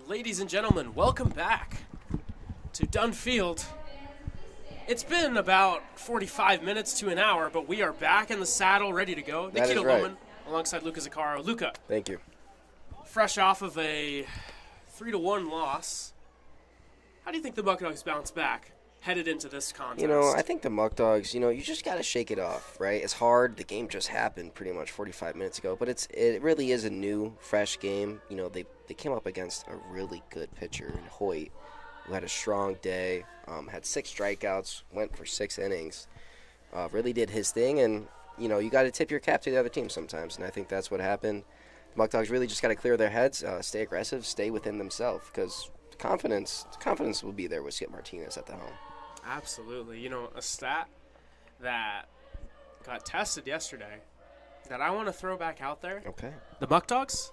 ladies and gentlemen, welcome back to Dunn Field. It's been about 45 minutes to an hour, but we are back in the saddle, ready to go. That Nikita is right. Lohman alongside Luca Zaccaro. Luca, Thank you. fresh off of a 3-1 loss, how do you think the Muckdogs bounce back headed into this contest? You know, I think the Muckdogs, you just got to shake it off, right? It's hard. The game just happened pretty much 45 minutes ago, but it really is a new, fresh game. They came up against a really good pitcher in Hoyt, who had a strong day, had 6 strikeouts, went for 6 innings, really did his thing, and, you got to tip your cap to the other team sometimes, and I think that's what happened. The Muckdogs really just got to clear their heads, stay aggressive, stay within themselves, because confidence will be there with Skip Martinez at the helm. Absolutely. A stat that got tested yesterday that I want to throw back out there. Okay. The Muckdogs,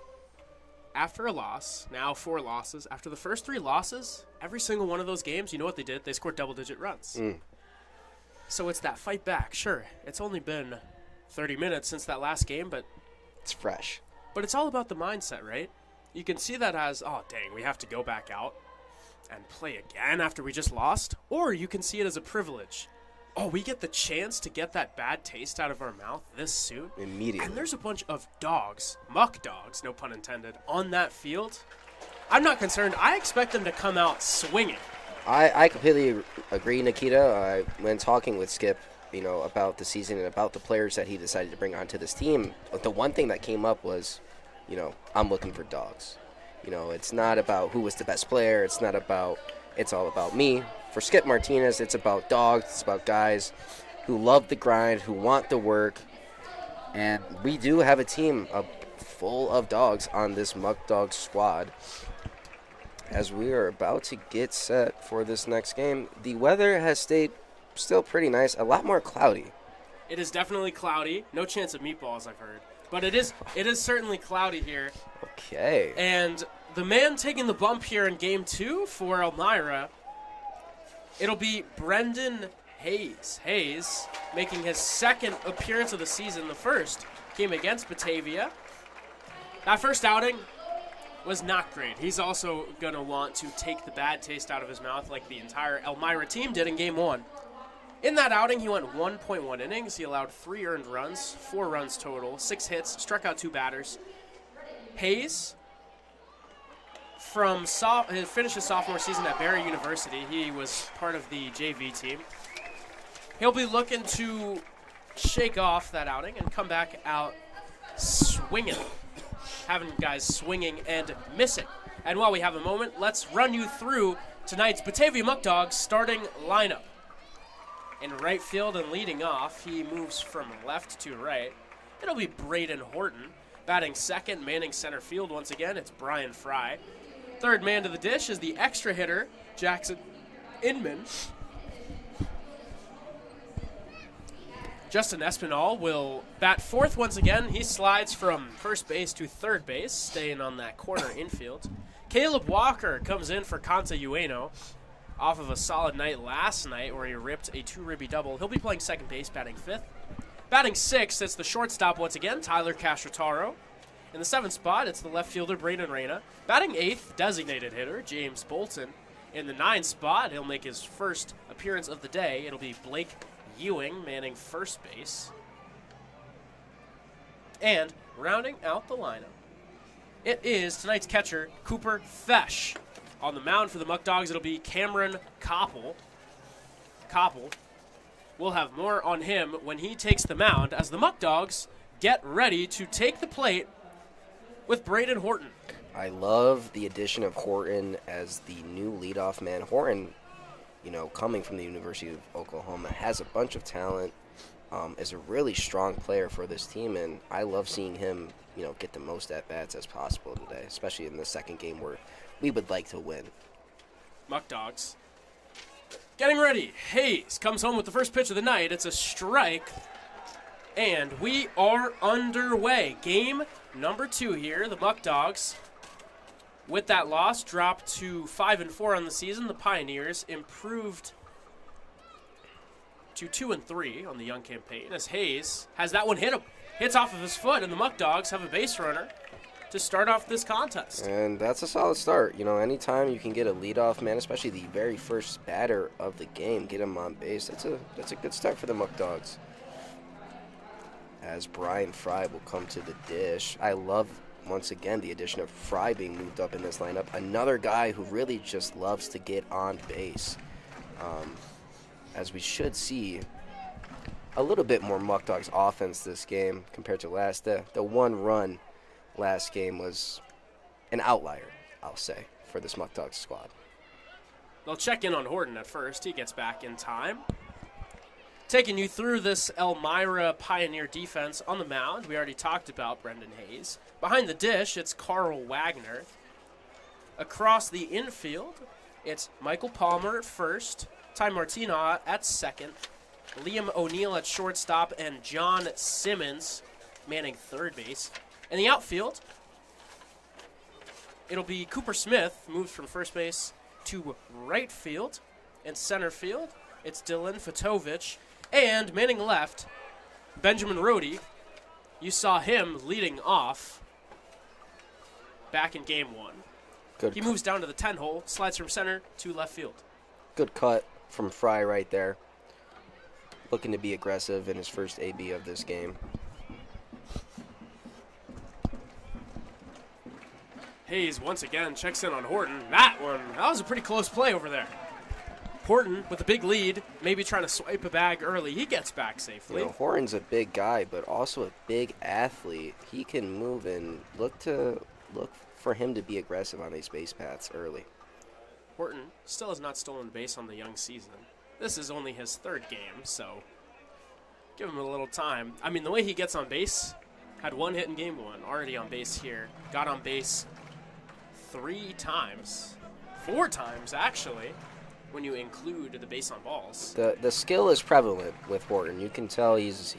after a loss, now 4 losses, after the first 3 losses, every single one of those games, you know what they did? They scored double-digit runs. So it's that fight back. Sure, it's only been 30 minutes since that last game, but It's fresh. But it's all about the mindset, right? You can see that as, oh, dang, we have to go back out and play again after we just lost. Or you can see it as a privilege. Oh, we get the chance to get that bad taste out of our mouth this soon? Immediately. And there's a bunch of dogs, muck dogs, no pun intended, on that field. I'm not concerned. I expect them to come out swinging. I completely agree, Nikita. When talking with Skip, about the season and about the players that he decided to bring onto this team, the one thing that came up was, I'm looking for dogs. It's not about who was the best player. It's all about me. For Skip Martinez, it's about dogs. It's about guys who love the grind, who want the work. And we do have a team full of dogs on this Muckdog squad. As we are about to get set for this next game, the weather has stayed still pretty nice, a lot more cloudy. It is definitely cloudy. No chance of meatballs, I've heard. But it is certainly cloudy here. Okay. And the man taking the bump here in Game 2 for Elmira, it'll be Brendan Hayes. Hayes making his second appearance of the season. The first came against Batavia. That first outing was not great. He's also going to want to take the bad taste out of his mouth like the entire Elmira team did in Game 1. In that outing, he went 1.1 innings. He allowed 3 earned runs, 4 runs total, 6 hits, struck out 2 batters. Hayes, he finished his sophomore season at Barry University. He was part of the JV team. He'll be looking to shake off that outing and come back out swinging, having guys swinging and missing. And while we have a moment, let's run you through tonight's Batavia Muckdogs starting lineup. In right field and leading off, he moves from left to right. It'll be Braden Horton. Batting second, manning center field once again, it's Brian Fry. Third man to the dish is the extra hitter, Jackson Inman. Justin Espinal will bat fourth once again. He slides from first base to third base, staying on that corner infield. Caleb Walker comes in for Kanta Ueno. Off of a solid night last night where he ripped a 2-ribby double. He'll be playing second base, batting fifth. Batting sixth, it's the shortstop once again, Tyler Castrataro. In the 7th spot, it's the left fielder, Braden Reyna. Batting eighth, designated hitter, James Bolton. In the 9th spot, he'll make his first appearance of the day. It'll be Blake Ewing manning first base. And rounding out the lineup, it is tonight's catcher, Cooper Fesh. On the mound for the Muckdogs, it'll be Cameron Koppel. We'll have more on him when he takes the mound as the Muckdogs get ready to take the plate with Braden Horton. I love the addition of Horton as the new leadoff man. Horton, coming from the University of Oklahoma, has a bunch of talent, is a really strong player for this team, and I love seeing him, get the most at-bats as possible today, especially in the second game where we would like to win. Muckdogs getting ready. Hayes comes home with the first pitch of the night. It's a strike, and we are underway. Game number 2 here. The Muckdogs, with that loss, dropped to 5-4 on the season. The Pioneers improved to 2-3 on the young campaign as Hayes has that one hit him. Hits off of his foot, and the Muckdogs have a base runner to to start off this contest. And that's a solid start. You know, anytime you can get a leadoff man, especially the very first batter of the game, get him on base, that's a good start for the Muckdogs. As Brian Fry will come to the dish. I love, once again, the addition of Fry being moved up in this lineup. Another guy who really just loves to get on base. As we should see a little bit more Muckdogs offense this game compared to last. The one run last game was an outlier, I'll say, for this Muckdogs squad. They'll check in on Horton at first. He gets back in time. Taking you through this Elmira Pioneer defense on the mound, we already talked about Brendan Hayes. Behind the dish, it's Carl Wagner. Across the infield, it's Michael Palmer at first, Ty Martina at second, Liam O'Neill at shortstop, and John Simmons manning third base. In the outfield, it'll be Cooper Smith, moves from first base to right field. In center field, it's Dylan Fatovich. And manning left, Benjamin Rohde. You saw him leading off back in game one. He moves down to the 10 hole, slides from center to left field. Good cut from Fry right there. Looking to be aggressive in his first AB of this game. Hayes once again checks in on Horton. That was a pretty close play over there. Horton with a big lead, maybe trying to swipe a bag early. He gets back safely. You know, Horton's a big guy, but also a big athlete. He can move and look for him to be aggressive on these base paths early. Horton still has not stolen base on the young season. This is only his third game, so give him a little time. I mean, the way he gets on base, had one hit in game one, already on base here. Got on base 3 times. 4 times, actually, when you include the base on balls. The skill is prevalent with Horton. You can tell he's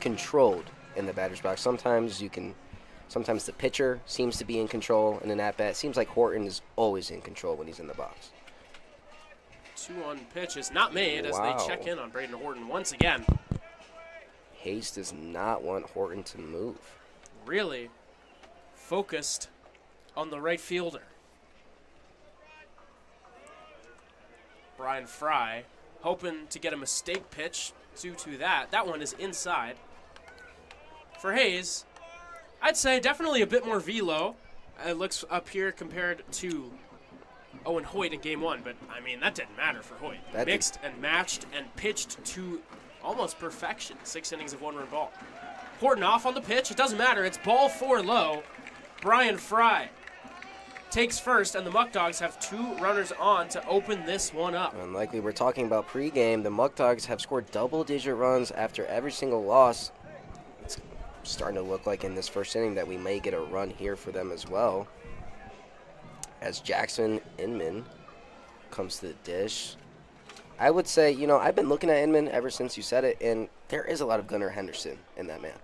controlled in the batter's box. Sometimes the pitcher seems to be in control in an at-bat. It seems like Horton is always in control when he's in the box. 2-1 pitch is not made as they check in on Braden Horton once again. Hayes does not want Horton to move. Really focused on the right fielder. Brian Fry hoping to get a mistake pitch due to that. That one is inside. For Hayes, I'd say definitely a bit more velo. It looks up here compared to Owen Hoyt in game one, but I mean, that didn't matter for Hoyt. Mixed and matched and pitched to almost perfection. 6 innings of 1-run ball. Horton off on the pitch. It doesn't matter. It's ball 4 low. Brian Fry takes first, and the Muckdogs have 2 runners on to open this one up. And like we were talking about pregame, the Muckdogs have scored double-digit runs after every single loss. It's starting to look like in this first inning that we may get a run here for them as well. As Jackson Inman comes to the dish. I would say, you know, I've been looking at Inman ever since you said it, and there is a lot of Gunnar Henderson in that man.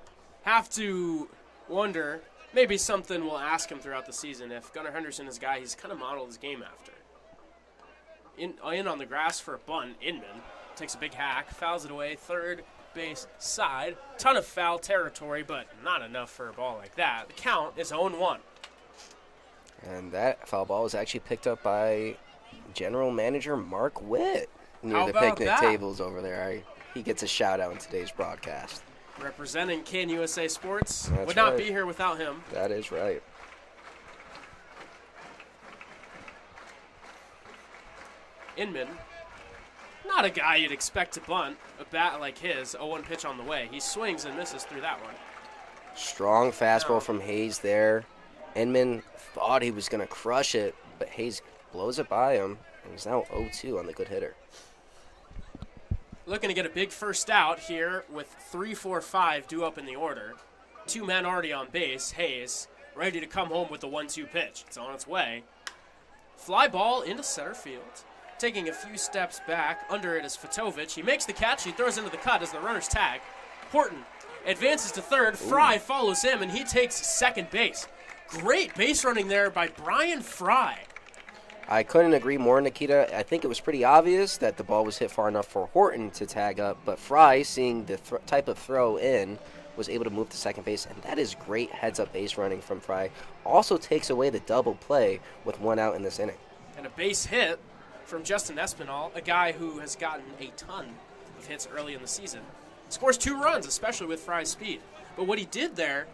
Have to wonder, maybe something we'll ask him throughout the season, if Gunnar Henderson is a guy he's kind of modeled his game after. In on the grass for a bunt, Inman takes a big hack, fouls it away, third base side. Ton of foul territory, but not enough for a ball like that. The count is 0-1. And that foul ball was actually picked up by General Manager Mark Witt near the picnic tables over there. He gets a shout-out in today's broadcast. Representing Can USA Sports. That's Would not right. be here without him. That is right. Inman, not a guy you'd expect to bunt a bat like his. 0-1 pitch on the way. He swings and misses through that one. Strong fastball from Hayes there. Inman thought he was going to crush it, but Hayes blows it by him. And he's now 0-2 on the good hitter. Looking to get a big first out here with 3, 4, 5 due up in the order. 2 men already on base. Hayes ready to come home with the 1-2 pitch. It's on its way. Fly ball into center field. Taking a few steps back. Under it is Fatovich. He makes the catch. He throws into the cut as the runner's tag. Horton advances to third. Fry follows him, and he takes second base. Great base running there by Brian Fry. I couldn't agree more, Nikita. I think it was pretty obvious that the ball was hit far enough for Horton to tag up, but Fry, seeing the type of throw in, was able to move to second base, and that is great heads-up base running from Fry. Also takes away the double play with 1 out in this inning. And a base hit from Justin Espinal, a guy who has gotten a ton of hits early in the season. Scores 2 runs, especially with Fry's speed. But what he did there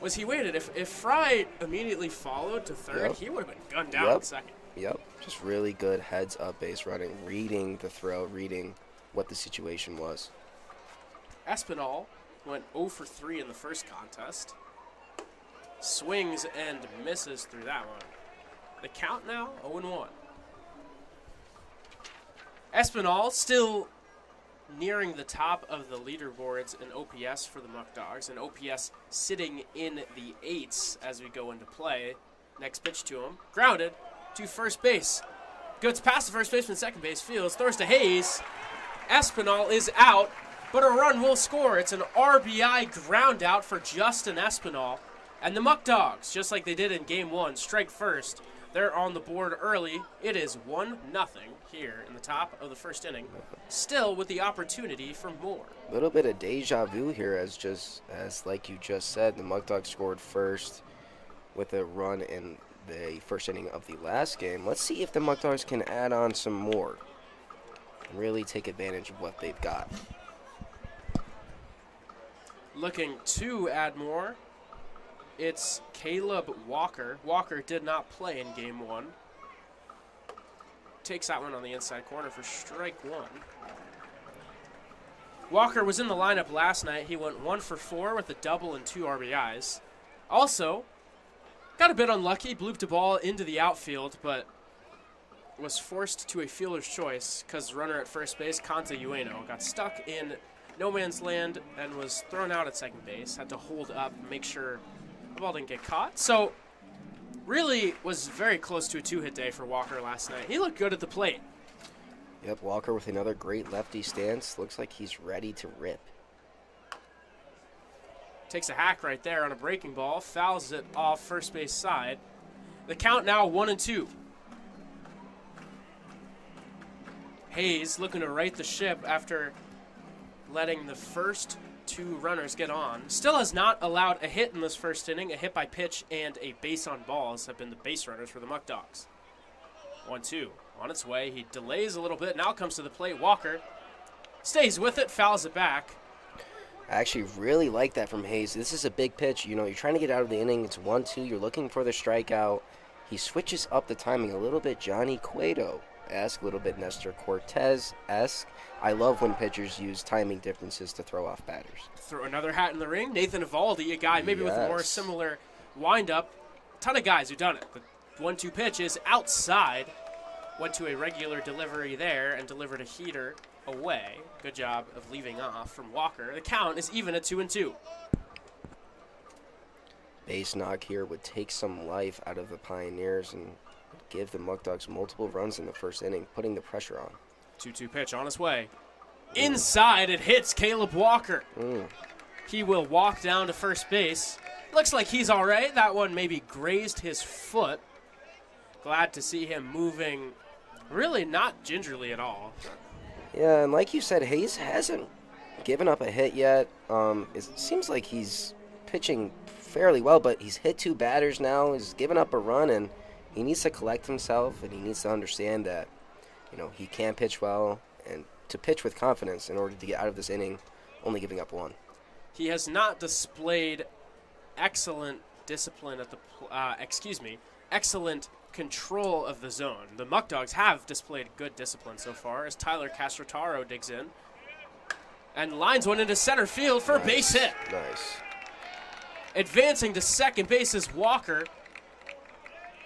was he waited. If Fry immediately followed to third, he would have been gunned down in second. Yep, just really good heads-up base running, reading the throw, reading what the situation was. Espinal went 0 for 3 in the first contest. Swings and misses through that one. The count now, 0-1. Espinal still nearing the top of the leaderboards in OPS for the Muckdogs, and OPS sitting in the 8s as we go into play. Next pitch to him, grounded to first base. Goes past the first baseman, second base, fields, throws to Hayes. Espinal is out, but a run will score. It's an RBI ground out for Justin Espinal. And the Muckdogs, just like they did in Game 1, strike first. They're on the board early. It is 1-0 here in the top of the first inning. Still with the opportunity for more. A little bit of deja vu here as like you just said, the Muckdogs scored first with a run in the first inning of the last game. Let's see if the Muckdogs can add on some more and really take advantage of what they've got. Looking to add more. It's Caleb Walker. Walker did not play in Game 1. Takes that one on the inside corner for strike 1. Walker was in the lineup last night. He went 1 for 4 with a double and 2 RBIs. Also, got a bit unlucky, blooped a ball into the outfield, but was forced to a fielder's choice because runner at first base, Kanta Ueno, got stuck in no man's land and was thrown out at second base. Had to hold up, make sure the ball didn't get caught. So really was very close to a 2-hit day for Walker last night. He looked good at the plate. Yep, Walker with another great lefty stance. Looks like he's ready to rip. Takes a hack right there on a breaking ball. Fouls it off first base side. The count now 1-2. Hayes looking to right the ship after letting the first 2 runners get on. Still has not allowed a hit in this first inning. A hit by pitch and a base on balls have been the base runners for the Muckdogs. 1-2 on its way. He delays a little bit. Now comes to the plate. Walker stays with it, fouls it back. I actually really like that from Hayes. This is a big pitch. You know, you're trying to get out of the inning. It's 1-2. You're looking for the strikeout. He switches up the timing a little bit Johnny Cueto-esque, a little bit Nestor Cortez-esque. I love when pitchers use timing differences to throw off batters. Throw another hat in the ring. Nathan Evaldi, a guy maybe with a more similar windup. Ton of guys who've done it. The 1-2 pitch is outside. Went to a regular delivery there and delivered a heater away. Good job of leaving off from Walker. The count is even at 2-2. Base knock here would take some life out of the Pioneers and give the Muckdogs multiple runs in the first inning, putting the pressure on. 2-2 pitch on its way. Inside, it hits Caleb Walker. He will walk down to first base. Looks like he's all right. That one maybe grazed his foot. Glad to see him moving really not gingerly at all. Yeah, and like you said, Hayes hasn't given up a hit yet. It seems like he's pitching fairly well, but he's hit 2 batters now. He's given up a run, and he needs to collect himself, and he needs to understand that, you know, he can pitch well and to pitch with confidence in order to get out of this inning, only giving up 1. He has not displayed excellent discipline at the excellent control of the zone. The Muckdogs have displayed good discipline so far as Tyler Castrotaro digs in and lines one into center field for a base hit. Nice. Advancing to second base is Walker.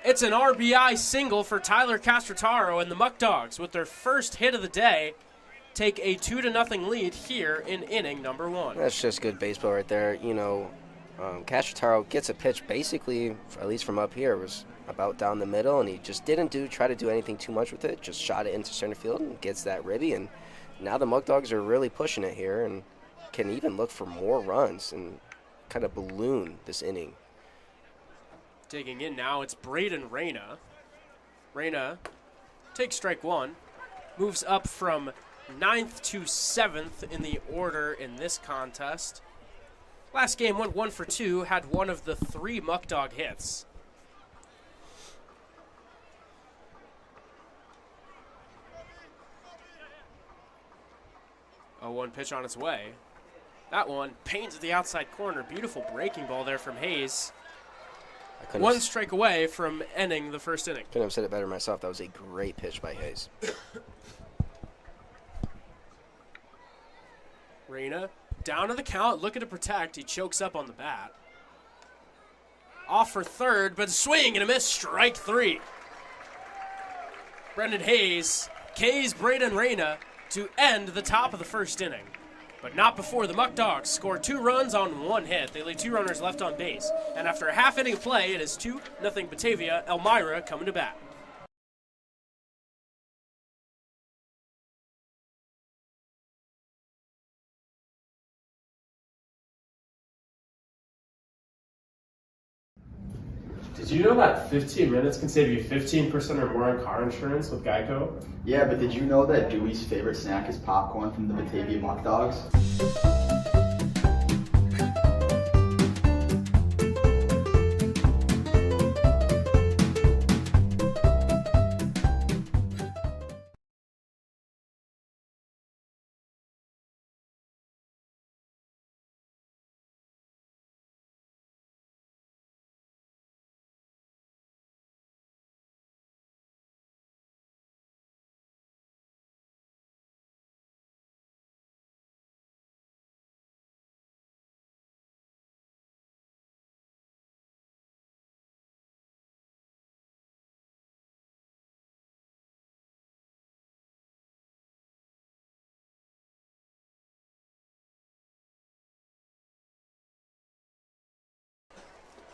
It's an RBI single for Tyler Castrotaro, and the Muckdogs, with their first hit of the day, take a 2-0 lead here in inning number 1. That's just good baseball right there. You know, Castrotaro gets a pitch basically, at least from up here, was about down the middle, and he just didn't try to do anything too much with it. Just shot it into center field and gets that ribby, and now the Muckdogs are really pushing it here and can even look for more runs and kind of balloon this inning. Digging in now, it's Braden Reyna. Reyna takes strike 1, moves up from 9th to 7th in the order in this contest. Last game went 1 for 2, had one of the 3 Muckdog hits. A 1 pitch on its way. That one paints the outside corner. Beautiful breaking ball there from Hayes. 1 strike away from ending the first inning. Couldn't have said it better myself. That was a great pitch by Hayes. Reyna down to the count, looking to protect. He chokes up on the bat. Off for third, but a swing and a miss. Strike 3. Brendan Hayes K's Braden Reyna to end the top of the first inning. But not before the Muckdogs score 2 runs on 1 hit. They leave 2 runners left on base. And after a half inning of play, it is 2-0 Batavia. Elmira coming to bat. Did you know that 15 minutes can save you 15% or more on car insurance with Geico? Yeah, but did you know that Dewey's favorite snack is popcorn from the Batavia Muckdogs?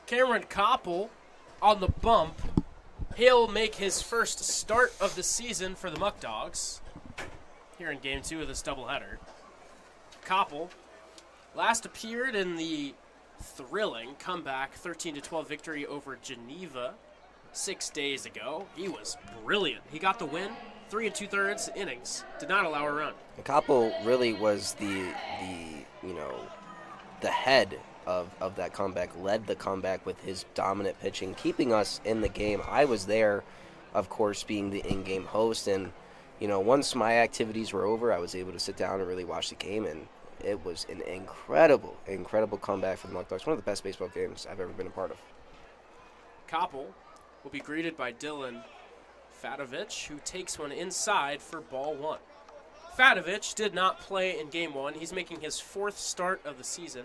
Cameron Koppel on the bump. He'll make his first start of the season for the Muckdogs here in Game 2 of this doubleheader. Koppel last appeared in the thrilling comeback 13-12 victory over Geneva 6 days ago. He was brilliant. He got the win, 3 2/3 innings, did not allow a run. Koppel really was the head of that comeback, led the comeback with his dominant pitching, keeping us in the game. I was there, of course, being the in-game host, and once my activities were over, I was able to sit down and really watch the game, and it was an incredible comeback for the Muckdogs. One of the best baseball games I've ever been a part of. Koppel will be greeted by Dylan Fadovich, who takes one inside for ball 1. Fadovich did not play in Game 1. He's making his 4th start of the season.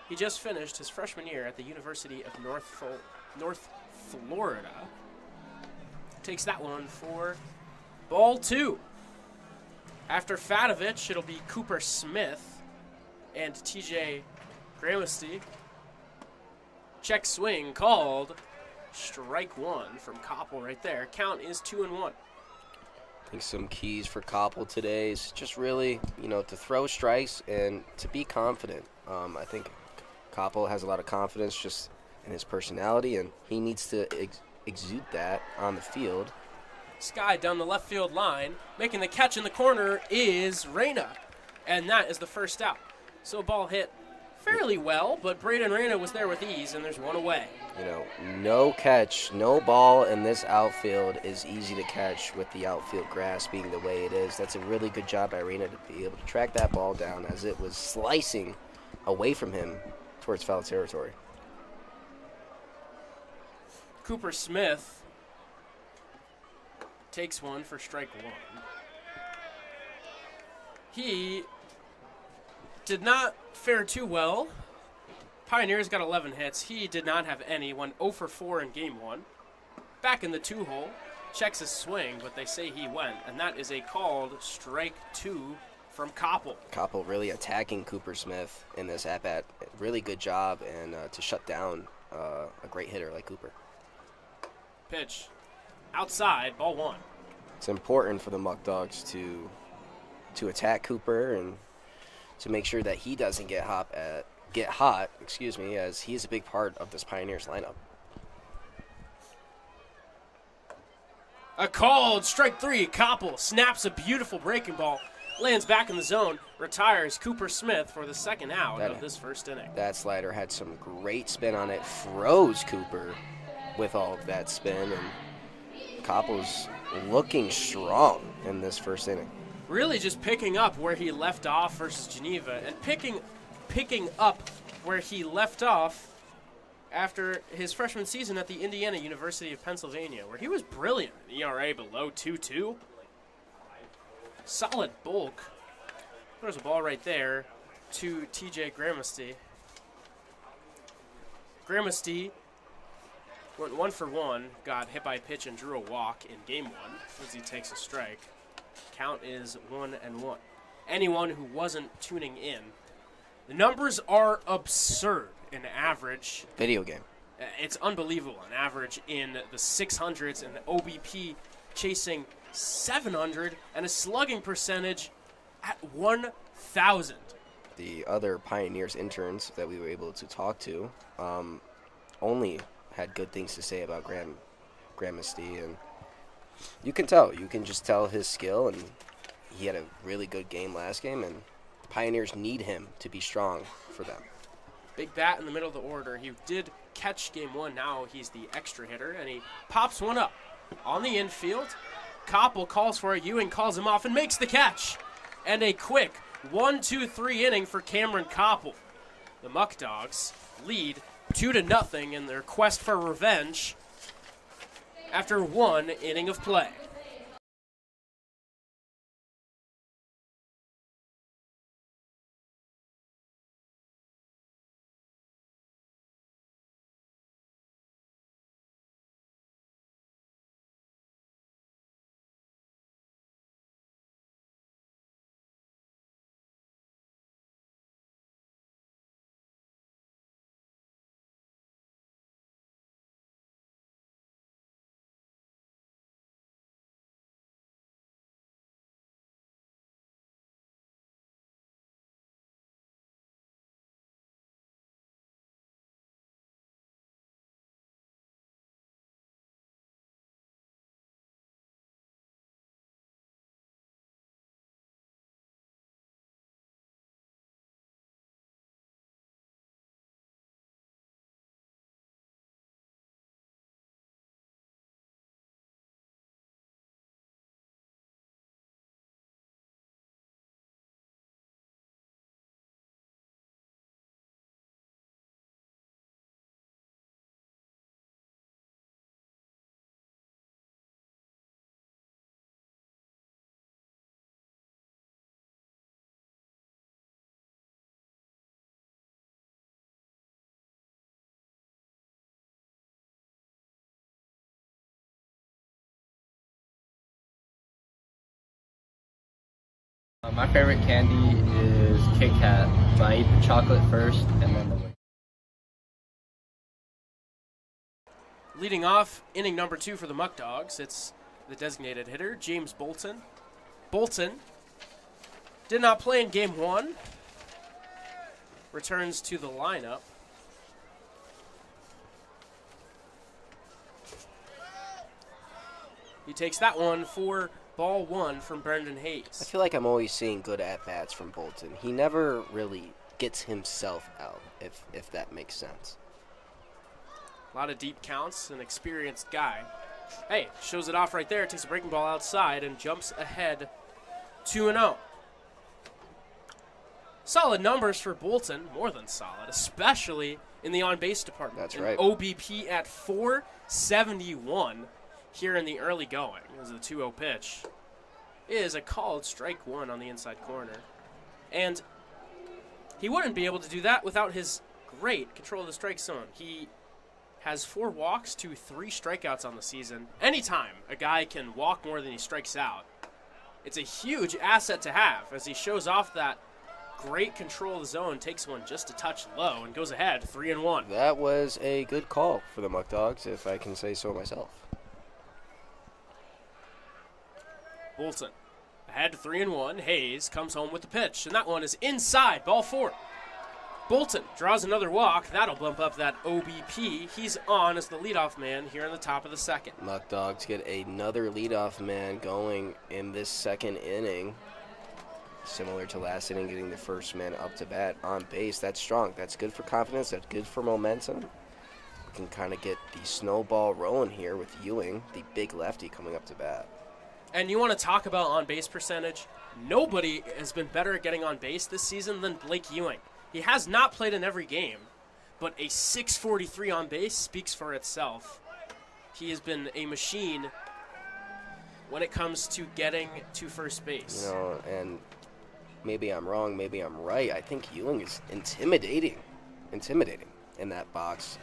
He just finished his freshman year at the University of North Florida. Takes that one for ball 2. After Fadovich, it'll be Cooper Smith and TJ Gramesty. Check swing called. Strike 1 from Koppel right there. Count is 2-1. I think some keys for Koppel today is just really, to throw strikes and to be confident. I think Koppel has a lot of confidence just in his personality, and he needs to exude that on the field. Sky down the left field line. Making the catch in the corner is Reyna, and that is the first out. So ball hit fairly well, but Braden Reyna was there with ease, and there's 1 away. No catch, no ball in this outfield is easy to catch with the outfield grass being the way it is. That's a really good job by Reyna to be able to track that ball down as it was slicing away from him towards foul territory. Cooper Smith takes one for strike 1. He did not fare too well. Pioneers got 11 hits. He did not have any. Went 0 for 4 in Game 1. Back in the 2-hole. Checks his swing, but they say he went. And that is a called strike 2 from Koppel. Koppel really attacking Cooper Smith in this at-bat. Really good job and to shut down a great hitter like Cooper. Pitch. Outside, ball 1. It's important for the Muckdogs to attack Cooper and to make sure that he doesn't get hot, as he's a big part of this Pioneers lineup. A called strike 3. Koppel snaps a beautiful breaking ball Lands back in the zone, retires Cooper Smith for the second out of this first inning. That slider had some great spin on it, froze Cooper with all of that spin, and Koppel's looking strong in this first inning. Really just picking up where he left off versus Geneva, and picking up where he left off after his freshman season at the Indiana University of Pennsylvania, where he was brilliant. ERA below 2.2. Solid bulk. There's a ball right there to TJ Gramasty. Gramasty went 1 for 1, got hit by a pitch and drew a walk in game 1 as he takes a strike. Count is 1-1. Anyone who wasn't tuning in, the numbers are absurd in average. Video game. It's unbelievable. An average in the 600s and the OBP chasing 700 and a slugging percentage at 1,000. The other Pioneers interns that we were able to talk to only had good things to say about Gramasty, and you can tell. You can just tell his skill, and he had a really good game last game, and the Pioneers need him to be strong for them. Big bat in the middle of the order. He did catch game 1. Now he's the extra hitter, and he pops one up on the infield. Koppel calls for it. Ewing calls him off and makes the catch. And a quick 1-2-3 inning for Cameron Koppel. The Muckdogs lead 2-0 in their quest for revenge after 1 inning of play. My favorite candy is Kit Kat. So I eat the chocolate first and then the white. Leading off inning number 2 for the Muckdogs, it's the designated hitter, James Bolton. Bolton did not play in game 1. Returns to the lineup. He takes that one for ball 1 from Brendan I Hayes. feel like I'm always seeing good at-bats from Bolton. He never really gets himself out, if that makes sense. A lot of deep counts, an experienced guy. Hey, shows it off right there, takes a breaking ball outside and jumps ahead 2-0. Solid numbers for Bolton, more than solid, especially in the on-base department. That's right. An OBP at 471 here in the early going as the 2-0 pitch is a called strike 1 on the inside corner. And he wouldn't be able to do that without his great control of the strike zone. He has 4 walks to 3 strikeouts on the season. Anytime a guy can walk more than he strikes out, it's a huge asset to have as he shows off that great control of the zone, takes one just a touch low and goes ahead 3-1. That was a good call for the Muckdogs, if I can say so myself. Bolton ahead 3-1. Hayes comes home with the pitch, and that one is inside, ball 4. Bolton draws another walk. That'll bump up that OBP. He's on as the leadoff man here in the top of the second. Muckdogs get another leadoff man going in this second inning. Similar to last inning, getting the first man up to bat on base. That's strong. That's good for confidence. That's good for momentum. We can kind of get the snowball rolling here with Ewing, the big lefty, coming up to bat. And you want to talk about on-base percentage? Nobody has been better at getting on base this season than Blake Ewing. He has not played in every game, but a .643 on base speaks for itself. He has been a machine when it comes to getting to first base. You know, and maybe I'm wrong, maybe I'm right. I think Ewing is intimidating in that box.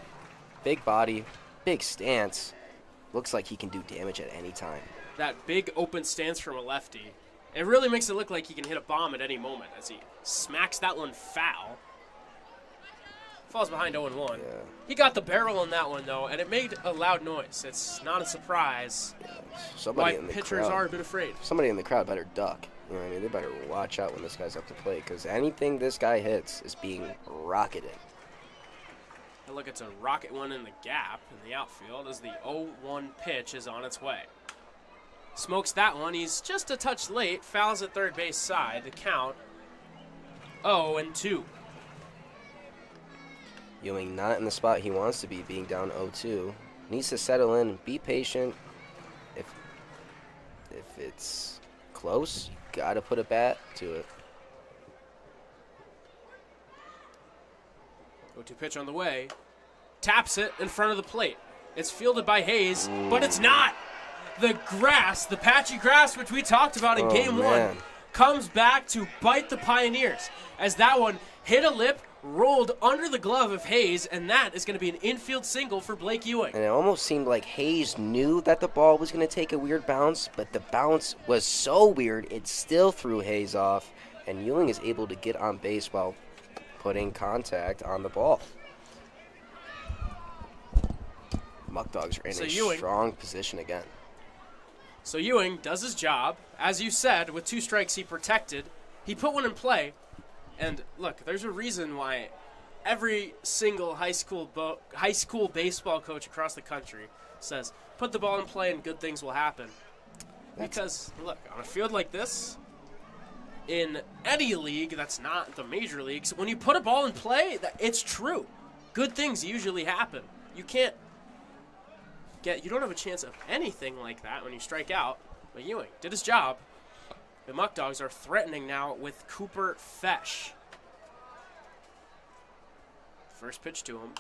Big body, big stance. Looks like he can do damage at any time. That big open stance from a lefty, it really makes it look like he can hit a bomb at any moment as he smacks that one foul. Falls behind 0-1. Yeah. He got the barrel on that one, though, and it made a loud noise. It's not a surprise Somebody why in the pitchers crowd, are a bit afraid. Somebody in the crowd better duck. You know what I mean? They better watch out when this guy's up to play, because anything this guy hits is being rocketed. And look, it's a rocket one in the gap in the outfield as the 0-1 pitch is on its way. Smokes that one. He's just a touch late. Fouls at third base side. The count 0-2. Ewing not in the spot he wants to be, being down 0-2. Needs to settle in, be patient. If it's close, you gotta put a bat to it. 0-2 pitch on the way. Taps it in front of the plate. It's fielded by Hayes, but it's not. The grass, the patchy grass, which we talked about in game one, comes back to bite the Pioneers as that one hit a lip, rolled under the glove of Hayes, and that is going to be an infield single for Blake Ewing. And it almost seemed like Hayes knew that the ball was going to take a weird bounce, but the bounce was so weird it still threw Hayes off, and Ewing is able to get on base while putting contact on the ball. Muckdogs are in a strong position again. So Ewing does his job. As you said, with 2 strikes he protected. He put one in play. And look, there's a reason why every single high school baseball coach across the country says, put the ball in play and good things will happen. Because, look, on a field like this, in any league that's not the major leagues, when you put a ball in play, it's true. Good things usually happen. You don't have a chance of anything like that when you strike out. But Ewing did his job. The Muckdogs are threatening now with Cooper Fesh. First pitch to him.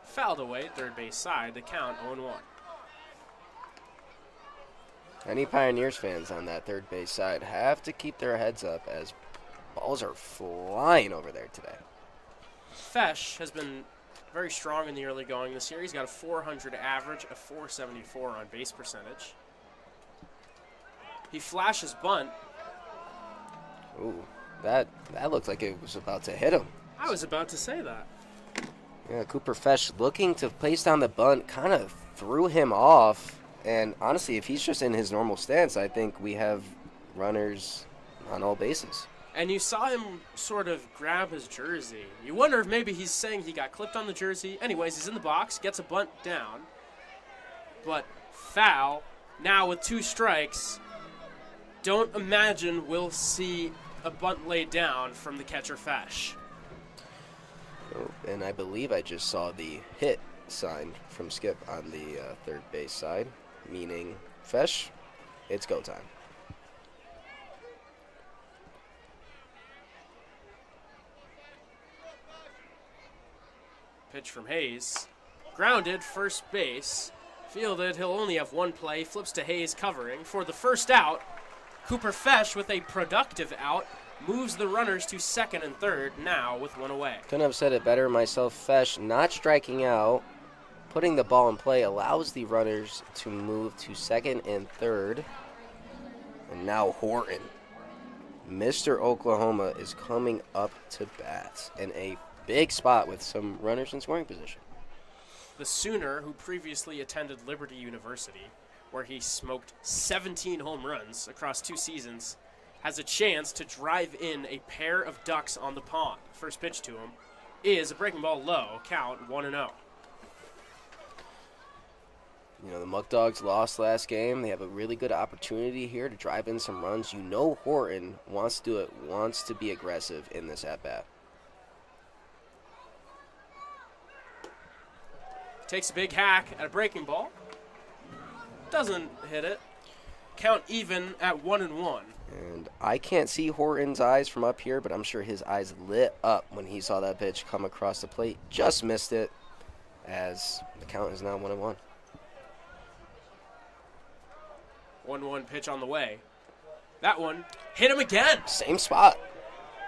Fouled away, third base side. The count 0-1. Any Pioneers fans on that third base side have to keep their heads up as balls are flying over there today. Fesh has been very strong in the early going this year. He's got a .400 average, a .474 on base percentage. He flashes bunt. Ooh, that looked like it was about to hit him. I was about to say that. Yeah, Cooper Fesh looking to place down the bunt kind of threw him off. And honestly, if he's just in his normal stance, I think we have runners on all bases. And you saw him sort of grab his jersey. You wonder if maybe he's saying he got clipped on the jersey. Anyways, he's in the box, gets a bunt down. But foul. Now with 2 strikes, don't imagine we'll see a bunt laid down from the catcher Fesh. Oh, and I believe I just saw the hit sign from Skip on the third base side, meaning Fesh, it's go time. Pitch from Hayes. Grounded, first base. Fielded, he'll only have 1 play. Flips to Hayes covering for the first out. Cooper Fesh with a productive out. Moves the runners to second and third now with 1 away. Couldn't have said it better myself. Fesh not striking out, putting the ball in play, allows the runners to move to second and third. And now Horton, Mr. Oklahoma, is coming up to bat in a big spot with some runners in scoring position. The Sooner, who previously attended Liberty University, where he smoked 17 home runs across 2 seasons, has a chance to drive in a pair of ducks on the pond. First pitch to him is a breaking ball low, count 1-0. You know, the Muckdogs lost last game. They have a really good opportunity here to drive in some runs. You know Horton wants to do it, wants to be aggressive in this at-bat. Takes a big hack at a breaking ball. Doesn't hit it. Count even at 1-1. And I can't see Horton's eyes from up here, but I'm sure his eyes lit up when he saw that pitch come across the plate. Just missed it, as the count is now 1-1. 1-1 pitch on the way. That one hit him again. Same spot.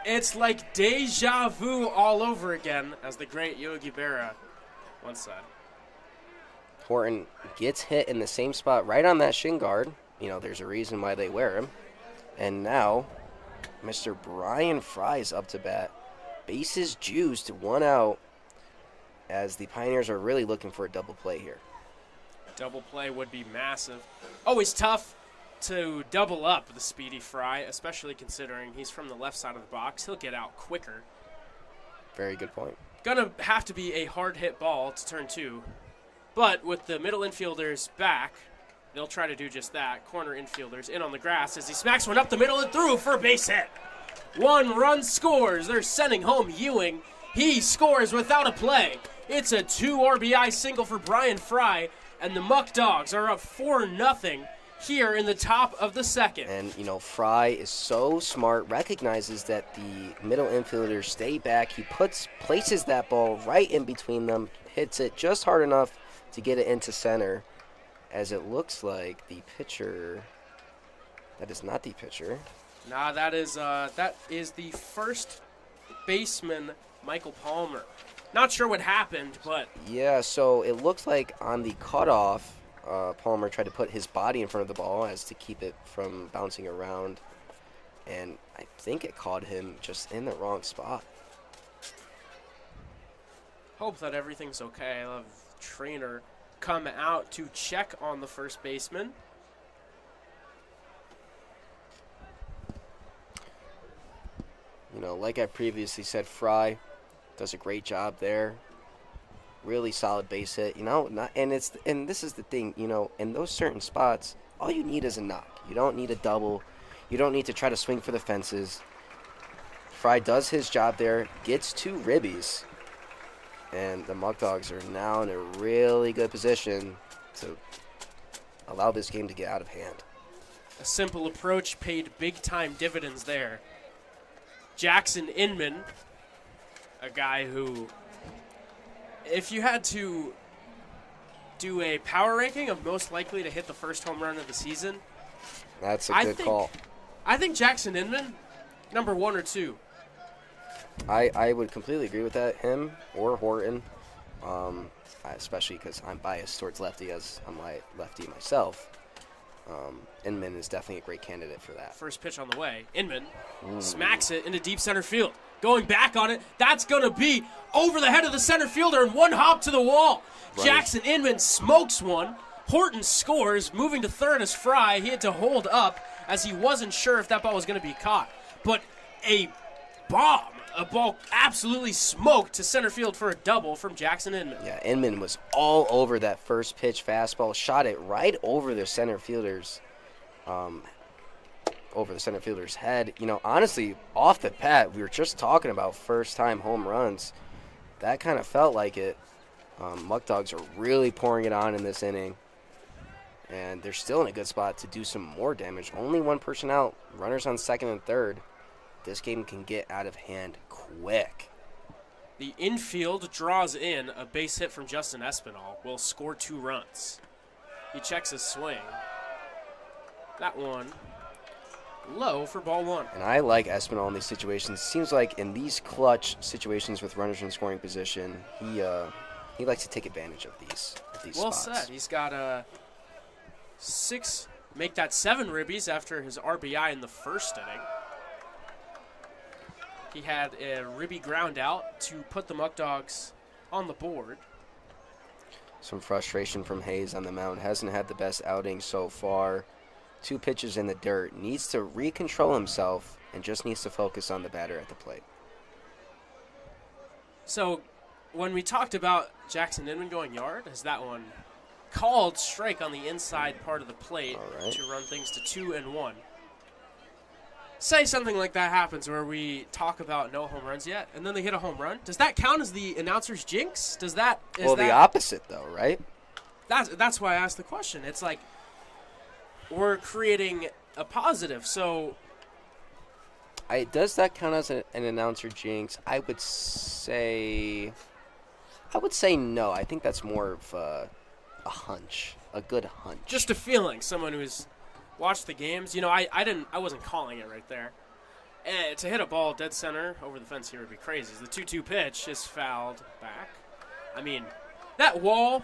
It's like deja vu all over again, as the great Yogi Berra once said. Horton gets hit in the same spot right on that shin guard. You know, there's a reason why they wear him. And now, Mr. Brian Fry's up to bat. Bases juiced, 1 out, as the Pioneers are really looking for a double play here. Double play would be massive. Always tough to double up the speedy Fry, especially considering he's from the left side of the box. He'll get out quicker. Very good point. Gonna have to be a hard hit ball to turn 2. But with the middle infielders back, they'll try to do just that. Corner infielders in on the grass as he smacks one up the middle and through for a base hit. 1 run scores. They're sending home Ewing. He scores without a play. It's a 2 RBI single for Brian Fry, and the Muckdogs are up 4-0 here in the top of the second. And, you know, Fry is so smart, recognizes that the middle infielders stay back. He places that ball right in between them, hits it just hard enough to get it into center, as it looks like the pitcher, that is not the pitcher. Nah, that is the first baseman, Michael Palmer. Not sure what happened, but... Yeah, so it looks like on the cutoff, Palmer tried to put his body in front of the ball as to keep it from bouncing around, and I think it caught him just in the wrong spot. Hope that everything's okay. I'll have trainer come out to check on the first baseman. You know, like I previously said, Fry does a great job there. Really solid base hit, you know. And this is the thing, you know, in those certain spots, all you need is a knock. You don't need a double. You don't need to try to swing for the fences. Fry does his job there, gets 2 ribbies, and the Muckdogs are now in a really good position to allow this game to get out of hand. A simple approach paid big-time dividends there. Jackson Inman, a guy who, if you had to do a power ranking of most likely to hit the first home run of the season, that's a good call. I think Jackson Inman, number 1 or 2. I would completely agree with that, him or Horton, especially because I'm biased towards lefty as I'm a lefty myself. Inman is definitely a great candidate for that. First pitch on the way. Inman smacks it into deep center field. Going back on it, that's going to be over the head of the center fielder and 1 hop to the wall. Right. Jackson Inman smokes one. Horton scores, moving to third as Fry. He had to hold up as he wasn't sure if that ball was going to be caught. But a bomb. A ball absolutely smoked to center field for a double from Jackson Inman. Yeah, Inman was all over that first pitch fastball, shot it right over the center fielder's, head. You know, honestly, off the bat, we were just talking about first-time home runs. That kind of felt like it. Muckdogs are really pouring it on in this inning, and they're still in a good spot to do some more damage. Only 1 person out, runners on second and third. This game can get out of hand quick. The infield draws in a base hit from Justin Espinal. Will score 2 runs. He checks his swing. That one low for ball 1. And I like Espinal in these situations. Seems like in these clutch situations with runners in scoring position, he likes to take advantage of these well spots. Said. He's got 6, make that 7 ribbies after his RBI in the first inning. He had a ribby ground out to put the Muckdogs on the board. Some frustration from Hayes on the mound. Hasn't had the best outing so far. 2 pitches in the dirt. Needs to recontrol himself and just needs to focus on the batter at the plate. So when we talked about Jackson Inman going yard, has that one called strike on the inside part of the plate All right. to run things to 2-1. Say something like that happens where we talk about no home runs yet, and then they hit a home run. Does that count as the announcer's jinx? Does that? The opposite though, right? That's why I asked the question. It's like we're creating a positive. So Does that count as an announcer jinx? I would say no. I think that's more of a hunch, a good hunch. just a feeling. Someone who's watched the games. You know, I wasn't calling it right there. And to hit a ball dead center over the fence here would be crazy. The 2-2 pitch is fouled back. I mean, that wall.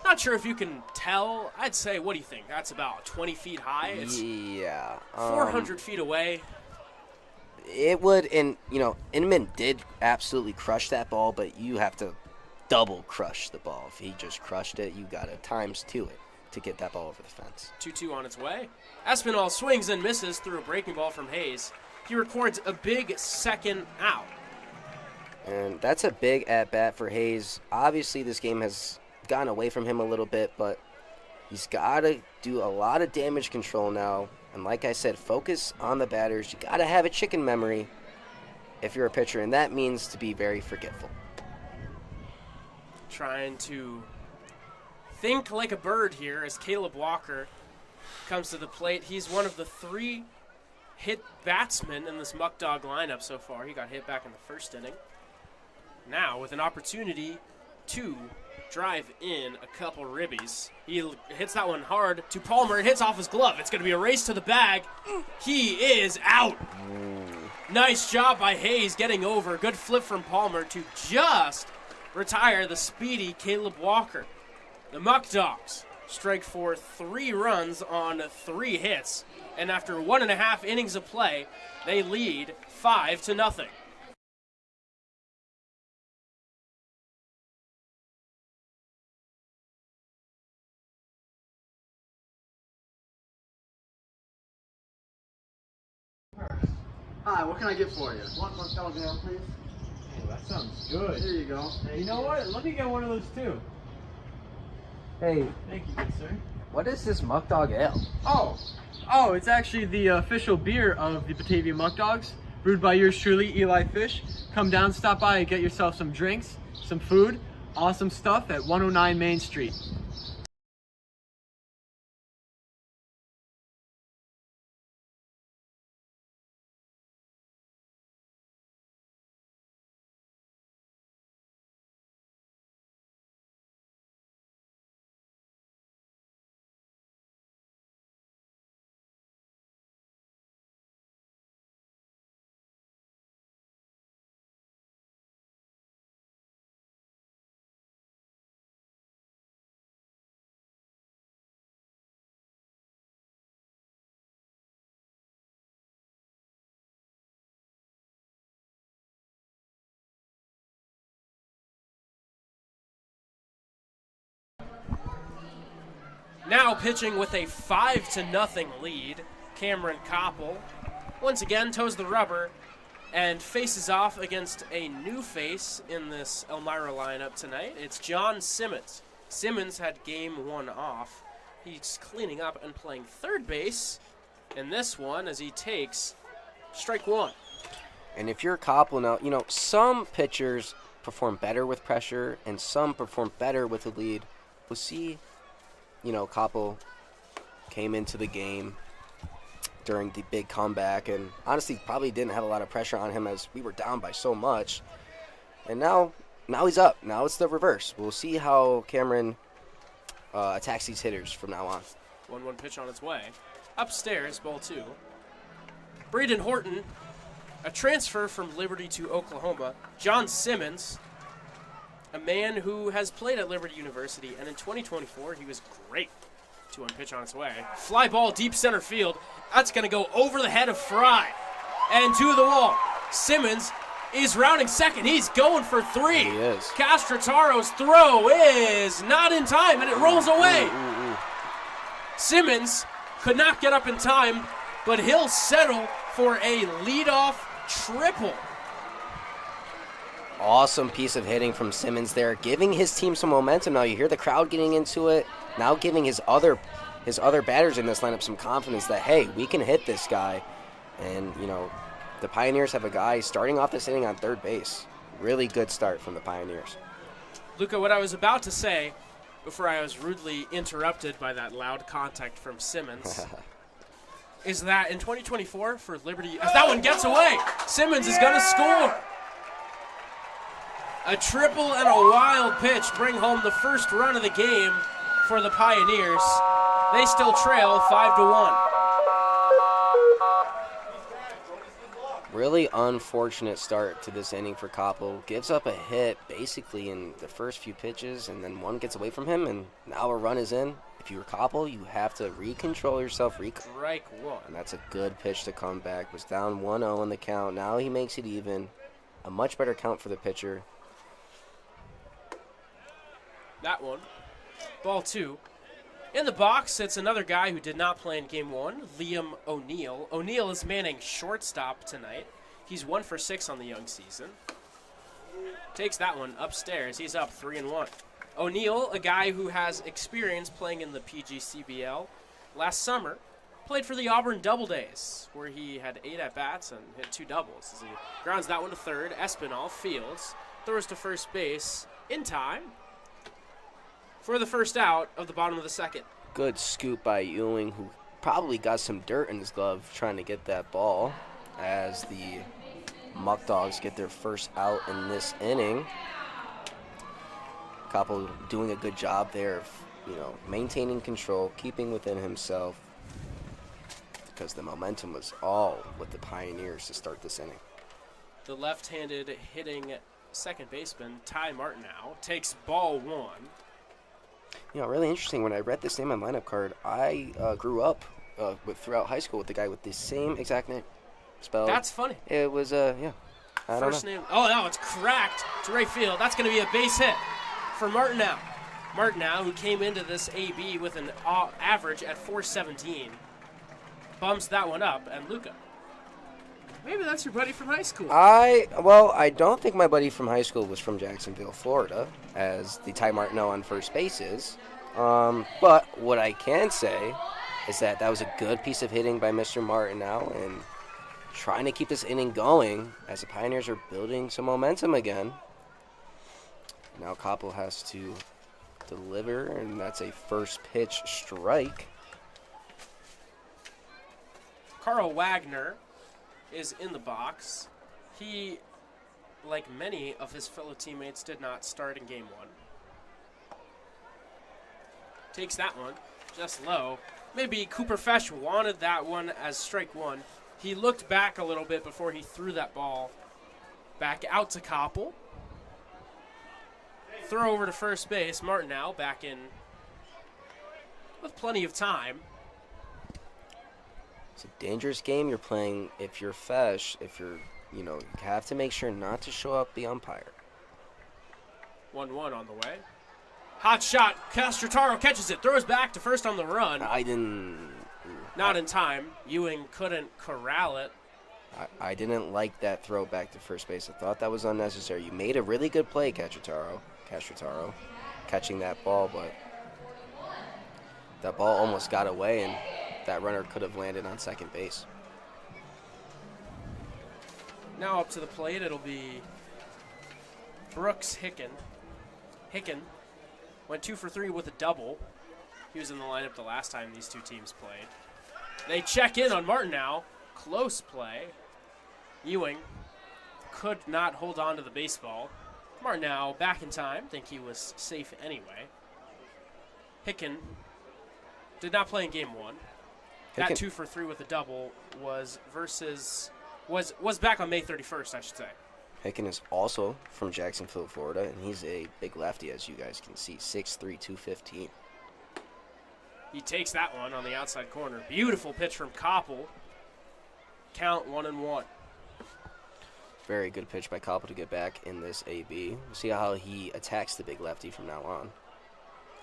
Not sure if you can tell. I'd say, what do you think? That's about 20 feet high. It's Yeah. 400 feet away. It would, and Inman did absolutely crush that ball, but you have to double crush the ball. If he just crushed it, you got to times 2 it to get that ball over the fence. 2-2 on its way. Espinal swings and misses through a breaking ball from Hayes. He records a big second out. And that's a big at-bat for Hayes. Obviously, this game has gotten away from him a little bit, but he's got to do a lot of damage control now. And like I said, focus on the batters. You got to have a chicken memory if you're a pitcher, and that means to be very forgetful. Trying to think like a bird here as Caleb Walker comes to the plate. He's one of the 3 hit batsmen in this Muckdog lineup so far. He got hit back in the first inning. Now with an opportunity to drive in a couple ribbies. He hits that one hard to Palmer. It hits off his glove. It's going to be a race to the bag. He is out. Nice job by Hayes getting over. Good flip from Palmer to just retire the speedy Caleb Walker. The Muckdogs strike for 3 runs on 3 hits. And after 1.5 innings of play, they lead 5-0. Hi, what can I get for you? One Muckdog ale, please. Oh, that sounds good. Here you go. Hey, you know what? Let me get one of those too. Hey, thank you, good sir. What is this Muckdog Ale? Oh, it's actually the official beer of the Batavia Muckdogs, brewed by yours truly, Eli Fish. Come down, stop by, and get yourself some drinks, some food, awesome stuff at 109 Main Street. Now pitching with a 5-0 lead, Cameron Koppel once again toes the rubber and faces off against a new face in this Elmira lineup tonight. It's John Simmons. Simmons had game 1 off. He's cleaning up and playing third base in this one as he takes strike 1. And if you're Koppel now, some pitchers perform better with pressure and some perform better with a lead. We'll see. Koppel came into the game during the big comeback and honestly probably didn't have a lot of pressure on him as we were down by so much. And now he's up. Now it's the reverse. We'll see how Cameron attacks these hitters from now on. 1-1 pitch on its way. Upstairs, ball 2. Braden Horton, a transfer from Liberty to Oklahoma. John Simmons, a man who has played at Liberty University, and in 2024, he was great. 2-1 pitch on its way. Fly ball deep center field. That's going to go over the head of Fry. And to the wall. Simmons is rounding second. He's going for 3. He is. Castrotaro's throw is not in time, and it rolls away. Simmons could not get up in time, but he'll settle for a leadoff triple. Awesome piece of hitting from Simmons there, giving his team some momentum. Now you hear the crowd getting into it, now giving his other batters in this lineup some confidence that, hey, we can hit this guy. And, you know, the Pioneers have a guy starting off this inning on third base. Really good start from the Pioneers. Luca, what I was about to say before I was rudely interrupted by that loud contact from Simmons is that in 2024 for Liberty, as that one gets away, Simmons is going to score. A triple and a wild pitch bring home the first run of the game for the Pioneers. They still trail 5-1. Really unfortunate start to this inning for Koppel. Gives up a hit basically in the first few pitches, and then one gets away from him, and now a run is in. If you're Koppel, you have to recontrol yourself. Strike one. And that's a good pitch to come back. Was down 1-0 in the count. Now he makes it even. A much better count for the pitcher. That one. Ball two. In the box, it's another guy who did not play in game one, Liam O'Neill. O'Neill is manning shortstop tonight. He's 1 for 6 on the young season. Takes that one upstairs. He's up 3-1. O'Neill, a guy who has experience playing in the PGCBL. Last summer, played for the Auburn Double Days, where he had 8 at-bats and hit 2 doubles. As he grounds that one to third, Espinal fields, throws to first base in time for the first out of the bottom of the second. Good scoop by Ewing, who probably got some dirt in his glove trying to get that ball, as the Muckdogs get their first out in this inning. Koppel doing a good job there of, you know, maintaining control, keeping within himself, because the momentum was all with the Pioneers to start this inning. The left-handed hitting second baseman, Ty Martineau, takes ball one. You know, really interesting. When I read this name on lineup card, I grew up throughout high school with the guy with the same exact name spelled. That's funny. It was yeah. I don't First know. name. Oh, no, it's cracked to right field. That's going to be a base hit for Martineau. Martineau, who came into this AB with an average at 417, bumps that one up. And Luca, maybe that's your buddy from high school. I don't think my buddy from high school was from Jacksonville, Florida, as the Ty Martineau on first base is. But what I can say is that was a good piece of hitting by Mr. Martineau, and trying to keep this inning going as the Pioneers are building some momentum again. Now Koppel has to deliver, and that's a first pitch strike. Carl Wagner is in the box. He, like many of his fellow teammates, did not start in game one. Takes that one just low. Maybe Cooper Fesh wanted that one as strike one. He looked back a little bit before he threw that ball back out to Koppel. Throw over to first base. Martineau back in with plenty of time. It's a dangerous game you're playing if you're Fesh. If you're, you have to make sure not to show up the umpire. 1-1 on the way. Hot shot. Castrataro catches it. Throws back to first on the run. Not in time. Ewing couldn't corral it. I didn't like that throw back to first base. I thought that was unnecessary. You made a really good play, Castrataro, catching that ball, but that ball almost got away, and that runner could have landed on second base. Now up to the plate, it'll be Brooks Hicken. Hicken went 2 for 3 with a double. He was in the lineup the last time these two teams played. They check in on Martineau. Close play. Ewing could not hold on to the baseball. Martineau back in time. Think he was safe anyway. Hicken did not play in game one. That 2 for 3 with a double was back on May 31st, I should say. Hicken is also from Jacksonville, Florida, and he's a big lefty, as you guys can see, 6'3", 215. He takes that one on the outside corner. Beautiful pitch from Koppel. Count 1-1. Very good pitch by Koppel to get back in this AB. We'll see how he attacks the big lefty from now on.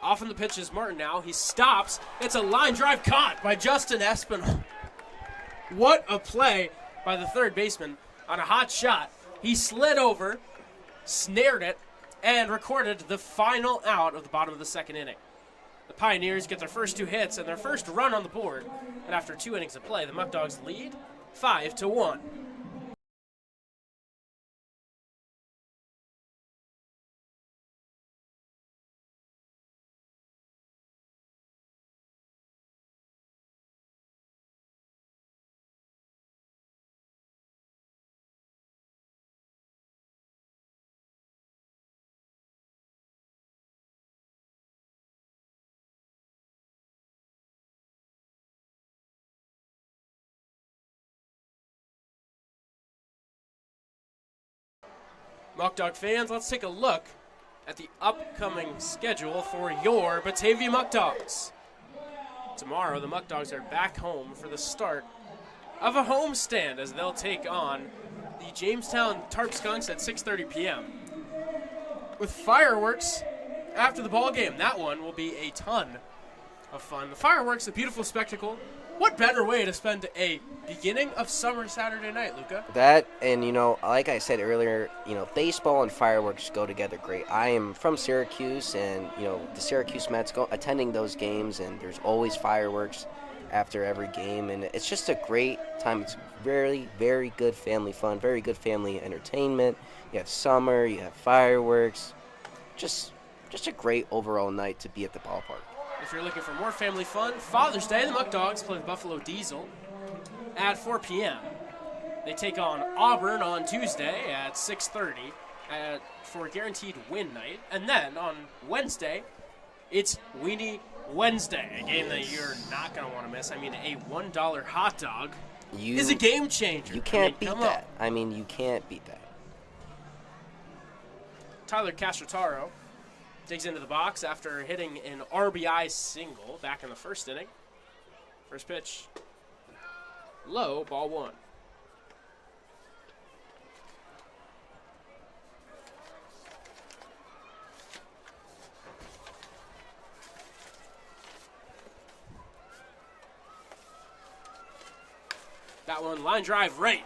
Off in the pitch is Martineau. He stops. It's a line drive caught by Justin Espinal. What a play by the third baseman on a hot shot. He slid over, snared it, and recorded the final out of the bottom of the second inning. The Pioneers get their first 2 hits and their first run on the board, and after 2 innings of play, the Muckdogs lead 5-1. Muckdog fans, let's take a look at the upcoming schedule for your Batavia Muckdogs. Tomorrow, the Muckdogs are back home for the start of a homestand as they'll take on the Jamestown Tarp Skunks at 6:30 p.m. with fireworks after the ball game. That one will be a ton of fun. The fireworks, a beautiful spectacle. What better way to spend a beginning of summer Saturday night, Luca? That, and like I said earlier, baseball and fireworks go together great. I am from Syracuse, and the Syracuse Mets attending those games, and there's always fireworks after every game, and it's just a great time. It's very, very good family fun, very good family entertainment. You have summer, you have fireworks, just a great overall night to be at the ballpark. If you're looking for more family fun, Father's Day, the Muckdogs play the Buffalo Diesel at 4 p.m. They take on Auburn on Tuesday at 6:30 for a guaranteed win night. And then on Wednesday, it's Weenie Wednesday, a game that you're not going to want to miss. I mean, a $1 hot dog is a game changer. You can't beat that. You can't beat that. Tyler Castrotaro digs into the box after hitting an RBI single back in the first inning. First pitch, low, ball 1. That one, line drive right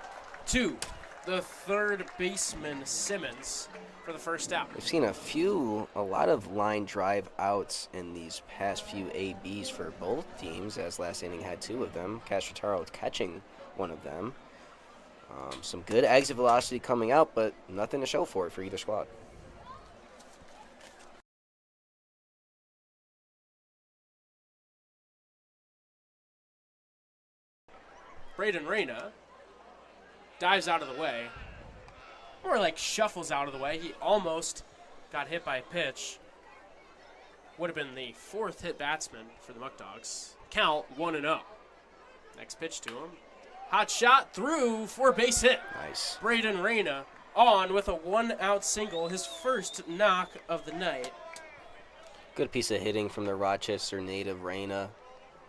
to the third baseman, Simmons, for the first out. We've seen a lot of line drive outs in these past few ABs for both teams, as last inning had 2 of them. Castrotaro catching one of them. Some good exit velocity coming out, but nothing to show for it for either squad. Braden Reyna dives out of the way. More like shuffles out of the way. He almost got hit by a pitch. Would have been the 4th hit batsman for the Muckdogs. Count 1-0. Next pitch to him. Hot shot through for a base hit. Nice. Braden Reyna on with a 1-out single, his first knock of the night. Good piece of hitting from the Rochester native. Reyna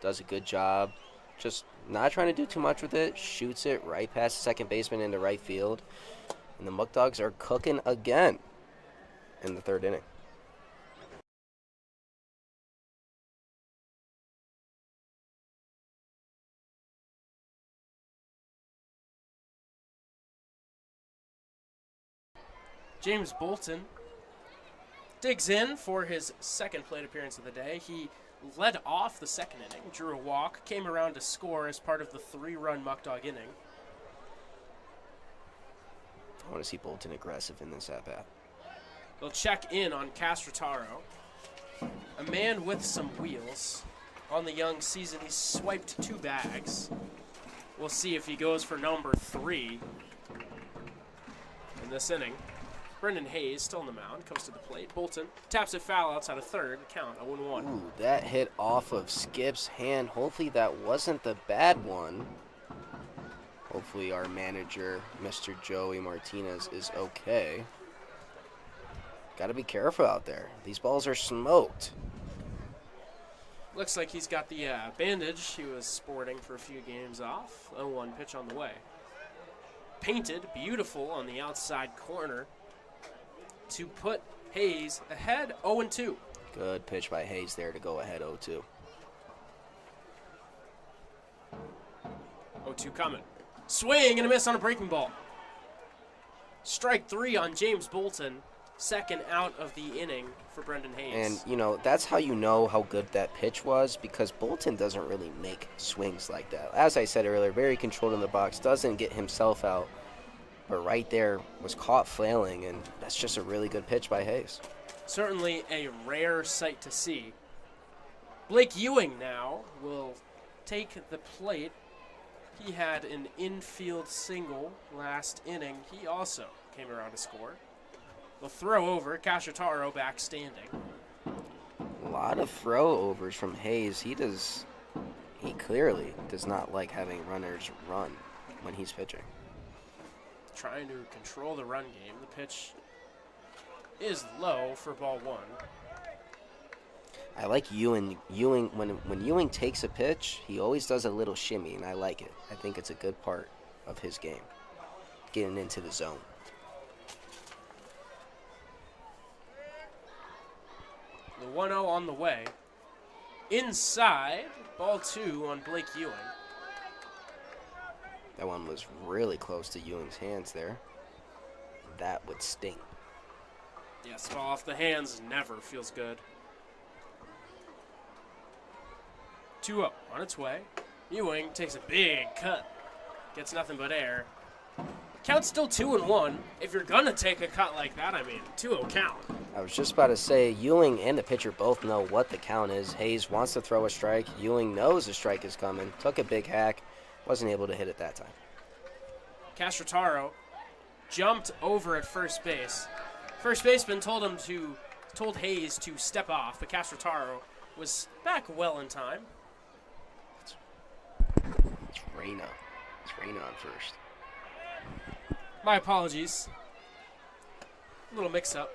does a good job. Just not trying to do too much with it. Shoots it right past the second baseman into right field. And the Muckdogs are cooking again in the 3rd inning. James Bolton digs in for his second plate appearance of the day. He led off the second inning, drew a walk, came around to score as part of the 3-run Muckdog inning. I want to see Bolton aggressive in this at-bat. They'll check in on Castrotaro, a man with some wheels. On the young season, he's swiped 2 bags. We'll see if he goes for number 3 in this inning. Brendan Hayes still on the mound, comes to the plate. Bolton taps it foul outside of third, count 0-1. Ooh, that hit off of Skip's hand. Hopefully that wasn't the bad one. Hopefully our manager, Mr. Joey Martinez, is okay. Got to be careful out there. These balls are smoked. Looks like he's got the bandage he was sporting for a few games off. 0-1 pitch on the way. Painted, beautiful on the outside corner to put Hayes ahead 0-2. Good pitch by Hayes there to go ahead 0-2. 0-2 coming. Swing and a miss on a breaking ball. Strike 3 on James Bolton. Second out of the inning for Brendan Hayes. And, that's how you know how good that pitch was, because Bolton doesn't really make swings like that. As I said earlier, very controlled in the box, doesn't get himself out, but right there was caught flailing, and that's just a really good pitch by Hayes. Certainly a rare sight to see. Blake Ewing now will take the plate. He had an infield single last inning. He also came around to score. They'll throw over. Cacciataro back standing. A lot of throw-overs from Hayes. He clearly does not like having runners run when he's pitching. Trying to control the run game. The pitch is low for ball 1. I like Ewing. When Ewing takes a pitch, he always does a little shimmy, and I like it. I think it's a good part of his game, getting into the zone. The 1-0 on the way. Inside, ball 2 on Blake Ewing. That one was really close to Ewing's hands there. That would sting. Yes, ball off the hands never feels good. 2-0 on its way. Ewing takes a big cut. Gets nothing but air. Count's still 2-1. If you're going to take a cut like that, 2-0 count. I was just about to say, Ewing and the pitcher both know what the count is. Hayes wants to throw a strike. Ewing knows a strike is coming. Took a big hack. Wasn't able to hit it that time. Cacciataro jumped over at first base. First baseman told Hayes to step off, but Cacciataro was back well in time. It's Reyna. It's Reyna on first. My apologies. A little mix-up.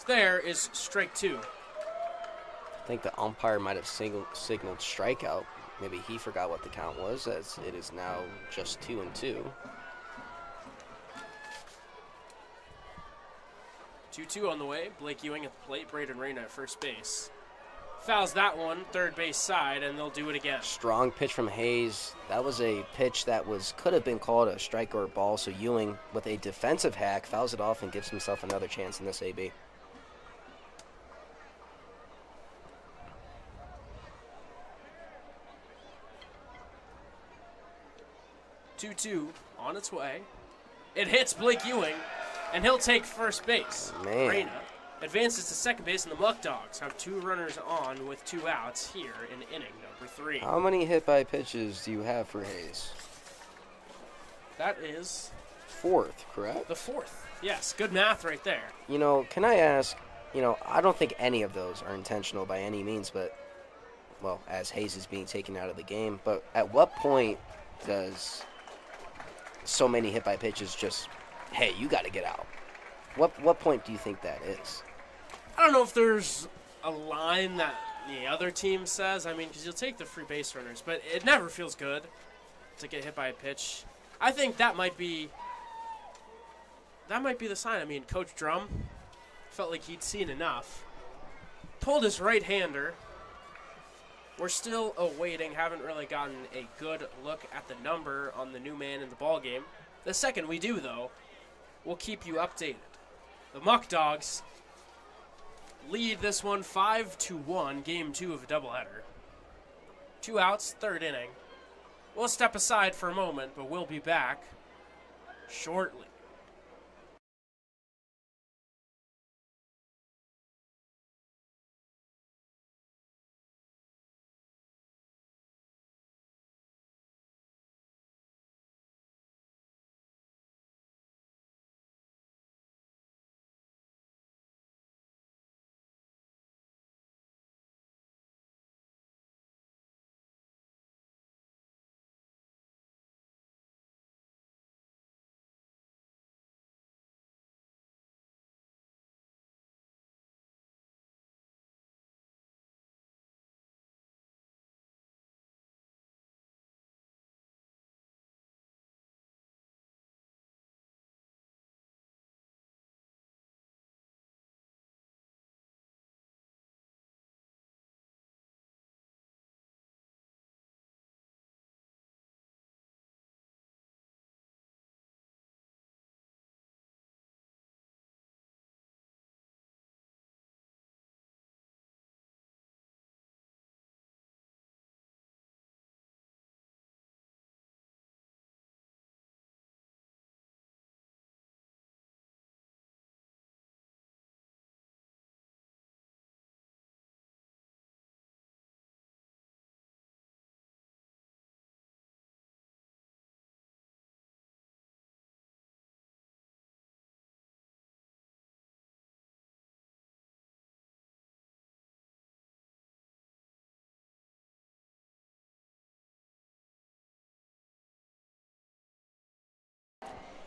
There is strike 2. I think the umpire might have signaled strikeout. Maybe he forgot what the count was, as it is now just 2-2. 2-2 on the way. Blake Ewing at the plate. Braden Reyna at first base. Fouls that one, third base side, and they'll do it again. Strong pitch from Hayes. That was a pitch that could have been called a strike or a ball, so Ewing, with a defensive hack, fouls it off and gives himself another chance in this AB. Two on its way. It hits Blake Ewing, and he'll take first base. Man. Reyna advances to second base, and the Muckdogs have 2 runners on with 2 outs here in inning number 3. How many hit-by pitches do you have for Hayes? That is 4th, correct? the 4th. Yes, good math right there. Can I ask, I don't think any of those are intentional by any means, but, well, as Hayes is being taken out of the game, but at what point does so many hit-by pitches just, hey, you got to get out? What point do you think that is? I don't know if there's a line that the other team says. Because you'll take the free base runners, but it never feels good to get hit by a pitch. I think that might be the sign. Coach Drum felt like he'd seen enough. Pulled his right-hander. We're still awaiting, haven't really gotten a good look at the number on the new man in the ballgame. The second we do, though, we'll keep you updated. The Muckdogs lead this one 5-1, game 2 of a doubleheader. 2 outs, third inning. We'll step aside for a moment, but we'll be back shortly.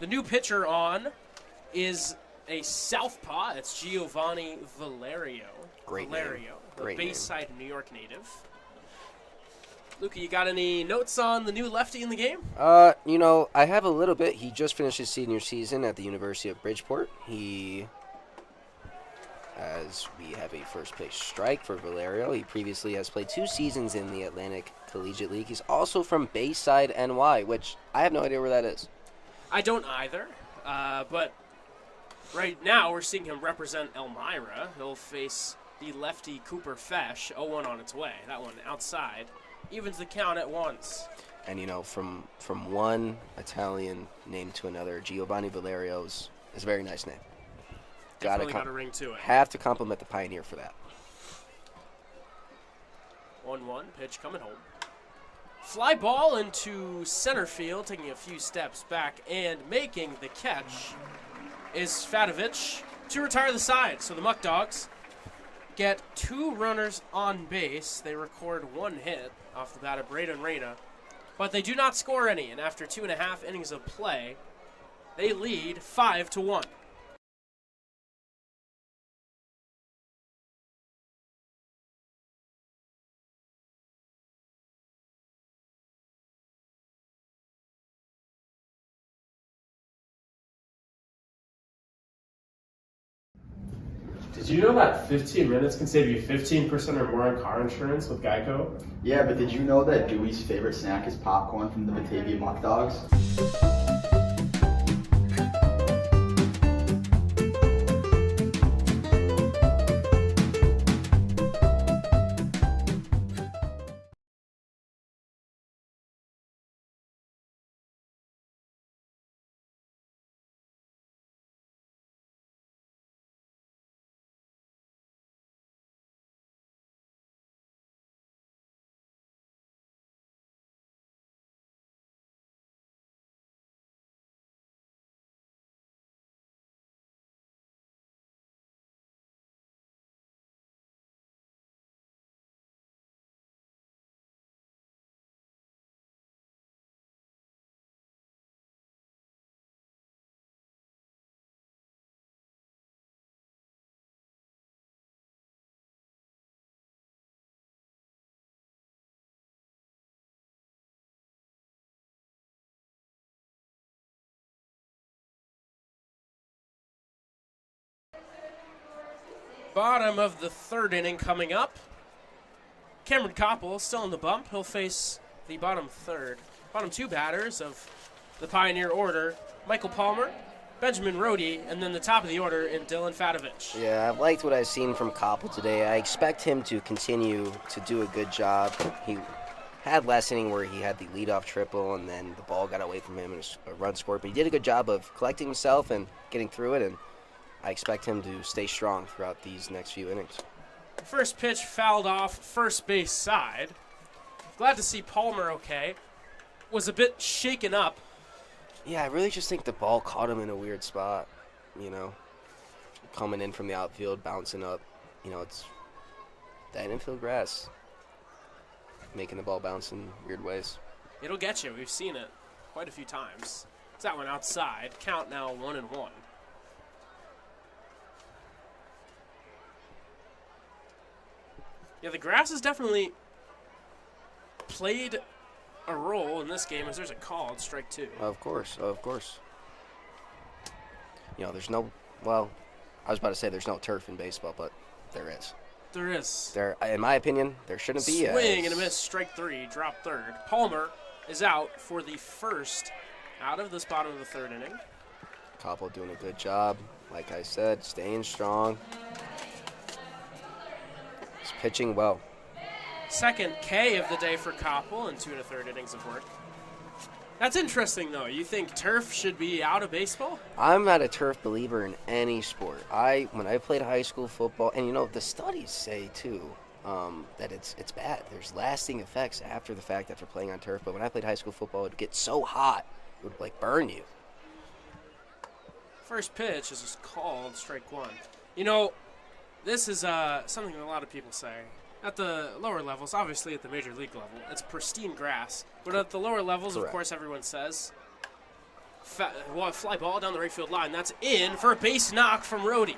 The new pitcher on is a southpaw. It's Giovanni Valerio. Great name. Valerio, the Great name. Bayside, New York native. Luca, you got any notes on the new lefty in the game? I have a little bit. He just finished his senior season at the University of Bridgeport. As we have a first pitch strike for Valerio, he previously has played 2 seasons in the Atlantic Collegiate League. He's also from Bayside, NY, which I have no idea where that is. I don't either, but right now we're seeing him represent Elmira. He'll face the lefty Cooper Fesh, 0-1 on its way. That one outside. Evens the count at once. And, from one Italian name to another, Giovanni Valerio's is a very nice name. Definitely got a ring to it. Have to compliment the Pioneer for that. 1-1, pitch coming home. Fly ball into center field, taking a few steps back, and making the catch is Fatovich to retire the side. So the Muckdogs get 2 runners on base. They record 1 hit off the bat of Braden Reyna, but they do not score any. And after 2.5 innings of play, they lead 5-1. Did you know that 15 minutes can save you 15% or more on car insurance with Geico? Yeah, but did you know that Dewey's favorite snack is popcorn from the Batavia Muckdogs? Bottom of the 3rd inning coming up. Cameron Koppel still in the bump. He'll face the bottom 2 batters of the Pioneer order, Michael Palmer, Benjamin Rohde, and then the top of the order in Dylan Fatovich. Yeah, I've liked what I've seen from Koppel today. I expect him to continue to do a good job. He had last inning where he had the leadoff triple, and then the ball got away from him and a run scored. But he did a good job of collecting himself and getting through it, and I expect him to stay strong throughout these next few innings. First pitch fouled off first base side. Glad to see Palmer okay. Was a bit shaken up. Yeah, I really just think the ball caught him in a weird spot, coming in from the outfield, bouncing up. It's that infield grass, making the ball bounce in weird ways. It'll get you. We've seen it quite a few times. It's that one outside. Count now 1-1. Yeah, the grass has definitely played a role in this game as there's a call. It's strike 2. Of course. There's no, I was about to say there's no turf in baseball, but there is. There is. There, in my opinion, there shouldn't be. Swing and a miss, strike 3, drop 3rd. Palmer is out for the first out of this bottom of the 3rd inning. Koppel doing a good job. Like I said, staying strong. He's pitching well. Second K of the day for Koppel in 2 1/3 innings of work. That's interesting, though. You think turf should be out of baseball? I'm not a turf believer in any sport. When I played high school football, and the studies say too that it's bad. There's lasting effects after the fact after playing on turf. But when I played high school football, it would get so hot it would burn you. First pitch is just called strike 1. This is something that a lot of people say. At the lower levels, obviously at the major league level, it's pristine grass. But at the lower levels, Correct. Of course, everyone says Fly ball down the right field line. That's in for a base knock from Rhodey.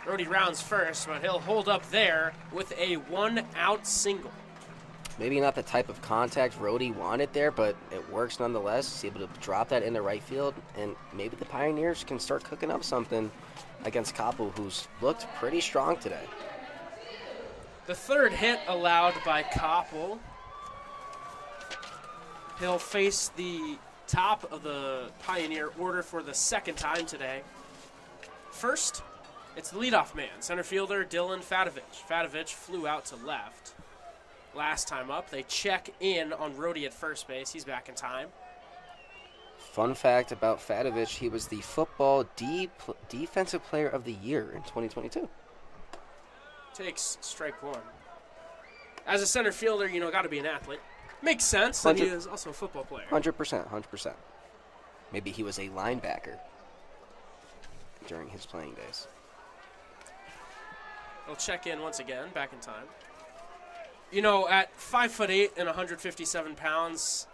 Rhodey rounds first, but he'll hold up there with a 1-out single. Maybe not the type of contact Rhodey wanted there, but it works nonetheless. He's able to drop that into right field, and maybe the Pioneers can start cooking up something against Koppel, who's looked pretty strong today. The third hit allowed by Koppel. He'll face the top of the Pioneer order for the second time today. First, it's the leadoff man, center fielder Dylan Fadovich. Fadovich flew out to left. Last time up, they check in on Rhodey at first base. He's back in time. Fun fact about Fadovich, he was the football defensive player of the year in 2022. Takes strike one. As a center fielder, got to be an athlete. Makes sense that he is also a football player. 100%. Maybe he was a linebacker during his playing days. He'll check in once again, back in time. At 5'8" and 157 pounds,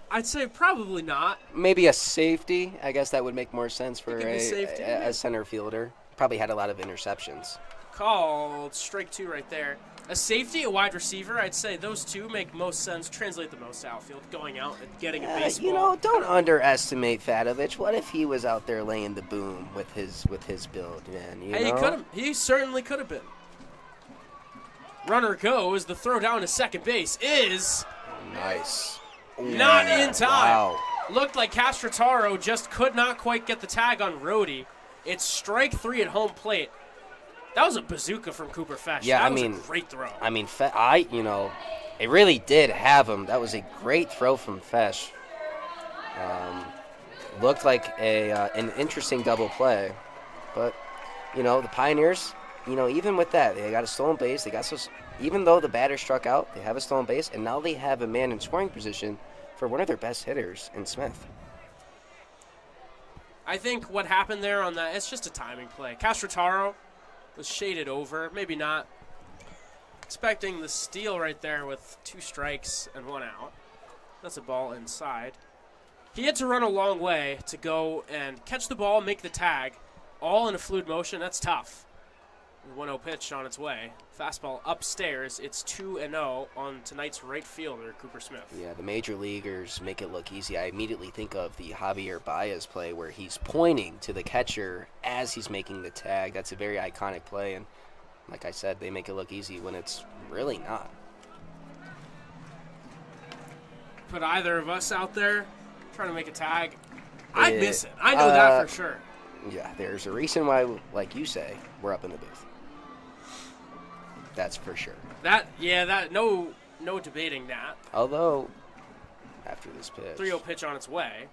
I'd say probably not. Maybe a safety. I guess that would make more sense for safety, a center fielder. Probably had a lot of interceptions. Called strike two right there. A safety, a wide receiver, I'd say those two make most sense, translate the most outfield, going out and getting a baseball. Don't underestimate Fadovich. What if he was out there laying the boom with his build, man? Hey, he could have. He certainly could have been. Runner goes. The throw down to second base is nice. Not in time. Wow. Looked like Castrataro just could not quite get the tag on Rhodey. It's strike three at home plate. That was a bazooka from Cooper Fesh. Yeah, that was a great throw. It really did have him. That was a great throw from Fesh. Looked like an interesting double play, but the Pioneers, even with that, they got a stolen base. Even though the batter struck out, they have a stolen base, and now they have a man in scoring position for one of their best hitters in Smith. I think what happened there on that, it's just a timing play. Castrataro was shaded over, maybe not. Expecting the steal right there with 2 strikes and 1 out. That's a ball inside. He had to run a long way to go and catch the ball, make the tag, all in a fluid motion. That's tough. 1-0 pitch on its way. Fastball upstairs. It's 2-0 on tonight's right fielder, Cooper Smith. Yeah, the major leaguers make it look easy. I immediately think of the Javier Baez play where he's pointing to the catcher as he's making the tag. That's a very iconic play, and like I said, they make it look easy when it's really not. Put either of us out there trying to make a tag, I'd miss it. I know that for sure. Yeah, there's a reason why, like you say, we're up in the booth. That's for sure. No debating that. Although, after this pitch. 3-0 pitch on its way.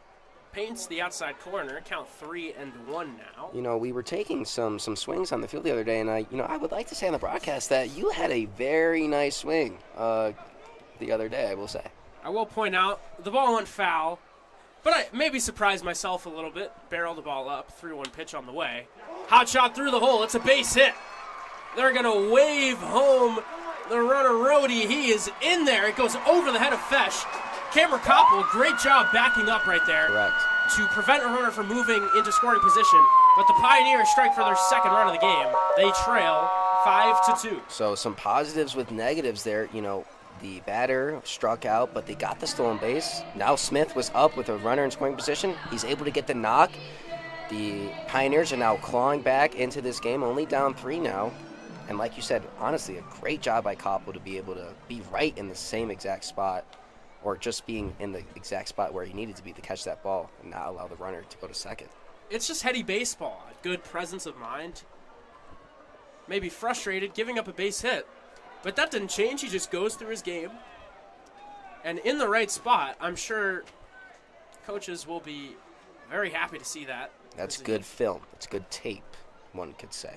Paints the outside corner. Count 3-1 now. We were taking some swings on the field the other day, and I would like to say on the broadcast that you had a very nice swing the other day, I will say. I will point out, the ball went foul, but I maybe surprised myself a little bit. Barreled the ball up. 3-1 pitch on the way. Hot shot through the hole. It's a base hit. They're going to wave home the runner, Rhodey. He is in there. It goes over the head of Fesh. Cameron Koppel, great job backing up right there. Correct. To prevent a runner from moving into scoring position. But the Pioneers strike for their second run of the game. They trail 5-2. So some positives with negatives there. The batter struck out, but they got the stolen base. Now Smith was up with a runner in scoring position. He's able to get the knock. The Pioneers are now clawing back into this game, only down 3 now. And like you said, honestly, a great job by Koppel to be able to be right in the same exact spot, or just being in the exact spot where he needed to be to catch that ball and not allow the runner to go to second. It's just heady baseball. Good presence of mind. Maybe frustrated, giving up a base hit. But that didn't change. He just goes through his game. And in the right spot, I'm sure coaches will be very happy to see that. That's good film. It's good tape, one could say.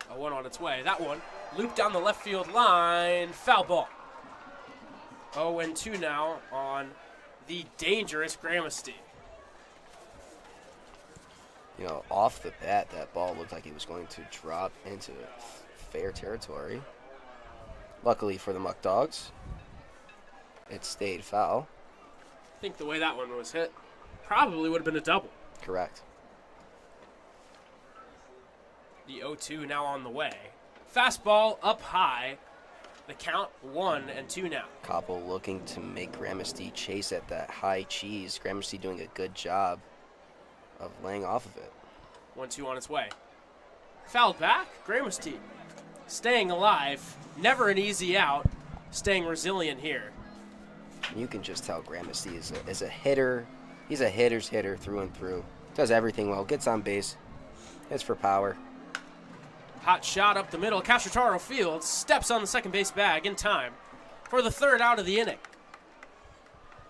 A 1 on its way. That one looped down the left field line. Foul ball. 0-2 now on the dangerous Gramesty. Off the bat, that ball looked like it was going to drop into fair territory. Luckily for the Muckdogs, it stayed foul. I think the way that one was hit, probably would have been a double. Correct. The 0-2 now on the way. Fastball up high. The count 1-2 now. Koppel looking to make Gramercy chase at that high cheese. Gramercy doing a good job of laying off of it. 1-2 on its way. Fouled back. Gramercy staying alive. Never an easy out. Staying resilient here. You can just tell Gramercy is a hitter. He's a hitter's hitter through and through. Does everything well. Gets on base. Hits for power. Hot shot up the middle. Castro Fields steps on the second base bag in time for the third out of the inning.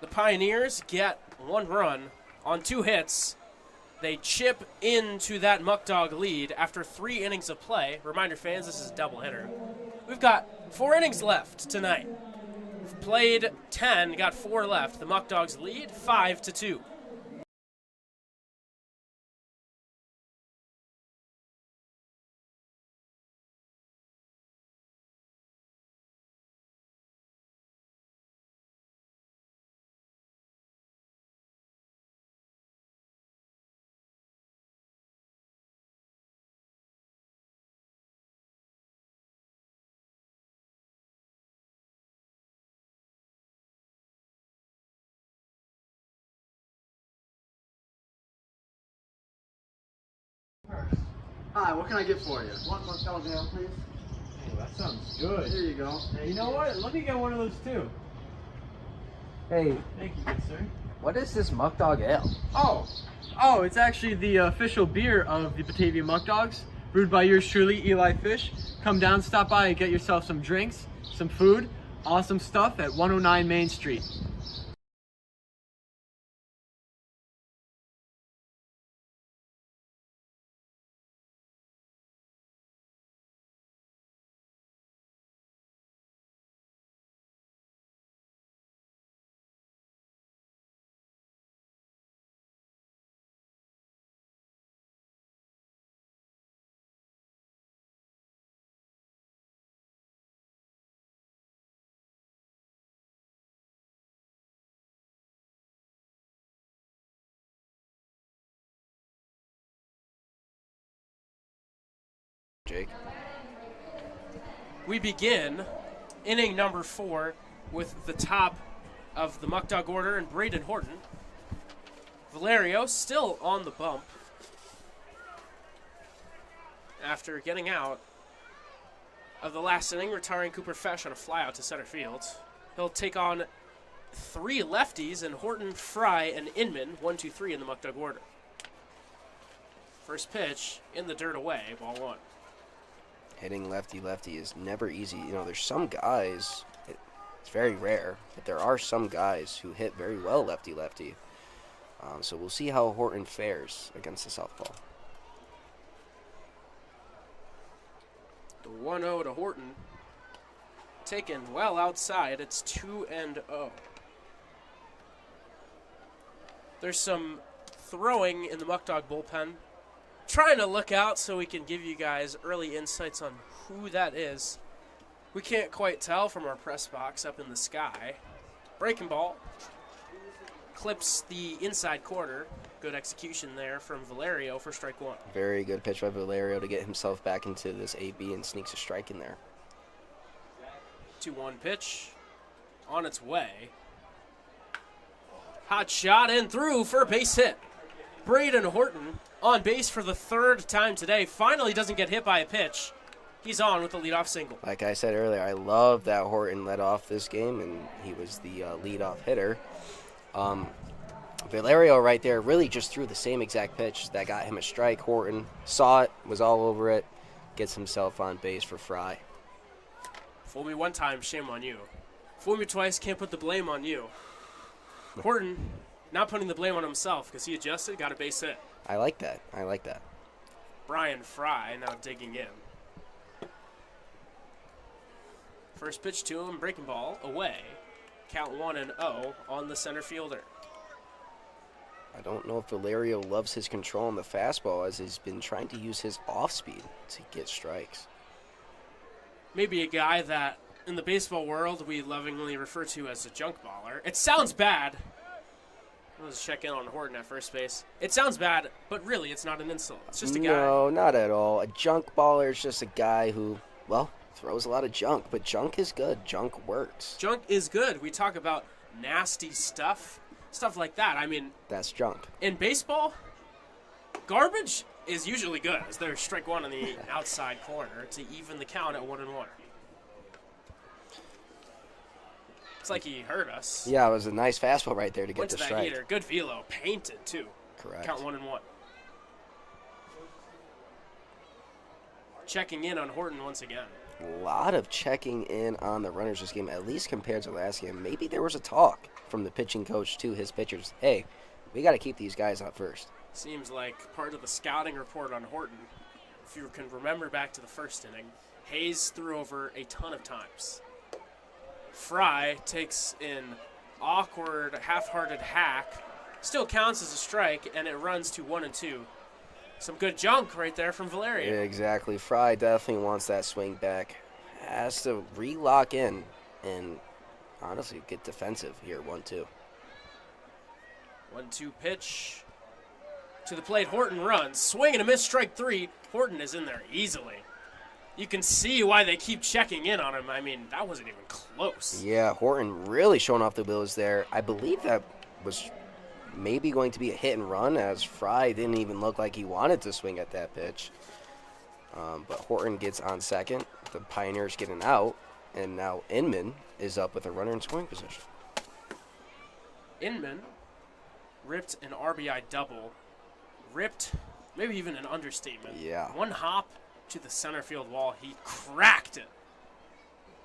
The Pioneers get 1 run on 2 hits. They chip into that Muckdog lead after 3 innings of play. Reminder fans, this is a doubleheader. We've got 4 innings left tonight. We've played 10, got 4 left. The Muckdogs lead 5-2. Hi, what can I get for you? One Moscato Ale, please. Oh, that sounds good. Here you go. Thank You know what? Let me get one of those too. Hey, Thank you, good sir. what is this Muckdog Ale? Oh, it's actually the official beer of the Batavia Muckdogs, brewed by yours truly, Eli Fish. Come down, stop by, and get yourself some drinks, some food, awesome stuff at 109 Main Street. Jake. We begin inning number 4 with the top of the Muckdog order and Braden Horton. Valerio still on the bump after getting out of the last inning, retiring Cooper Fesh on a flyout to center field. He'll take on 3 lefties and Horton, Fry, and Inman, 1, 2, 3 in the Muckdog order. First pitch in the dirt away, ball 1. Hitting lefty-lefty is never easy. You know, there's some guys, it's very rare, but there are some guys who hit very well lefty-lefty. So we'll see how Horton fares against the southpaw. The 1-0 to Horton. Taken well outside. It's 2-0. There's some throwing in the Muckdog bullpen. Trying to look out so we can give you guys early insights on who that is. We can't quite tell from our press box up in the sky. Breaking ball. Clips the inside corner. Good execution there from Valerio for strike 1. Very good pitch by Valerio to get himself back into this AB and sneaks a strike in there. 2-1 pitch on its way. Hot shot and through for a base hit. Braden Horton on base for the 3rd time today. Finally doesn't get hit by a pitch. He's on with the leadoff single. Like I said earlier, I love that Horton led off this game, and he was the leadoff hitter. Valerio right there really just threw the same exact pitch that got him a strike. Horton saw it, was all over it, gets himself on base for Fry. Fool me one time, shame on you. Fool me twice, can't put the blame on you. Horton not putting the blame on himself because he adjusted, got a base hit. I like that. I like that. Brian Fry now digging in. First pitch to him, breaking ball, away. Count 1-0 on the center fielder. I don't know if Valerio loves his control on the fastball, as he's been trying to use his off-speed to get strikes. Maybe a guy that, in the baseball world, we lovingly refer to as a junk baller. It sounds bad, Let's check in on Horton at first base. It sounds bad, but really it's not an insult. It's just a guy. No, not at all. A junk baller is just a guy who, well, throws a lot of junk, but junk is good. Junk works. Junk is good. We talk about nasty stuff like that. I mean, that's junk. In baseball, garbage is usually good, as there's strike one on the outside corner to even the count at 1-1. It's like he heard us. Yeah, it was a nice fastball right there to get Went the to that strike. heater. Good velo. Painted, too. Correct. Count 1-1. Checking in on Horton once again. A lot of checking in on the runners this game, at least compared to last game. Maybe there was a talk from the pitching coach to his pitchers. Hey, we got to keep these guys out first. Seems like part of the scouting report on Horton. If you can remember back to the first inning, Hayes threw over a ton of times. Fry takes an awkward, half-hearted hack. Still counts as a strike, and it runs to 1-2. Some good junk right there from Valerio. Yeah, exactly. Fry definitely wants that swing back. Has to re-lock in and honestly get defensive here. 1-2. 1-2 pitch. To the plate, Horton runs. Swing and a miss, strike 3. Horton is in there easily. You can see why they keep checking in on him. I mean, that wasn't even close. Yeah, Horton really showing off the wheels there. I believe that was maybe going to be a hit and run, as Fry didn't even look like he wanted to swing at that pitch. But Horton gets on second. The Pioneers get an out, and now Inman is up with a runner in scoring position. Inman ripped an RBI double. Ripped, maybe even an understatement. Yeah. One hop to the center field wall. He cracked it.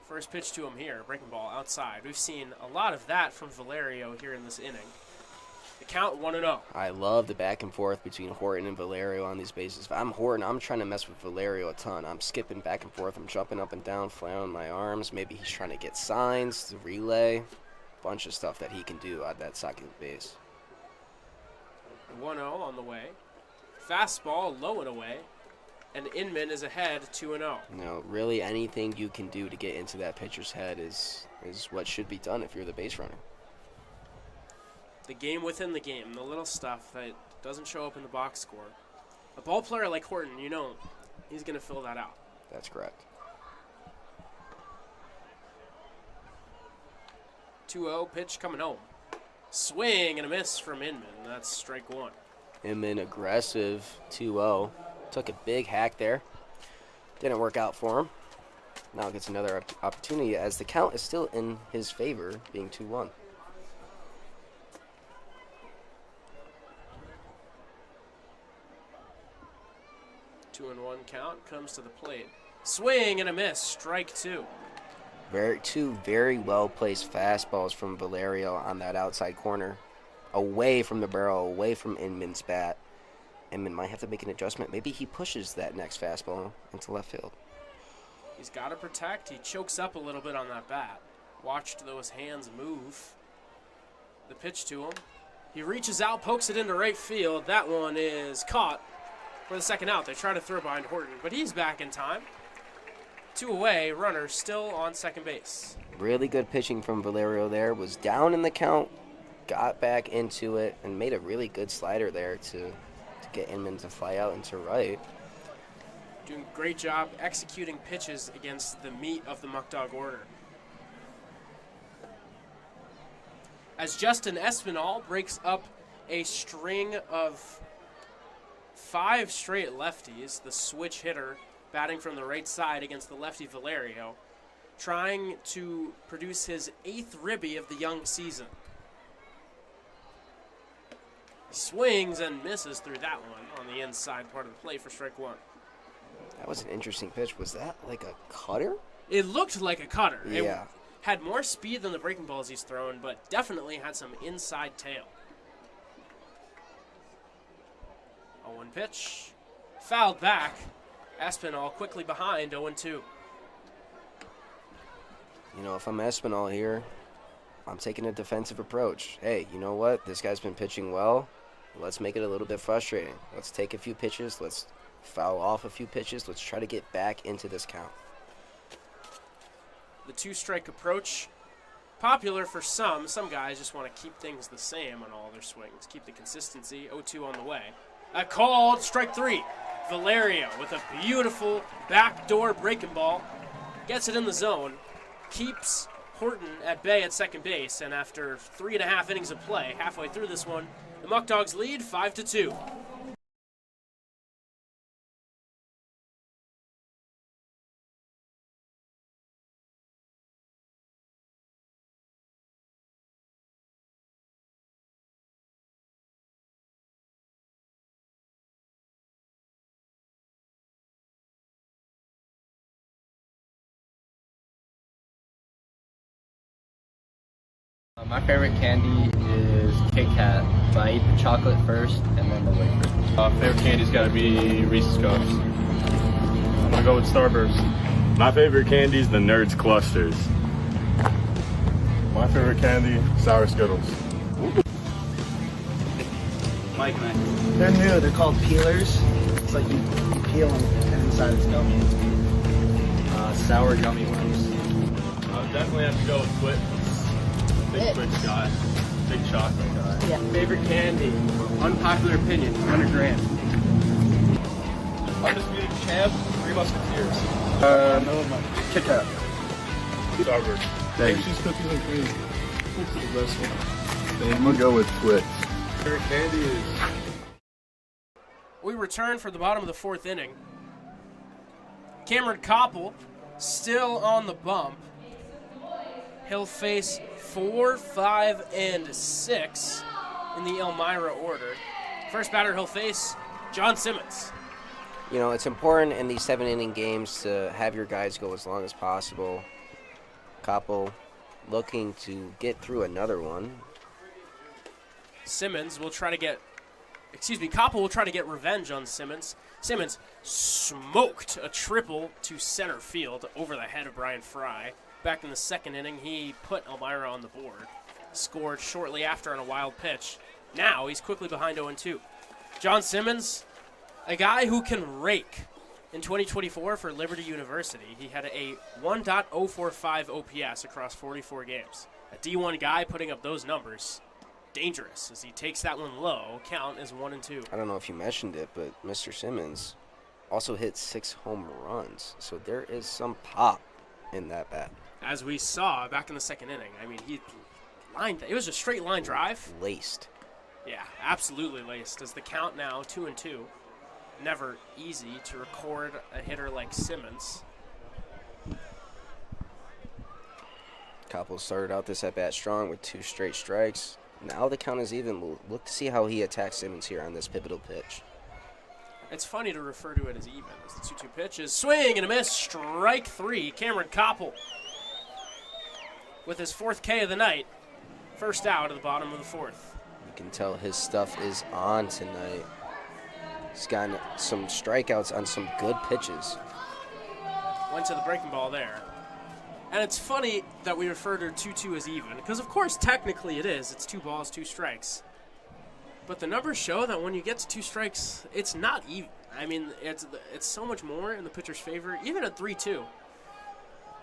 First pitch to him here, breaking ball outside. We've seen a lot of that from Valerio here in this inning. The count 1-0. I love the back and forth between Horton and Valerio on these bases. If I'm Horton, I'm trying to mess with Valerio a ton. I'm skipping back and forth. I'm jumping up and down, flailing my arms. Maybe he's trying to get signs, the relay. Bunch of stuff that he can do at that second base. 1-0 on the way. Fastball low and away. And Inman is ahead 2-0. You know, really anything you can do to get into that pitcher's head is what should be done if you're the base runner. The game within the game, the little stuff that doesn't show up in the box score. A ball player like Horton, you know, he's going to fill that out. That's correct. 2-0 pitch coming home. Swing and a miss from Inman. That's strike 1. Inman aggressive 2-0. Took a big hack there. Didn't work out for him. Now gets another opportunity as the count is still in his favor, being 2-1. Two and 1 count comes to the plate. Swing and a miss. Strike 2. Two very well-placed fastballs from Valerio on that outside corner. Away from the barrel, away from Inman's bat. Inman might have to make an adjustment. Maybe he pushes that next fastball into left field. He's got to protect. He chokes up a little bit on that bat. Watched those hands move. The pitch to him. He reaches out, pokes it into right field. That one is caught for the second out. They try to throw behind Horton, but he's back in time. 2 away, runner still on second base. Really good pitching from Valerio there. Was down in the count, got back into it, and made a really good slider there to get Inman to fly out into right. Doing a great job executing pitches against the meat of the Muckdog order. As Justin Espinal breaks up a string of 5 straight lefties, the switch hitter batting from the right side against the lefty Valerio, trying to produce his 8th ribby of the young season. Swings and misses through that one on the inside part of the plate for strike 1. That was an interesting pitch. Was that like a cutter? It looked like a cutter. Yeah. It had more speed than the breaking balls he's thrown, but definitely had some inside tail. 0-1 pitch. Fouled back. Espinal quickly behind 0-2. You know, if I'm Espinal here, I'm taking a defensive approach. Hey, you know what? This guy's been pitching well. Let's make it a little bit frustrating. Let's take a few pitches. Let's foul off a few pitches. Let's try to get back into this count. The 2-strike approach popular for some. Some guys just want to keep things the same on all their swings, keep the consistency. 0-2 on the way. A called strike 3. Valerio with a beautiful backdoor breaking ball. Gets it in the zone. Keeps Horton at bay at second base. And after 3.5 innings of play, halfway through this one, the Muckdogs lead 5-2. My favorite candy is Kit Kat, but I eat the chocolate first and then the wafer. Favorite candy's got to be Reese's Cups. I'm gonna go with Starburst. My favorite candy is the Nerds Clusters. My favorite candy, Sour Skittles. Mike, man. They're new. They're called peelers. It's like you peel them and inside it's gummy. Sour gummy worms. Definitely have to go with Twix. Big Twix guy. Big chocolate guy. Favorite candy? Unpopular opinion. 100 grand. Undisputed champ, Three Musketeers. Kit Kat. Starburst. Cheese cookies and cream. The best one. I'm gonna go with Twix. Favorite candy is We return for the bottom of the 4th inning. Cameron Koppel still on the bump. He'll face 4, 5, and 6 in the Elmira order. First batter he'll face John Simmons. You know, it's important in these 7-inning games to have your guys go as long as possible. Koppel looking to get through another one. Koppel will try to get revenge on Simmons. Simmons smoked a triple to center field over the head of Brian Fry. Back in the 2nd inning, he put Elmira on the board. Scored shortly after on a wild pitch. Now he's quickly behind 0-2. John Simmons, a guy who can rake. In 2024 for Liberty University, he had a 1.045 OPS across 44 games. A D1 guy putting up those numbers. Dangerous as he takes that one low. Count is 1-2. I don't know if you mentioned it, but Mr. Simmons also hit 6 home runs. So there is some pop in that bat. As we saw back in the 2nd inning, I mean, it was a straight line drive. Laced. Yeah, absolutely laced. As the count now 2-2. Never easy to record a hitter like Simmons. Koppel started out this at-bat strong with 2 straight strikes. Now the count is even. We'll look to see how he attacks Simmons here on this pivotal pitch. It's funny to refer to it as even. As the 2-2 pitch is swing and a miss. Strike 3. Cameron Koppel with his 4th K of the night. First out at the bottom of the 4th. You can tell his stuff is on tonight. He's gotten some strikeouts on some good pitches. Went to the breaking ball there. And it's funny that we refer to 2-2 as even, because of course technically it is. It's 2 balls, 2 strikes. But the numbers show that when you get to 2 strikes, it's not even. I mean, it's so much more in the pitcher's favor, even at 3-2.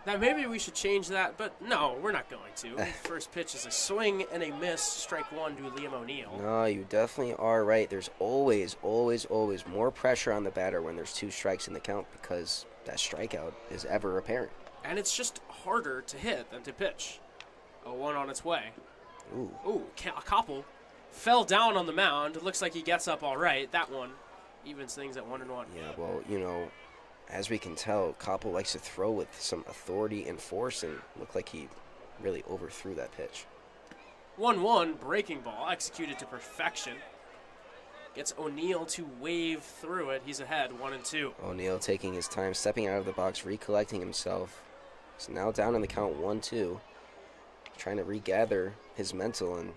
Now maybe we should change that, but no, we're not going to. First pitch is a swing and a miss, strike 1 to Liam O'Neill. No, you definitely are right. There's always more pressure on the batter when there's 2 strikes in the count because that strikeout is ever apparent. And it's just harder to hit than to pitch. 0-1 on its way. Ooh, Koppel fell down on the mound. It looks like he gets up all right. That one evens things at 1-1. Yeah, well, you know, as we can tell, Koppel likes to throw with some authority and force, and looked like he really overthrew that pitch. 1-1 breaking ball executed to perfection. Gets O'Neill to wave through it. He's ahead, 1-2. O'Neill taking his time, stepping out of the box, recollecting himself. He's now down in the count 1-2. Trying to regather his mental and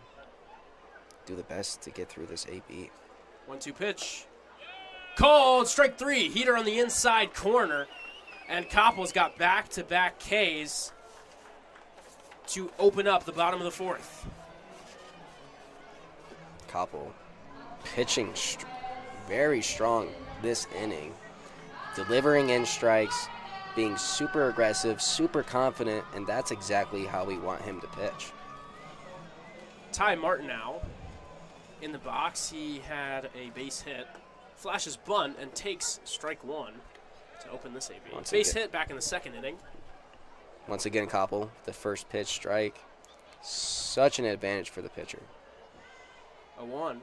do the best to get through this AB. 1-2 pitch. Called strike 3. Heater on the inside corner. And Koppel's got back-to-back Ks to open up the bottom of the 4th. Koppel pitching very strong this inning. Delivering in strikes. being super aggressive, super confident, and that's exactly how we want him to pitch. Ty Martineau in the box. He had a base hit, flashes bunt, and takes strike one to open this AB. Base hit back in the second inning. Once again, Koppel, the first pitch strike. Such an advantage for the pitcher. A 1.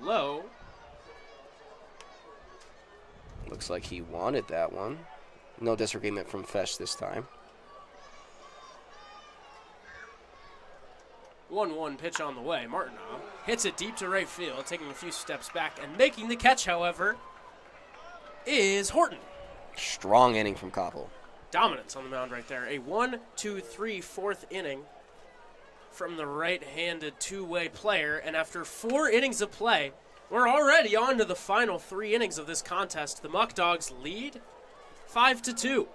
Low. Looks like he wanted that one. No disagreement from Fesh this time. 1-1 pitch on the way. Martineau hits it deep to right field, taking a few steps back, and making the catch, however, is Horton. Strong inning from Koppel. Dominance on the mound right there. A 1-2-3 fourth inning from the right-handed two-way player. And after 4 innings of play, we're already on to the final 3 innings of this contest. The Muckdogs lead 5-2.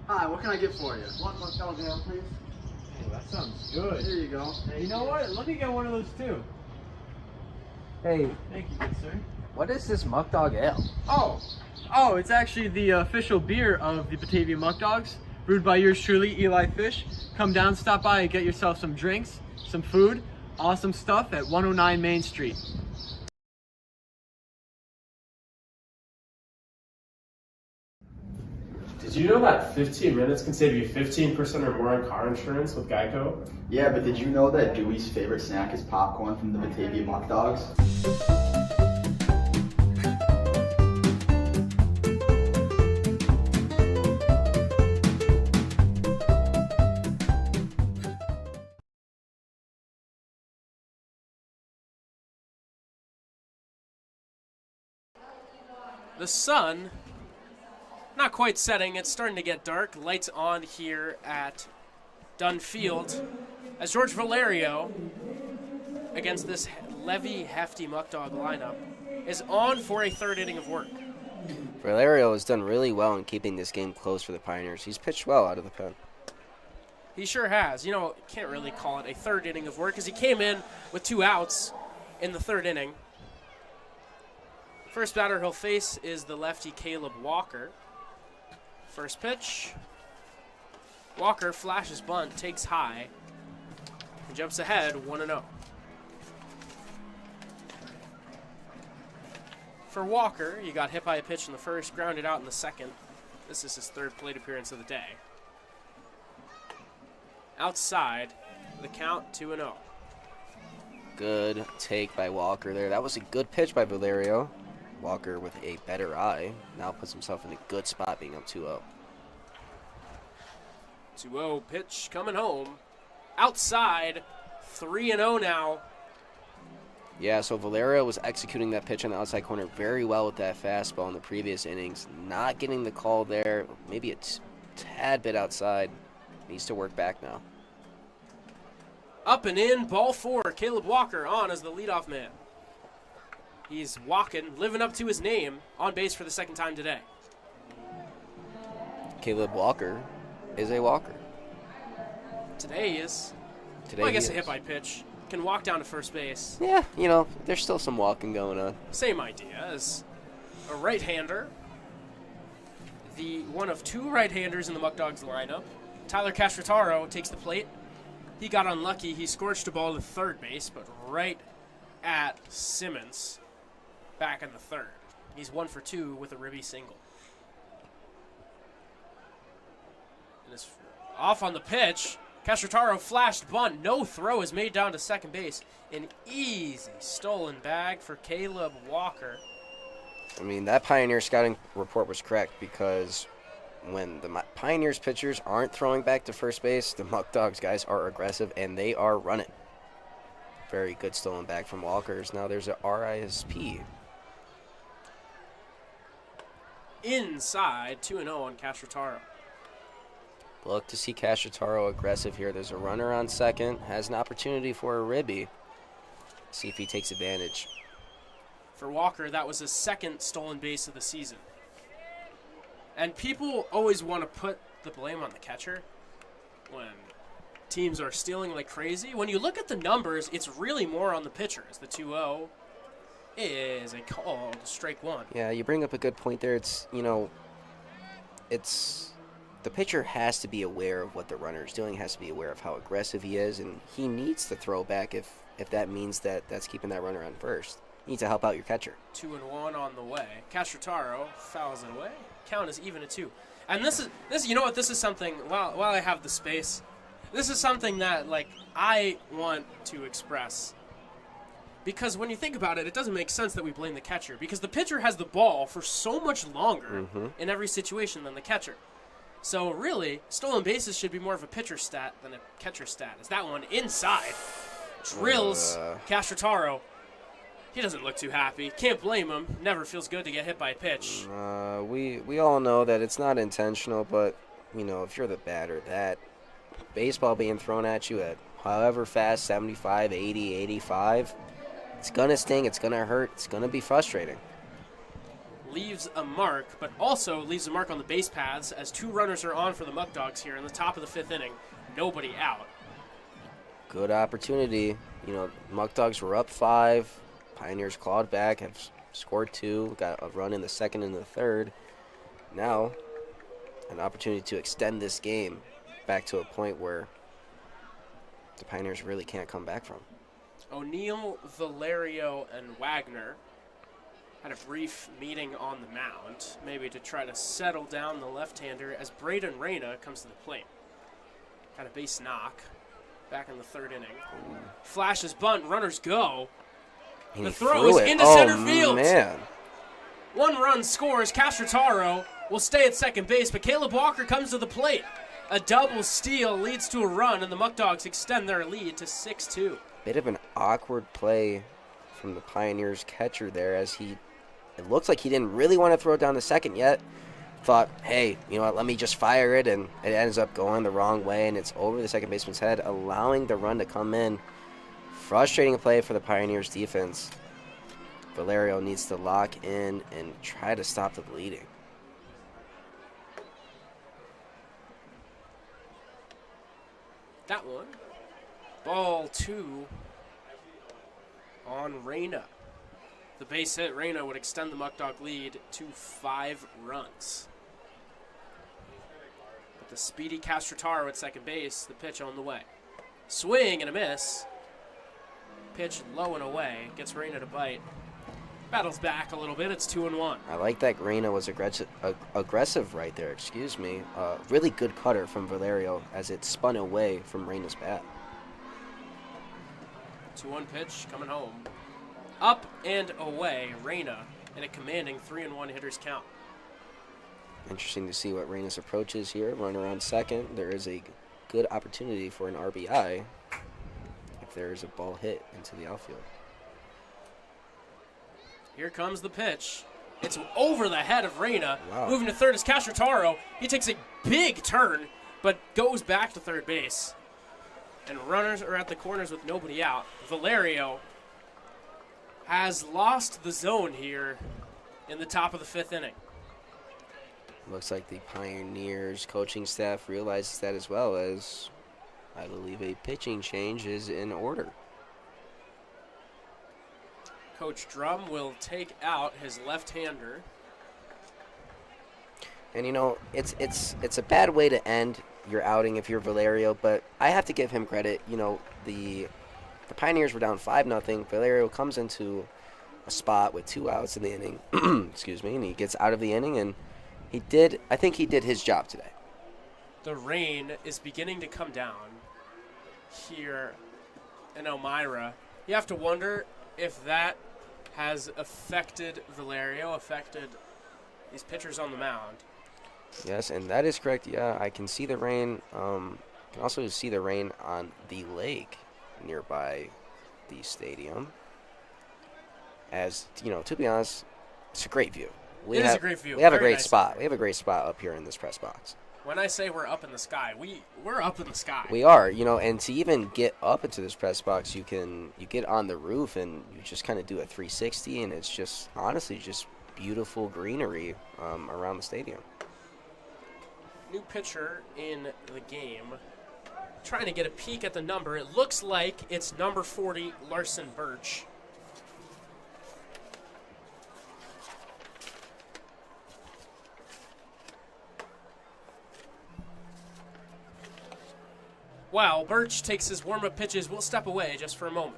Hi, what can I get for you? One Muckdog ale, please. Oh, that sounds good. Here you go. Hey, you know what? Let me get one of those too. Hey, Thank you, good sir. what is this Muckdog Ale? Oh, it's actually the official beer of the Batavia Muckdogs, brewed by yours truly, Eli Fish. Come down, stop by, and get yourself some drinks, some food, awesome stuff at 109 Main Street. Did you know that 15 minutes can save you 15% or more on car insurance with Geico? Yeah, but did you know that Dewey's favorite snack is popcorn from the Batavia Muckdogs? The sun, not quite setting. It's starting to get dark. Lights on here at Dunn Field as George Valerio, against this hefty Muckdog lineup, is on for a 3rd inning of work. Valerio has done really well in keeping this game close for the Pioneers. He's pitched well out of the pen. He sure has. You know, can't really call it a 3rd inning of work because he came in with 2 outs in the 3rd inning. First batter he'll face is the lefty Caleb Walker. First pitch. Walker flashes bunt, takes high, and jumps ahead 1-0. For Walker, he got hit by a pitch in the first, grounded out in the second. This is his 3rd plate appearance of the day. Outside, the count 2-0. Good take by Walker there. That was a good pitch by Valerio. Walker with a better eye now puts himself in a good spot being up 2-0. 2-0 pitch coming home. Outside, 3-0 now. Yeah, so Valerio was executing that pitch on the outside corner very well with that fastball in the previous innings. Not getting the call there, maybe a tad bit outside. Needs to work back now. Up and in, ball 4. Caleb Walker on as the leadoff man. He's walking, living up to his name, on base for the 2nd time today. Caleb Walker is a walker. Today he is. Today Well, I guess he a hit is. by pitch. Can walk down to first base. Yeah, you know, there's still some walking going on. Same idea as a right-hander. The one of 2 right-handers in the Muckdogs lineup. Tyler Castrataro takes the plate. He got unlucky. He scorched a ball to third base, but right at Simmons back in the 3rd. He's 1 for 2 with a ribby single. And it's off on the pitch. Castrataro flashed bunt. No throw is made down to second base. An easy stolen bag for Caleb Walker. I mean, that Pioneer scouting report was correct because when the Pioneers pitchers aren't throwing back to first base, the Muckdogs guys are aggressive and they are running. Very good stolen bag from Walker's. Now there's a RISP. inside. 2-0 on Castro-Taro. Look to see Castro-Taro aggressive here. There's a runner on second. Has an opportunity for a ribby. See if he takes advantage. For Walker, that was his second stolen base of the season. And people always want to put the blame on the catcher when teams are stealing like crazy. When you look at the numbers, it's really more on the pitcher. As the 2-0 is a called strike one. Yeah, you bring up a good point there. It's, it's the pitcher has to be aware of what the runner is doing, has to be aware of how aggressive he is, and he needs to throw back if that means that's keeping that runner on first. You need to help out your catcher. 2-1 on the way. Castro-Taro fouls it away. Count is even at 2. And this you know what, this is something, while I have the space, this is something that, like, I want to express. Because when you think about it, it doesn't make sense that we blame the catcher. Because the pitcher has the ball for so much longer in every situation than the catcher. So really, stolen bases should be more of a pitcher stat than a catcher stat. Is that one inside? Drills Castro-Taro. He doesn't look too happy. Can't blame him. Never feels good to get hit by a pitch. We all know that it's not intentional, but, if you're the batter, that baseball being thrown at you at however fast, 75, 80, 85, it's going to sting, it's going to hurt, it's going to be frustrating. Leaves a mark, but also leaves a mark on the base paths as 2 runners are on for the Muckdogs here in the top of the 5th inning. Nobody out. Good opportunity. Muckdogs were up 5. Pioneers clawed back, have scored 2, got a run in the 2nd and the 3rd. Now, an opportunity to extend this game back to a point where the Pioneers really can't come back from. O'Neill, Valerio, and Wagner had a brief meeting on the mound, maybe to try to settle down the left-hander as Braden Reyna comes to the plate. Got a base knock back in the 3rd inning. Flashes bunt, runners go. The throw is into center field. Man. 1 run scores. Castro-Taro will stay at second base, but Caleb Walker comes to the plate. A double steal leads to a run, and the Muckdogs extend their lead to 6-2. Bit of an awkward play from the Pioneers catcher there, as it looks like he didn't really want to throw it down the second yet. Thought, hey, you know what, let me just fire it, and it ends up going the wrong way, and it's over the second baseman's head, allowing the run to come in. Frustrating play for the Pioneers defense. Valerio needs to lock in and try to stop the bleeding. That one. Ball 2 on Reyna. The base hit, Reyna would extend the Muckdog lead to 5 runs. But the speedy Castro-Taro at second base, the pitch on the way. Swing and a miss. Pitch low and away, gets Reyna to bite. Battles back a little bit, it's 2-1. I like that Reyna was aggressive right there, excuse me. Really good cutter from Valerio as it spun away from Reyna's bat. 2-1 pitch coming home. Up and away, Reyna in a commanding 3-1 hitter's count. Interesting to see what Reyna's approach is here. Runner on second. There is a good opportunity for an RBI if there is a ball hit into the outfield. Here comes the pitch. It's over the head of Reyna. Wow. Moving to third is Castro-Taro. He takes a big turn, but goes back to third base. And runners are at the corners with nobody out. Valerio has lost the zone here in the top of the 5th inning. Looks like the Pioneers coaching staff realizes that as well, as I believe a pitching change is in order. Coach Drum will take out his left-hander. And, you know, it's a bad way to end your outing if you're Valerio, but I have to give him credit. You know, the Pioneers were down 5-0. Valerio comes into a spot with 2 outs in the inning, excuse me, and he gets out of the inning, and I think he did his job today. The rain is beginning to come down here in Elmira. You have to wonder if that has affected Valerio, affected these pitchers on the mound. Yes, and that is correct. Yeah, I can see the rain. Can also see the rain on the lake nearby the stadium. As, you know, to be honest, it's a great view. It is a great view. We have a Very great nice. spot. We have a great spot up here in this press box. When I say we're up in the sky, we're up in the sky. We are, and to even get up into this press box, you get on the roof and you just kind of do a 360, and it's just honestly just beautiful greenery around the stadium. New pitcher in the game. Trying to get a peek at the number. It looks like it's number 40, Larson Birch. While Birch takes his warm-up pitches, we'll step away just for a moment.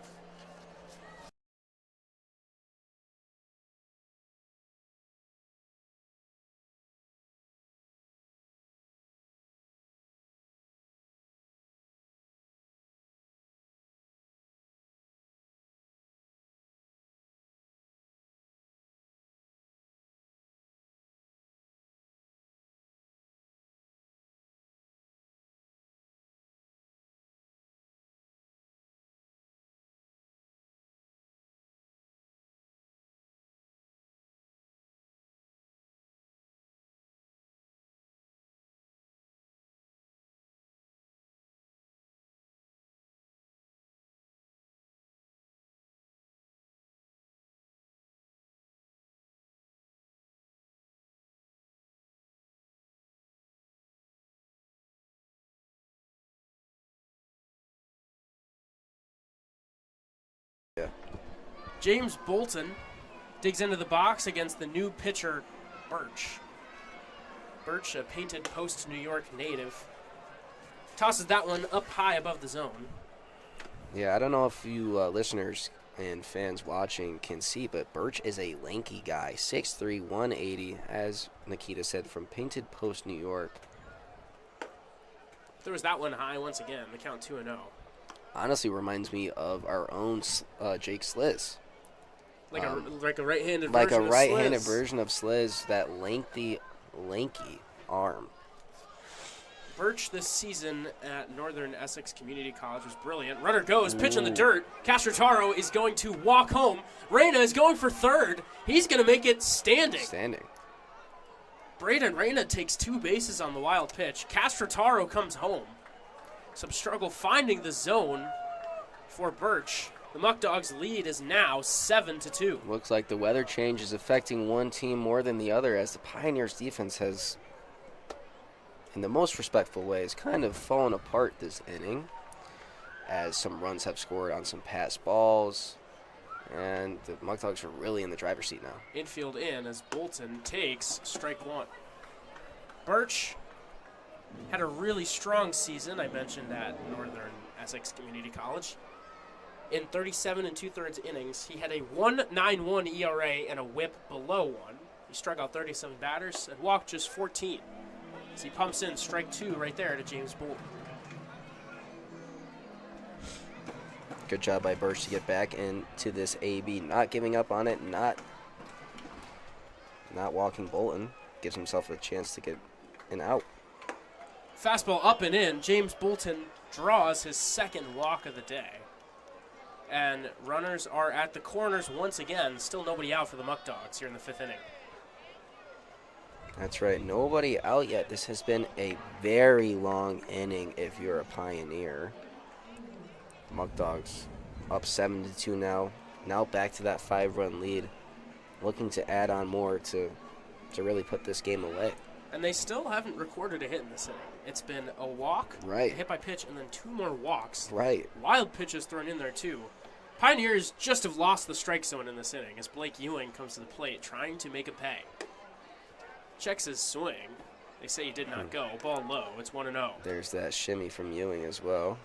Yeah. James Bolton digs into the box against the new pitcher, Birch. Birch, a Painted Post, New York native, tosses that one up high above the zone. Yeah, I don't know if you listeners and fans watching can see, but Birch is a lanky guy, 6'3", 180, as Nikita said, from Painted Post, New York. There was that one high once again, the count 2-0. Honestly reminds me of our own Jake Sliz. Like a right-handed like version a right-handed of Sliz. version of Sliz, that lanky arm. Birch this season at Northern Essex Community College was brilliant. Runner goes, pitch in the dirt. Castrataro is going to walk home. Reyna is going for third. He's going to make it standing. Braden Reyna takes 2 bases on the wild pitch. Castrataro comes home. Some struggle finding the zone for Birch. The Muckdogs' lead is now 7-2. Looks like the weather change is affecting one team more than the other, as the Pioneers' defense has, in the most respectful ways, kind of fallen apart this inning, as some runs have scored on some pass balls, and the Muckdogs are really in the driver's seat now. Infield in as Bolton takes strike one. Birch had a really strong season, I mentioned, at Northern Essex Community College. In 37 2/3 innings, he had a 1.91 ERA and a whip below 1. He struck out 37 batters and walked just 14. As he pumps in strike 2 right there to James Bolton. Good job by Birch to get back into this AB, not giving up on it, not walking Bolton. Gives himself a chance to get an out. Fastball up and in. James Bolton draws his second walk of the day. And runners are at the corners once again. Still nobody out for the Muckdogs here in the 5th inning. That's right. Nobody out yet. This has been a very long inning if you're a Pioneer. Muckdogs up 7-2 now. Now back to that 5-run lead. Looking to add on more to really put this game away. And they still haven't recorded a hit in this inning. It's been a walk, right, a hit by pitch, and then 2 more walks. Right. Wild pitches thrown in there, too. Pioneers just have lost the strike zone in this inning as Blake Ewing comes to the plate trying to make a pay. Checks his swing. They say he did not go. Ball low. It's 1-0. There's that shimmy from Ewing as well.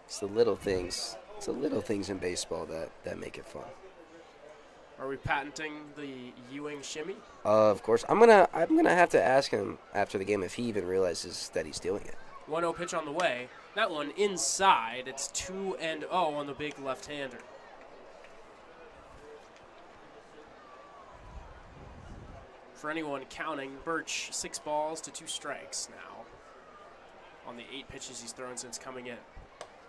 It's the little things. It's the little things in baseball that make it fun. Are we patenting the Ewing shimmy? Of course. I'm gonna have to ask him after the game if he even realizes that he's doing it. 1-0 pitch on the way. That one inside. It's 2-0 on the big left-hander. For anyone counting, Birch 6 balls to 2 strikes now on the 8 pitches he's thrown since coming in.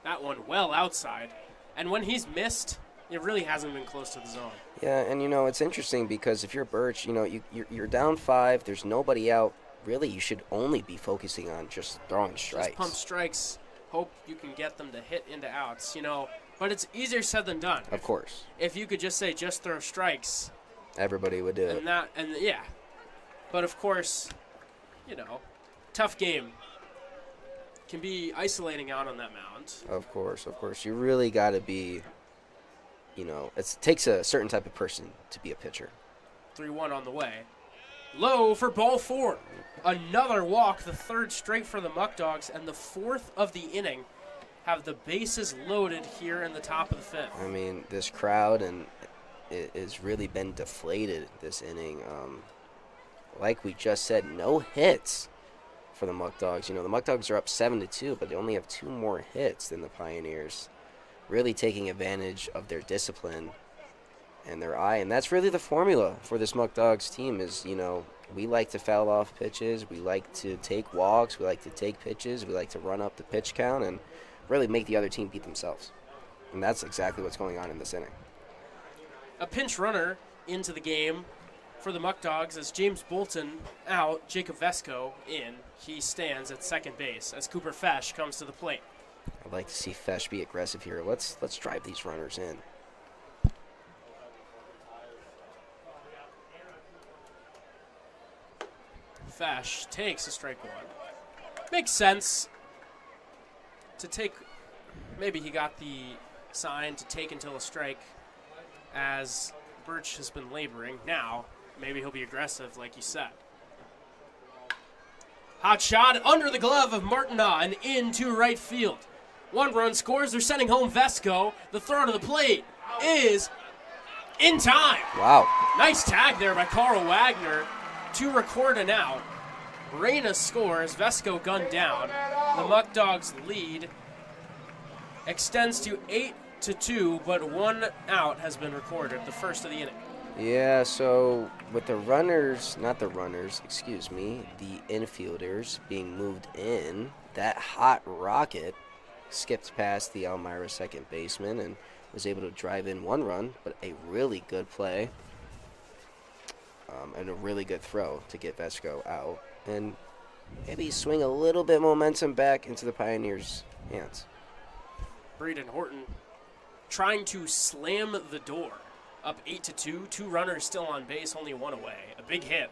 That one well outside. And when he's missed It really hasn't been close to the zone. Yeah, and it's interesting because if you're Birch, you're down 5. There's nobody out. Really, you should only be focusing on just throwing strikes. Just pump strikes. Hope you can get them to hit into outs. But it's easier said than done. Of course. If you could just say just throw strikes, everybody would do it. Yeah. But of course, tough game. Can be isolating out on that mound. Of course. You really got to be. It takes a certain type of person to be a pitcher. 3-1 on the way. Low for ball 4. Another walk, the 3rd straight for the Muckdogs, and the 4th of the inning. Have the bases loaded here in the top of the 5th. I mean, this crowd and it has really been deflated this inning. Like we just said, no hits for the Muckdogs. The Muckdogs are up 7-2, but they only have 2 more hits than the Pioneers. Really taking advantage of their discipline and their eye, and that's really the formula for this Muckdogs team is, we like to foul off pitches, we like to take walks, we like to take pitches, we like to run up the pitch count and really make the other team beat themselves. And that's exactly what's going on in this inning. A pinch runner into the game for the Muckdogs as James Bolton out, Jacob Vesco in. He stands at second base as Cooper Fesh comes to the plate. I'd like to see Fesh be aggressive here. Let's drive these runners in. Fesh takes a strike 1. Makes sense to take. Maybe he got the sign to take until a strike as Birch has been laboring. Now, maybe he'll be aggressive like you said. Hot shot under the glove of Martina and into right field. 1 run scores. They're sending home Vesco. The throw to the plate is in time. Wow. Nice tag there by Carl Wagner to record an out. Reyna scores. Vesco gunned down. The Muckdogs lead extends to 8-2, but 1 out has been recorded, the first of the inning. Yeah, so with the infielders being moved in, that hot rocket skipped past the Elmira second baseman and was able to drive in 1 run, but a really good play and a really good throw to get Vesco out and maybe swing a little bit momentum back into the Pioneers' hands. Breeden Horton trying to slam the door. Up 8-2, 2 runners still on base, only 1 away. A big hit.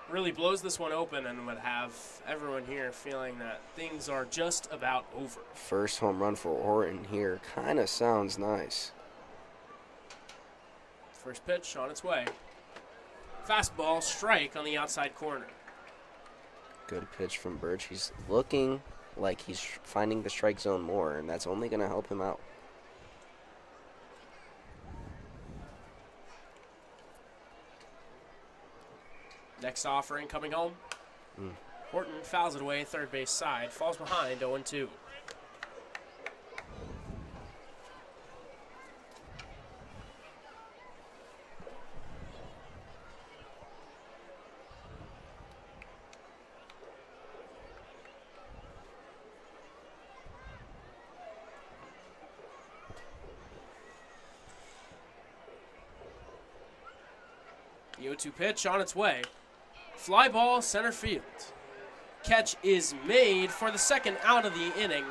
Really blows this one open and would have everyone here feeling that things are just about over. First home run for Horton here kind of sounds nice. First pitch on its way. Fastball, strike on the outside corner. Good pitch from Birch. He's looking like he's finding the strike zone more, and that's only going to help him out. Next offering coming home. Horton fouls it away, third base side. Falls behind, 0-2. The 0-2 pitch on its way. Fly ball, center field. Catch is made for the second out of the inning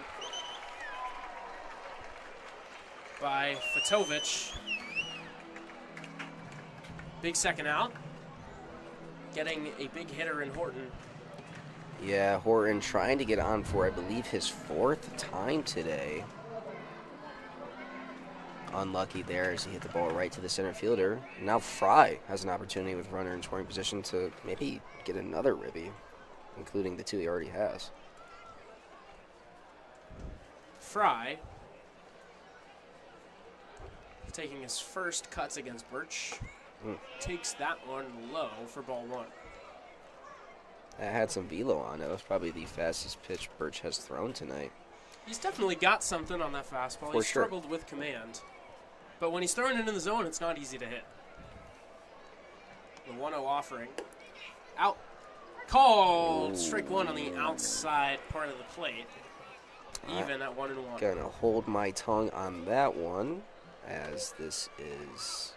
by Fatovic. Big second out. Getting a big hitter in Horton. Yeah, Horton trying to get on for, I believe, his 4th time today. Unlucky there as he hit the ball right to the center fielder. Now Fry has an opportunity with runner in scoring position to maybe get another ribby, including the 2 he already has. Fry taking his first cuts against Birch. Takes that one low for ball 1. That had some velo on it. That was probably the fastest pitch Birch has thrown tonight. He's definitely got something on that fastball. He struggled with command. But when he's throwing it in the zone, it's not easy to hit. The 1-0 offering. Out. Called. Strike 1 on the outside part of the plate. Even at 1-1. Gonna hold my tongue on that one. as this is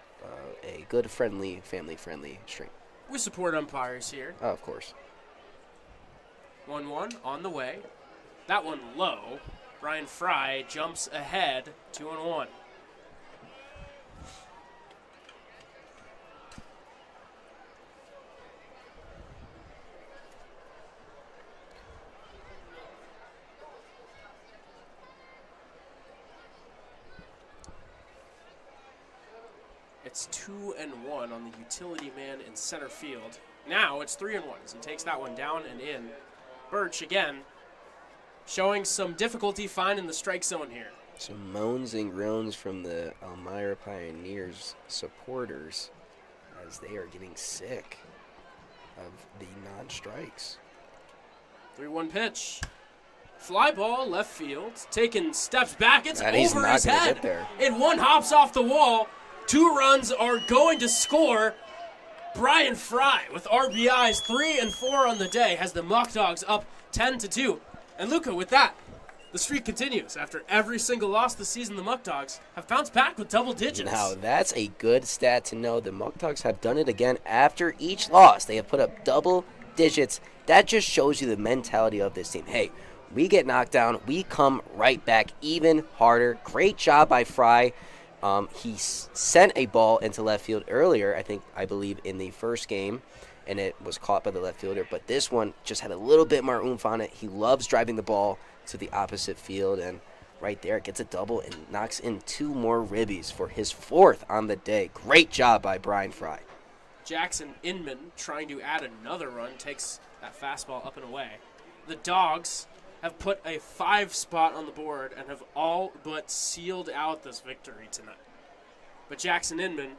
a good, friendly, family-friendly stream. We support umpires here. Oh, of course. 1-1 on the way. That one low. Brian Fry jumps ahead, 2-1. It's 2-1 on the utility man in center field. Now it's 3-1 as he takes that one down and in. Birch again showing some difficulty finding the strike zone here. Some moans and groans from the Elmira Pioneers supporters as they are getting sick of the non-strikes. 3-1 pitch. Fly ball left field. Taking steps back. It's And he's over not his gonna head. get there. And one hops off the wall. 2 runs are going to score. Brian Fry with RBIs 3 and 4 on the day has the Muckdogs up 10-2. And Luca, with that, the streak continues. After every single loss this season, the Muckdogs have bounced back with double digits. Now, that's a good stat to know. The Muckdogs have done it again after each loss. They have put up double digits. That just shows you the mentality of this team. Hey, we get knocked down. We come right back even harder. Great job by Fry. He sent a ball into left field earlier, I believe, in the first game, and it was caught by the left fielder. But this one just had a little bit more oomph on it. He loves driving the ball to the opposite field, and right there gets a double and knocks in 2 more ribbies for his 4th on the day. Great job by Brian Fry. Jackson Inman trying to add another run takes that fastball up and away. The Dogs have put a 5 spot on the board and have all but sealed out this victory tonight. But Jackson Inman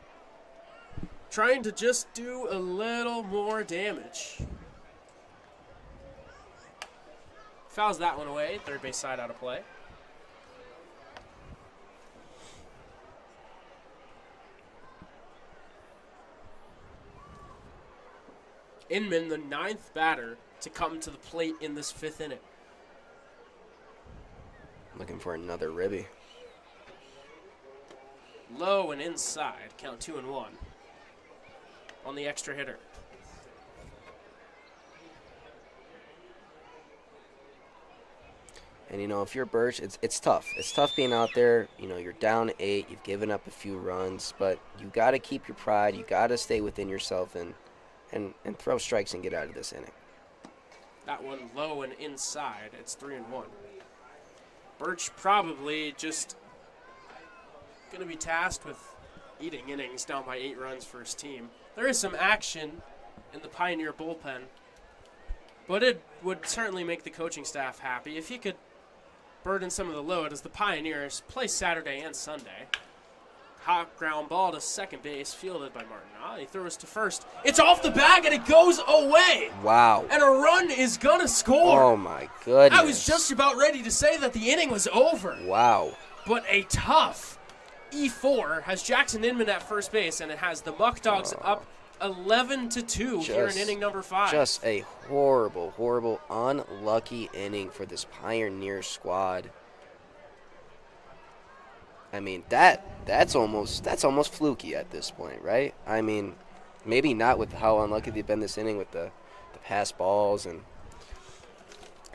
trying to just do a little more damage. Fouls that one away, third base side out of play. Inman, the 9th batter to come to the plate in this 5th inning. Looking for another ribby. Low and inside, count 2-1 on the extra hitter. And, if you're Birch, it's tough. It's tough being out there. You're down 8. You've given up a few runs. But you got to keep your pride. You got to stay within yourself and throw strikes and get out of this inning. That one low and inside. It's 3-1. Birch probably just going to be tasked with eating innings down by 8 runs for his team. There is some action in the Pioneer bullpen, but it would certainly make the coaching staff happy if he could burden some of the load as the Pioneers play Saturday and Sunday. Hot ground ball to second base, fielded by Martin. He throws to first. It's off the bag, and it goes away. Wow. And a run is going to score. Oh, my goodness. I was just about ready to say that the inning was over. Wow. But a tough E4 has Jackson Inman at first base, and it has the Muckdogs up 11-2 here in inning number 5. Just a horrible, horrible, unlucky inning for this Pioneer squad. I mean, that's almost fluky at this point, right? I mean, maybe not with how unlucky they've been this inning with the pass balls and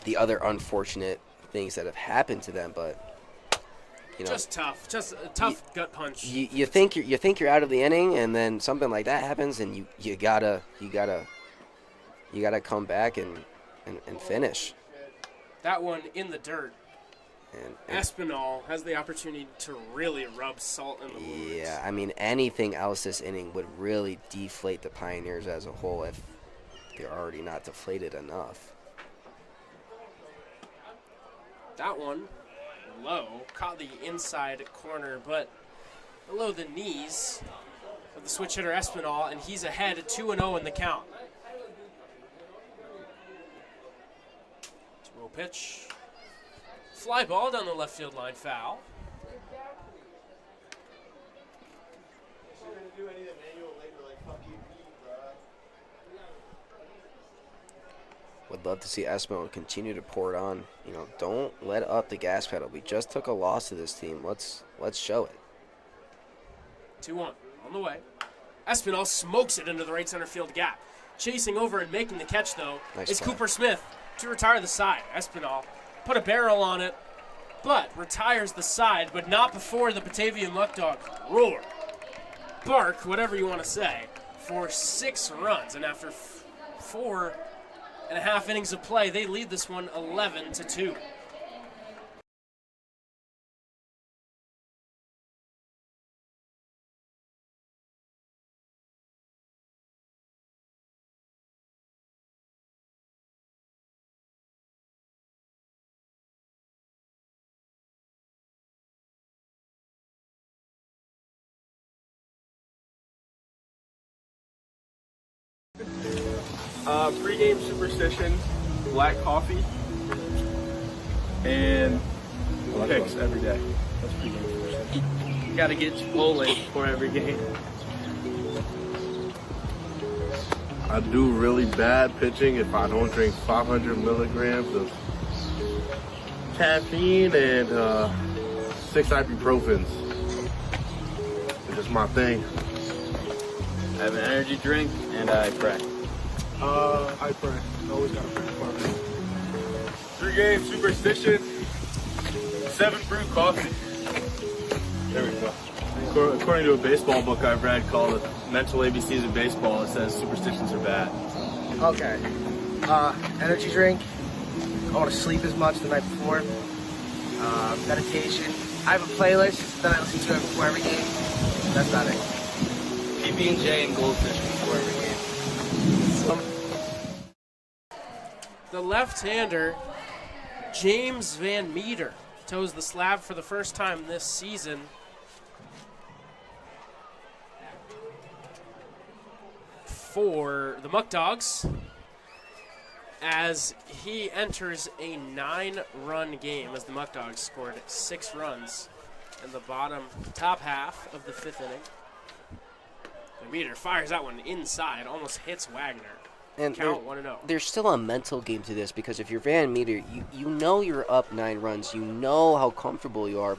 the other unfortunate things that have happened to them, but just a tough gut punch. You think you're out of the inning, and then something like that happens, and you gotta come back and finish. That one in the dirt. And Espinal has the opportunity to really rub salt in the wounds. Yeah, I mean, anything else this inning would really deflate the Pioneers as a whole if they're already not deflated enough. That one low, caught the inside corner, but below the knees of the switch hitter Espinal, and he's ahead at 2-0 in the count. 2-0 pitch. Fly ball down the left field line, foul. Would love to see Espinal continue to pour it on. Don't let up the gas pedal. We just took a loss to this team. Let's show it. 2-1 on the way. Espinal smokes it into the right center field gap. Chasing over and making the catch, though, is Cooper Smith to retire the side. Espinal put a barrel on it, but retires the side, but not before the Batavia Muckdogs roar, bark, whatever you want to say, for 6 runs. And after 4.5 innings of play, they lead this one 11-2. Pregame superstition, black coffee, and picks every day. That's pregame superstition. You gotta get Chipotle before every game. I do really bad pitching if I don't drink 500 milligrams of caffeine and 6 ibuprofens. It's just my thing. I have an energy drink and I pray. I pray. Always gotta pray for me. Pregame superstition, 7 brew coffee. There we go. According to a baseball book I've read called Mental ABCs of Baseball, it says superstitions are bad. Okay. Energy drink. I want to sleep as much the night before. Meditation. I have a playlist that I listen to before every game. That's about it. PB&J and Goldfish before every game. The left-hander, James Van Meter, toes the slab for the first time this season. For the Muckdogs, as he enters a 9-run game, as the Muckdogs scored 6 runs in the top half of the 5th inning. Van Meter fires that one inside, almost hits Wagner. And Count 1-0. There's still a mental game to this because if you're Van Meter, you know you're up 9 runs. You know how comfortable you are,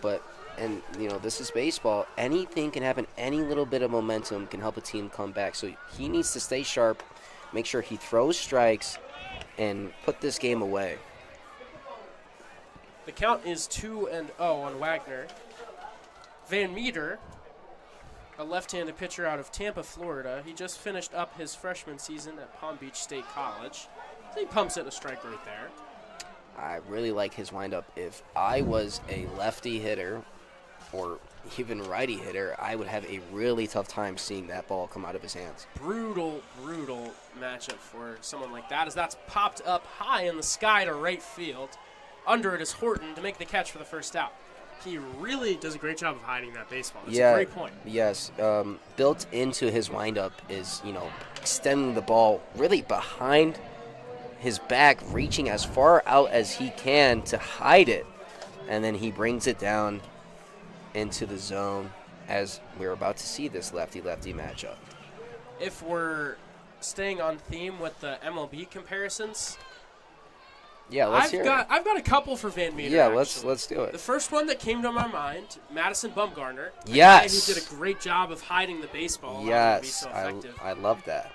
and this is baseball. Anything can happen. Any little bit of momentum can help a team come back. So he needs to stay sharp, make sure he throws strikes, and put this game away. The count is 2-0 on Wagner. Van Meter, a left-handed pitcher out of Tampa, Florida. He just finished up his freshman season at Palm Beach State College. So he pumps it a strike right there. I really like his windup. If I was a lefty hitter or even righty hitter, I would have a really tough time seeing that ball come out of his hands. Brutal matchup for someone like that, as that's popped up high in the sky to right field. Under it is Horton to make the catch for the first out. He really does a great job of hiding that baseball. It's a great point. Yes. Built into his windup is, extending the ball really behind his back, reaching as far out as he can to hide it. And then he brings it down into the zone as we're about to see this lefty-lefty matchup. If we're staying on theme with the MLB comparisons, yeah, let's hear it. I've got a couple for Van Meter. Yeah, actually. let's do it. The first one that came to my mind, Madison Bumgarner. Yes. A guy who did a great job of hiding the baseball. Yes, So I love that.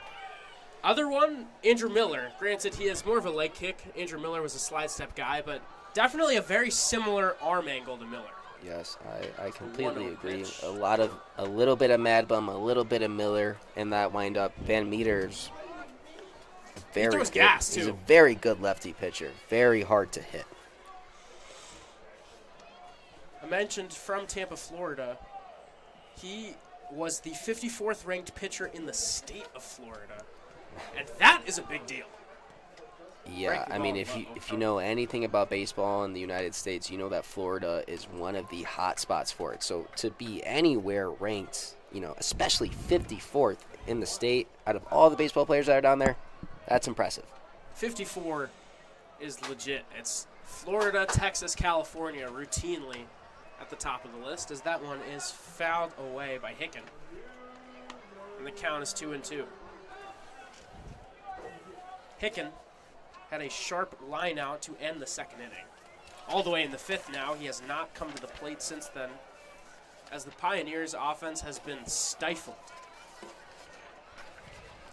Other one, Andrew Miller. Granted, he has more of a leg kick. Andrew Miller was a slide step guy, but definitely a very similar arm angle to Miller. Yes, I completely agree. A little bit of Mad Bum, a little bit of Miller in that windup. Van Meter's very throws good. gas, too. He's a very good lefty pitcher. Very hard to hit. I mentioned from Tampa, Florida. He was the 54th ranked pitcher in the state of Florida, and that is a big deal. Yeah, I mean, if you know anything about baseball in the United States, you know that Florida is one of the hot spots for it. So to be anywhere ranked, especially 54th in the state, out of all the baseball players that are down there, that's impressive. 54 is legit. It's Florida, Texas, California routinely at the top of the list, as that one is fouled away by Hicken. And the count is 2-2. Hicken had a sharp line out to end the second inning. All the way in the 5th now. He has not come to the plate since then. as the Pioneers' offense has been stifled.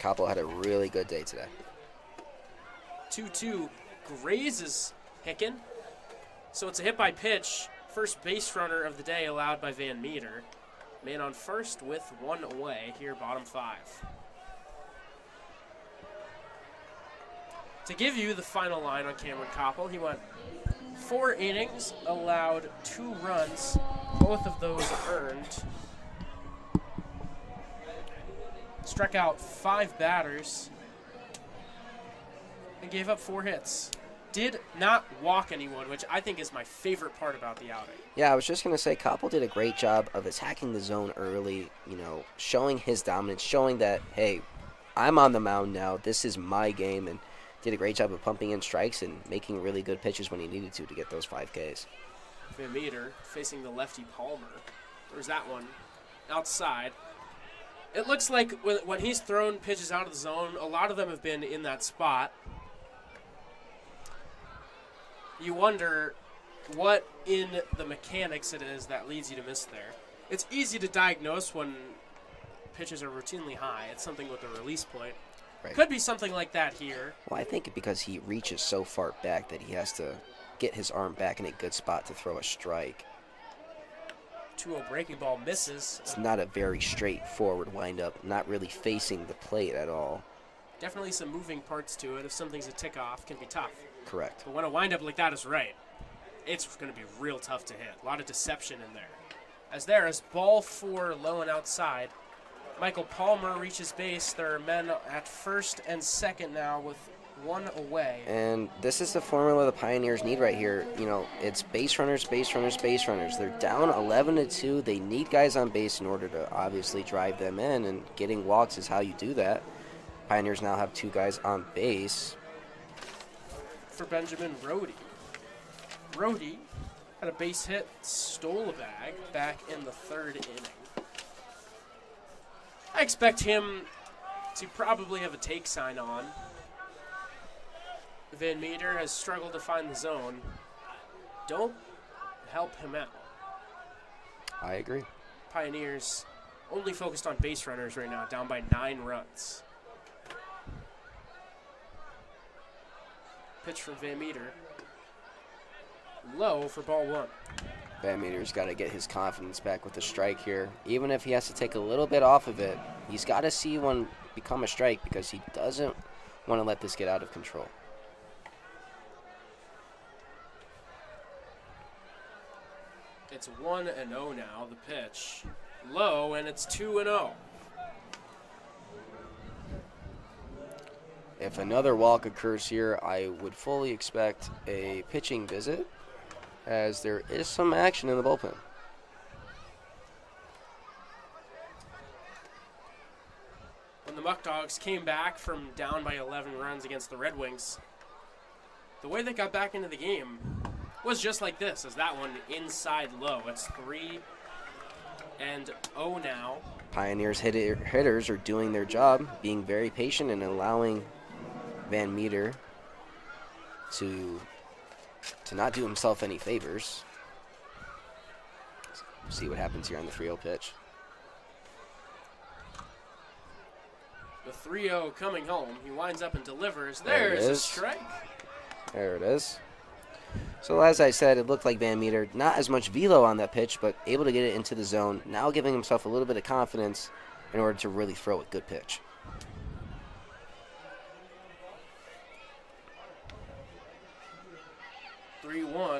Koppel had a really good day today. 2-2 grazes Hicken. So it's a hit by pitch. First base runner of the day allowed by Van Meter. Man on first with one away here, bottom 5. To give you the final line on Cameron Koppel, he went 4 innings, allowed 2 runs, both of those earned. Struck out 5 batters and gave up 4 hits. Did not walk anyone, which I think is my favorite part about the outing. Yeah, I was just going to say Koppel did a great job of attacking the zone early, showing his dominance, showing that, hey, I'm on the mound now, this is my game, and did a great job of pumping in strikes and making really good pitches when he needed to get those 5 Ks. Van Meter facing the lefty Palmer. There's that one outside. It looks like when he's thrown pitches out of the zone, a lot of them have been in that spot. You wonder what in the mechanics it is that leads you to miss there. It's easy to diagnose when pitches are routinely high. It's something with the release point. Right. Could be something like that here. Well, I think because he reaches so far back that he has to get his arm back in a good spot to throw a strike. 2-0 breaking ball misses. It's not a very straightforward windup, not really facing the plate at all. Definitely some moving parts to it. If something's a tick off, can be tough. Correct. But when a windup like that is right, it's going to be real tough to hit. A lot of deception in there. As there is ball 4 low and outside. Michael Palmer reaches base. There are men at first and second now with 1 away. And this is the formula the Pioneers need right here. It's base runners, base runners, base runners. They're down 11-2. They need guys on base in order to obviously drive them in, and getting walks is how you do that. Pioneers now have 2 guys on base. For Benjamin Rohde. Rohde had a base hit, stole a bag back in the 3rd inning. I expect him to probably have a take sign on. Van Meter has struggled to find the zone. Don't help him out. I agree. Pioneers only focused on base runners right now, down by 9 runs. Pitch from Van Meter. Low for ball 1. Van Meter's got to get his confidence back with the strike here. Even if he has to take a little bit off of it, he's got to see one become a strike because he doesn't want to let this get out of control. It's 1-0 now, the pitch. Low, and it's 2-0. If another walk occurs here, I would fully expect a pitching visit, as there is some action in the bullpen. When the Muckdogs came back from down by 11 runs against the Red Wings, the way they got back into the game was just like this, as that one inside low. It's 3-0 now. Pioneers hitters are doing their job, being very patient and allowing Van Meter to not do himself any favors. Let's see what happens here on the 3-0 pitch. The 3-0 coming home. He winds up and delivers. There it There's a is. strike. There it is. So as I said, it looked like Van Meter, not as much velo on that pitch, but able to get it into the zone, now giving himself a little bit of confidence in order to really throw a good pitch.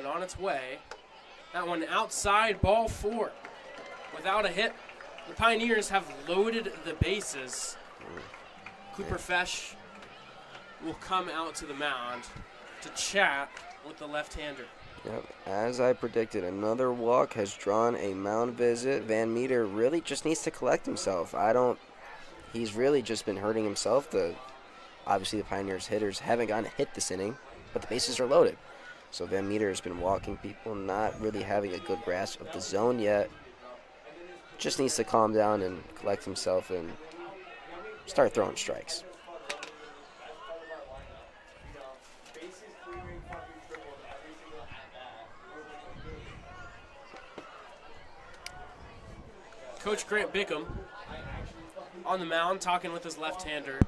On its way. That one outside, ball 4. Without a hit, the Pioneers have loaded the bases. Cooper Fesh will come out to the mound to chat with the left-hander. Yep. As I predicted, another walk has drawn a mound visit. Van Meter really just needs to collect himself. He's really just been hurting himself. Obviously the Pioneers hitters haven't gotten a hit this inning, but the bases are loaded. So Van Meter has been walking people, not really having a good grasp of the zone yet. Just needs to calm down and collect himself and start throwing strikes. Coach Grant Bickham on the mound talking with his left-hander.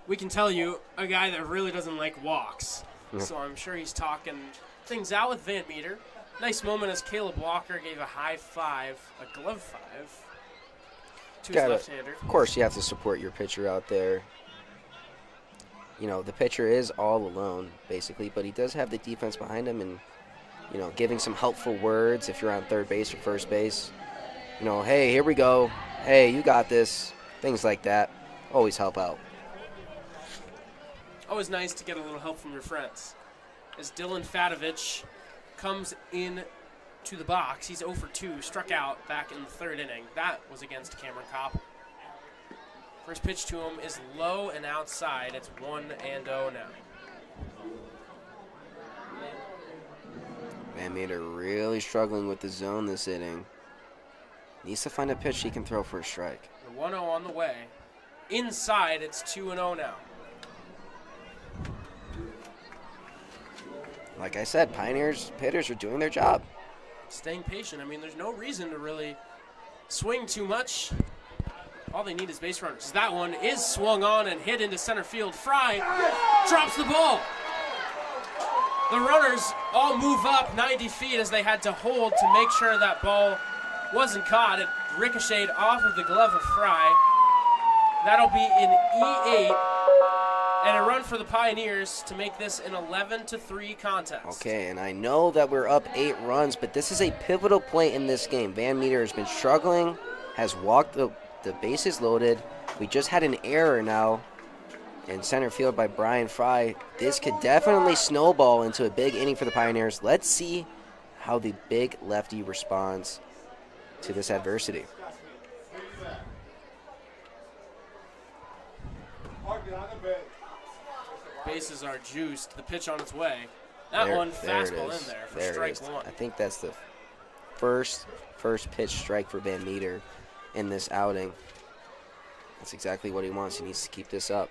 We can tell you a guy that really doesn't like walks. So I'm sure he's talking things out with Van Meter. Nice moment as Caleb Walker gave a high five, a glove five, to his left-hander. Of course, you have to support your pitcher out there. You know, the pitcher is all alone, basically, but he does have the defense behind him and, you know, giving some helpful words if you're on third base or first base. You know, hey, here we go. Hey, you got this. Things like that always help out. Always nice to get a little help from your friends. As Dylan Fadovich comes in to the box, he's 0 for 2, struck out back in the third inning. That was against Cameron Koppel. First pitch to him is low and outside. It's 1-0 now. Van Meter really struggling with the zone this inning. Needs to find a pitch he can throw for a strike. The 1-0 on the way. Inside, it's 2-0 now. Like I said, Pioneers hitters are doing their job. Staying patient. I mean, there's no reason to really swing too much. All they need is base runners. That one is swung on and hit into center field. Fry drops the ball. The runners all move up 90 feet as they had to hold to make sure that ball wasn't caught. It ricocheted off of the glove of Fry. That'll be an E8 and a run for the Pioneers to make this an 11-3 contest. Okay, and I know that we're up 8 runs, but this is a pivotal play in this game. Van Meter has been struggling, has walked the bases loaded. We just had an error now in center field by Brian Fry. This could definitely snowball into a big inning for the Pioneers. Let's see how the big lefty responds to this adversity. Bases are juiced. The pitch on its way. That one fastball in there for strike one. I think that's the first pitch strike for Van Meter in this outing. That's exactly what he wants. He needs to keep this up.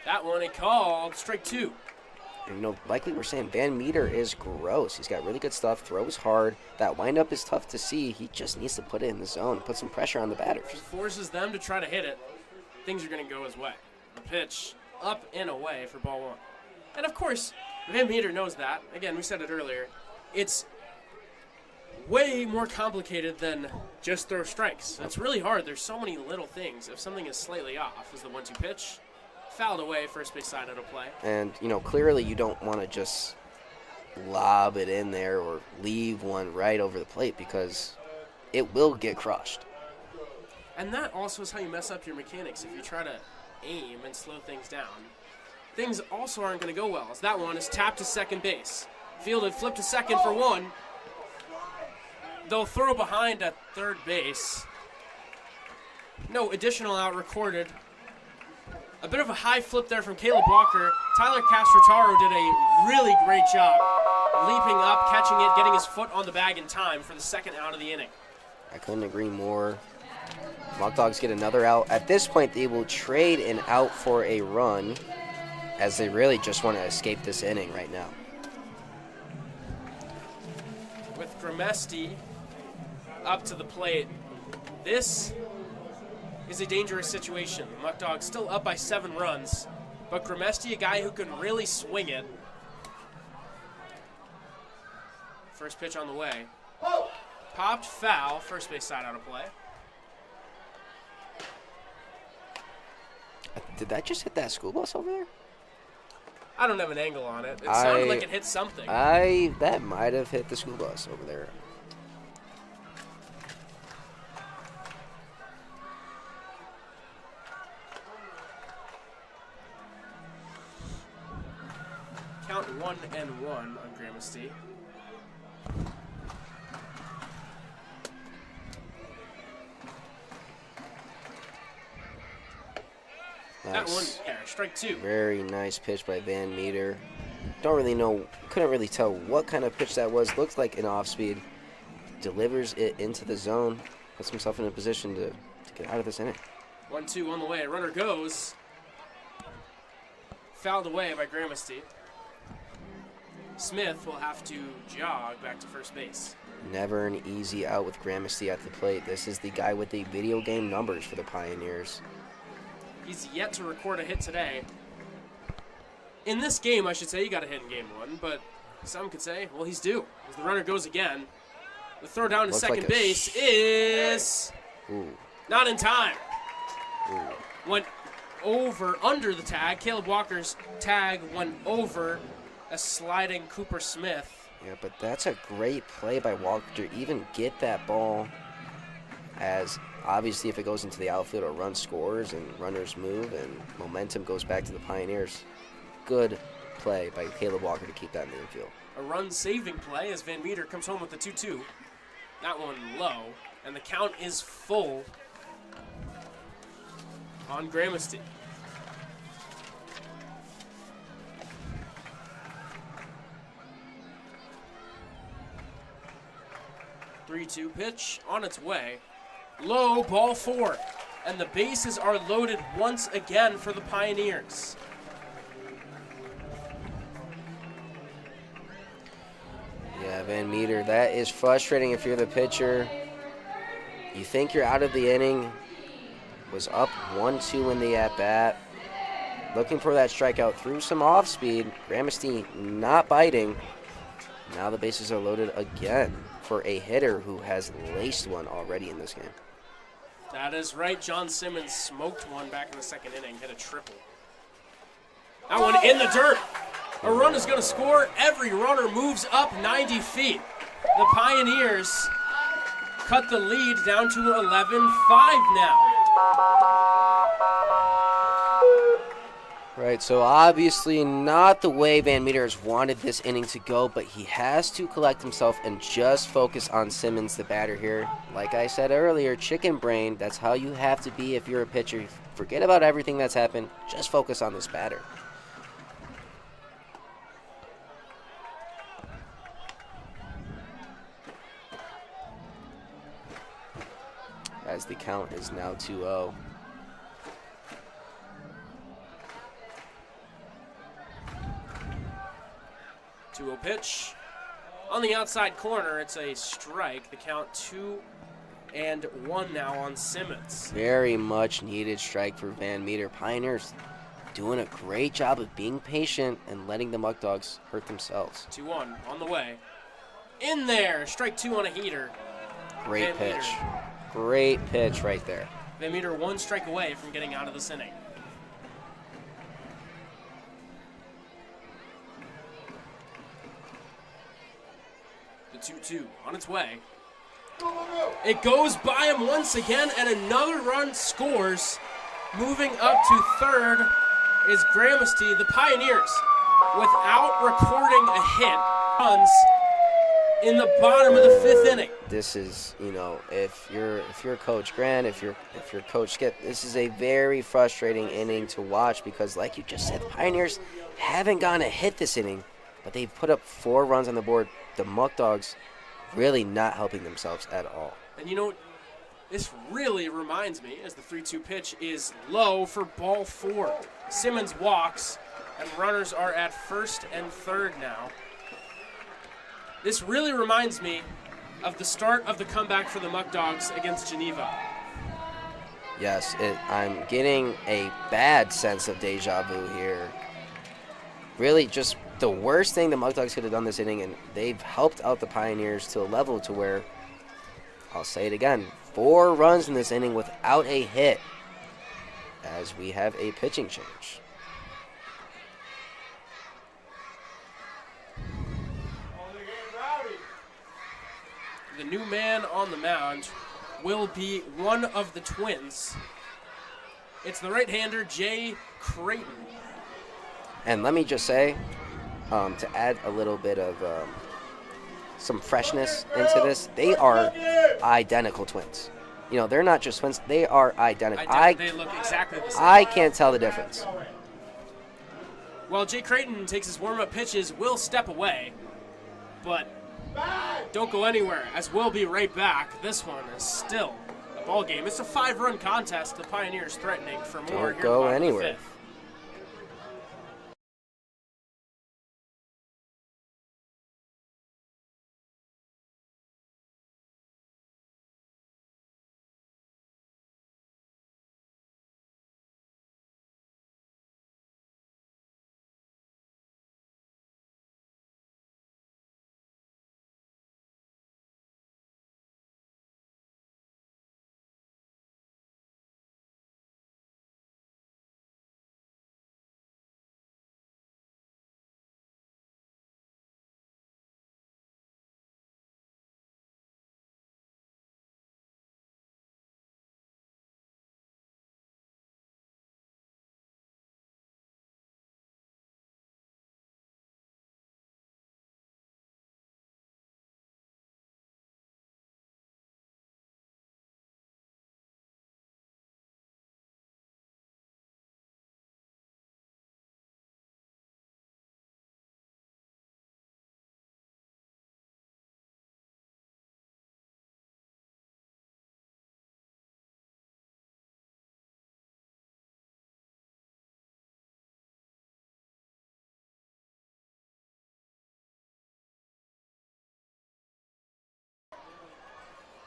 That one he called strike 2. And, you know, like we were saying, Van Meter is gross. He's got really good stuff, throws hard. That windup is tough to see. He just needs to put it in the zone, put some pressure on the batters. If he forces them to try to hit it, things are going to go his way. The pitch up and away for ball 1. And, of course, Van Meter knows that. Again, we said it earlier. It's way more complicated than just throw strikes. It's really hard. There's so many little things. If something is slightly off, is the 1-2 pitch. Fouled away, first base side out of play. And, you know, clearly you don't want to just lob it in there or leave one right over the plate because it will get crushed. And that also is how you mess up your mechanics. If you try to aim and slow things down, things also aren't going to go well. As that one is tapped to second base. Fielded, flipped to second for 1. They'll throw behind at third base. No additional out recorded. A bit of a high flip there from Caleb Walker. Tyler Castrotaro did a really great job leaping up, catching it, getting his foot on the bag in time for the second out of the inning. I couldn't agree more. Muckdogs get another out. At this point, they will trade an out for a run as they really just want to escape this inning right now. With Gramesti up to the plate, this is a dangerous situation. Muckdogs still up by 7 runs, but Gramesti, a guy who can really swing it. First pitch on the way. Popped foul, first base side out of play. Did that just hit that school bus over there? I don't have an angle on it. It sounded like it hit something. That might have hit the school bus over there. Count 1-1 on Gramesti. Nice. That one, yeah, strike 2. Very nice pitch by Van Meter. Couldn't really tell what kind of pitch that was. Looks like an off speed. Delivers it into the zone. Puts himself in a position to get out of this inning. 1-2 on the way. Runner goes. Fouled away by Gramesti. Smith will have to jog back to first base. Never an easy out with Gramercy at the plate. This is the guy with the video game numbers for the Pioneers. He's yet to record a hit today. In this game, I should say, he got a hit in game 1, but some could say, well, he's due. As the runner goes again, the throw down to Looks second like base is not in time. Went under the tag. Caleb Walker's tag went over a sliding Cooper Smith. Yeah, but that's a great play by Walker to even get that ball, as obviously if it goes into the outfield, a run scores and runners move and momentum goes back to the Pioneers. Good play by Caleb Walker to keep that in the infield. A run-saving play as Van Meter comes home with the 2-2. That one low, and the count is full on Gramercy. Three-two pitch on its way. Low, ball 4. And the bases are loaded once again for the Pioneers. Yeah, Van Meter, that is frustrating if you're the pitcher. You think you're out of the inning. Was up 1-2 in the at-bat. Looking for that strikeout through some off-speed. Gramercy not biting. Now the bases are loaded again for a hitter who has laced one already in this game. That is right. John Simmons smoked one back in the second inning, hit a triple. That one in the dirt. A run is going to score. Every runner moves up 90 feet. The Pioneers cut the lead down to 11-5 now. Right, so obviously not the way Van Meter has wanted this inning to go, but he has to collect himself and just focus on Simmons, the batter here. Like I said earlier, chicken brain, that's how you have to be if you're a pitcher. Forget about everything that's happened. Just focus on this batter. As the count is now 2-0. Pitch on the outside corner. It's a strike. The count 2-1 now on Simmons. Very much needed strike for Van Meter. Pioneers doing a great job of being patient and letting the Muckdogs hurt themselves. 2-1 on the way. In there. Strike 2 on a heater. Great Van pitch. Meter. Great pitch right there. Van Meter 1 strike away from getting out of this inning. The 2-2 on its way. It goes by him once again, and another run scores. Moving up to third is Gramercy. The Pioneers, without recording a hit, runs in the bottom of the 5th inning. This is, you know, if you're Coach Grant, if you're Coach Skip, this is a very frustrating inning to watch because, like you just said, the Pioneers haven't gotten a hit this inning, but they've put up 4 runs on the board. The Muckdogs really not helping themselves at all. And you know, this really reminds me, as the 3-2 pitch is low for ball 4. Simmons walks, and runners are at first and third now. This really reminds me of the start of the comeback for the Muckdogs against Geneva. Yes, I'm getting a bad sense of deja vu here. Really just the worst thing the Muckdogs could have done this inning, and they've helped out the Pioneers to a level to where, I'll say it again, 4 runs in this inning without a hit as we have a pitching change. The new man on the mound will be one of the twins. It's the right-hander, Jay Creighton. And let me just say, to add a little bit of some freshness into this, they are identical twins. You know, they're not just twins, they are identical. They look exactly the same. I can't tell the difference. While Jay Creighton takes his warm-up pitches, will step away, but don't go anywhere, as we'll be right back. This one is still a ball game. It's a 5-run contest. The Pioneers threatening for more. Don't go anywhere.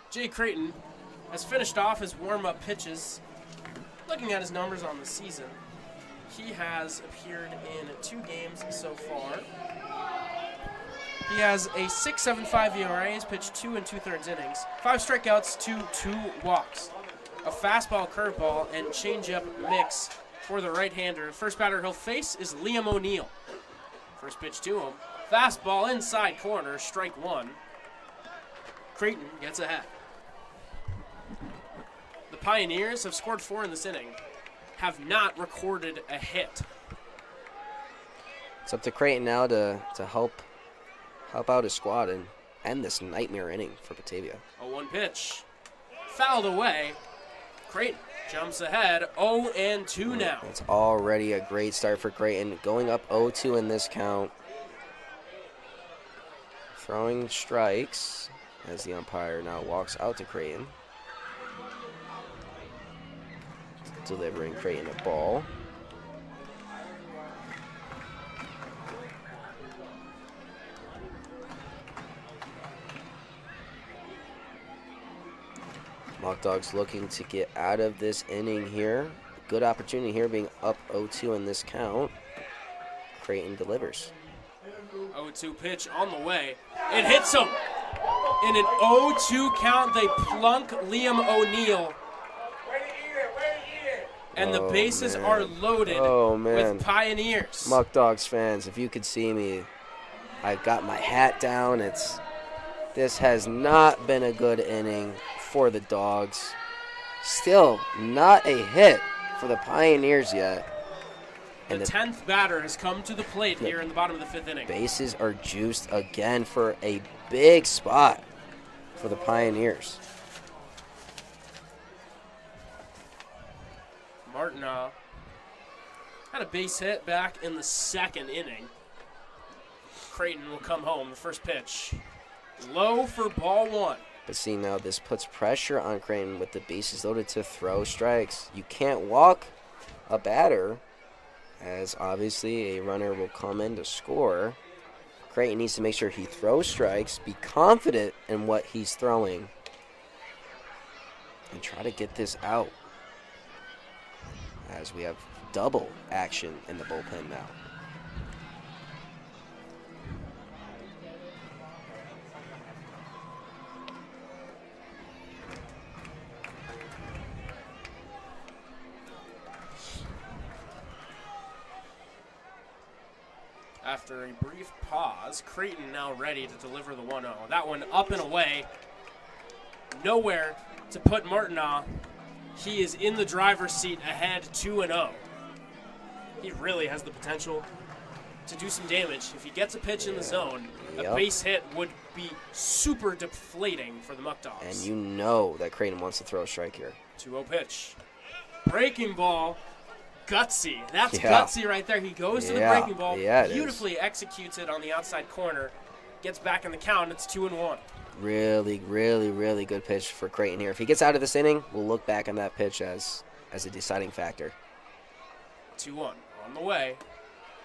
Jay Creighton has finished off his warm-up pitches. Looking at his numbers on the season, he has appeared in 2 games so far. He has a 6.75 ERA. He's pitched 2 2/3 innings, 5 strikeouts to 2 walks, a fastball, curveball, and changeup mix for the right-hander. First batter he'll face is Liam O'Neill. First pitch to him, fastball inside corner, strike 1. Creighton gets ahead. The Pioneers have scored 4 in this inning, have not recorded a hit. It's up to Creighton now to help out his squad and end this nightmare inning for Batavia. A 1 pitch. Fouled away. Creighton jumps ahead 0-2 now. It's already a great start for Creighton. Going up 0-2 in this count. Throwing strikes as the umpire now walks out to Creighton. Delivering Creighton a ball. Muckdogs looking to get out of this inning here. Good opportunity here, being up 0-2 in this count. Creighton delivers. 0-2 pitch on the way. It hits him. In an 0-2 count, they plunk Liam O'Neill. And the bases are loaded with Pioneers. Muckdogs fans, if you could see me, I've got my hat down. This has not been a good inning for the Dogs. Still not a hit for the Pioneers yet. And the 10th batter has come to the plate here in the bottom of the 5th inning. Bases are juiced again for a big spot for the Pioneers. Martin had a base hit back in the 2nd inning. Creighton will come home. The first pitch, low for ball 1. But see, now this puts pressure on Creighton with the bases loaded to throw strikes. You can't walk a batter, as obviously a runner will come in to score. Creighton needs to make sure he throws strikes, be confident in what he's throwing, and try to get this out, as we have double action in the bullpen now. After a brief pause, Creighton now ready to deliver the 1-0. That one up and away. Nowhere to put Martinaw. He is in the driver's seat ahead 2-0. He really has the potential to do some damage. If he gets a pitch in the zone, a base hit would be super deflating for the Muckdogs. And you know that Creighton wants to throw a strike here. 2-0 pitch. Breaking ball. Gutsy. That's gutsy right there. He goes to the breaking ball, beautifully executes it on the outside corner, gets back in the count. It's 2-1. Really, really, really good pitch for Creighton here. If he gets out of this inning, we'll look back on that pitch as a deciding factor. 2-1 on the way.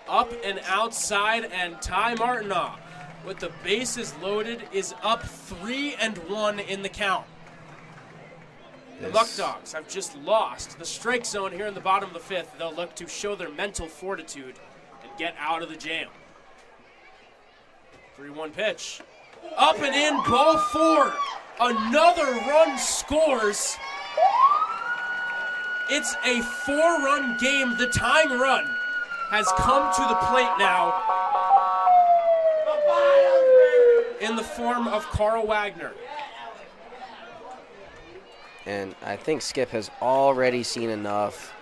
Up and outside, and Ty Martinaw, with the bases loaded, is up 3-1 in the count. The Muckdogs have just lost the strike zone here in the bottom of the 5th. They'll look to show their mental fortitude and get out of the jam. 3-1 pitch. Up and in, ball 4. Another run scores. It's a 4-run game. The tying run has come to the plate now in the form of Carl Wagner. And I think Skip has already seen enough.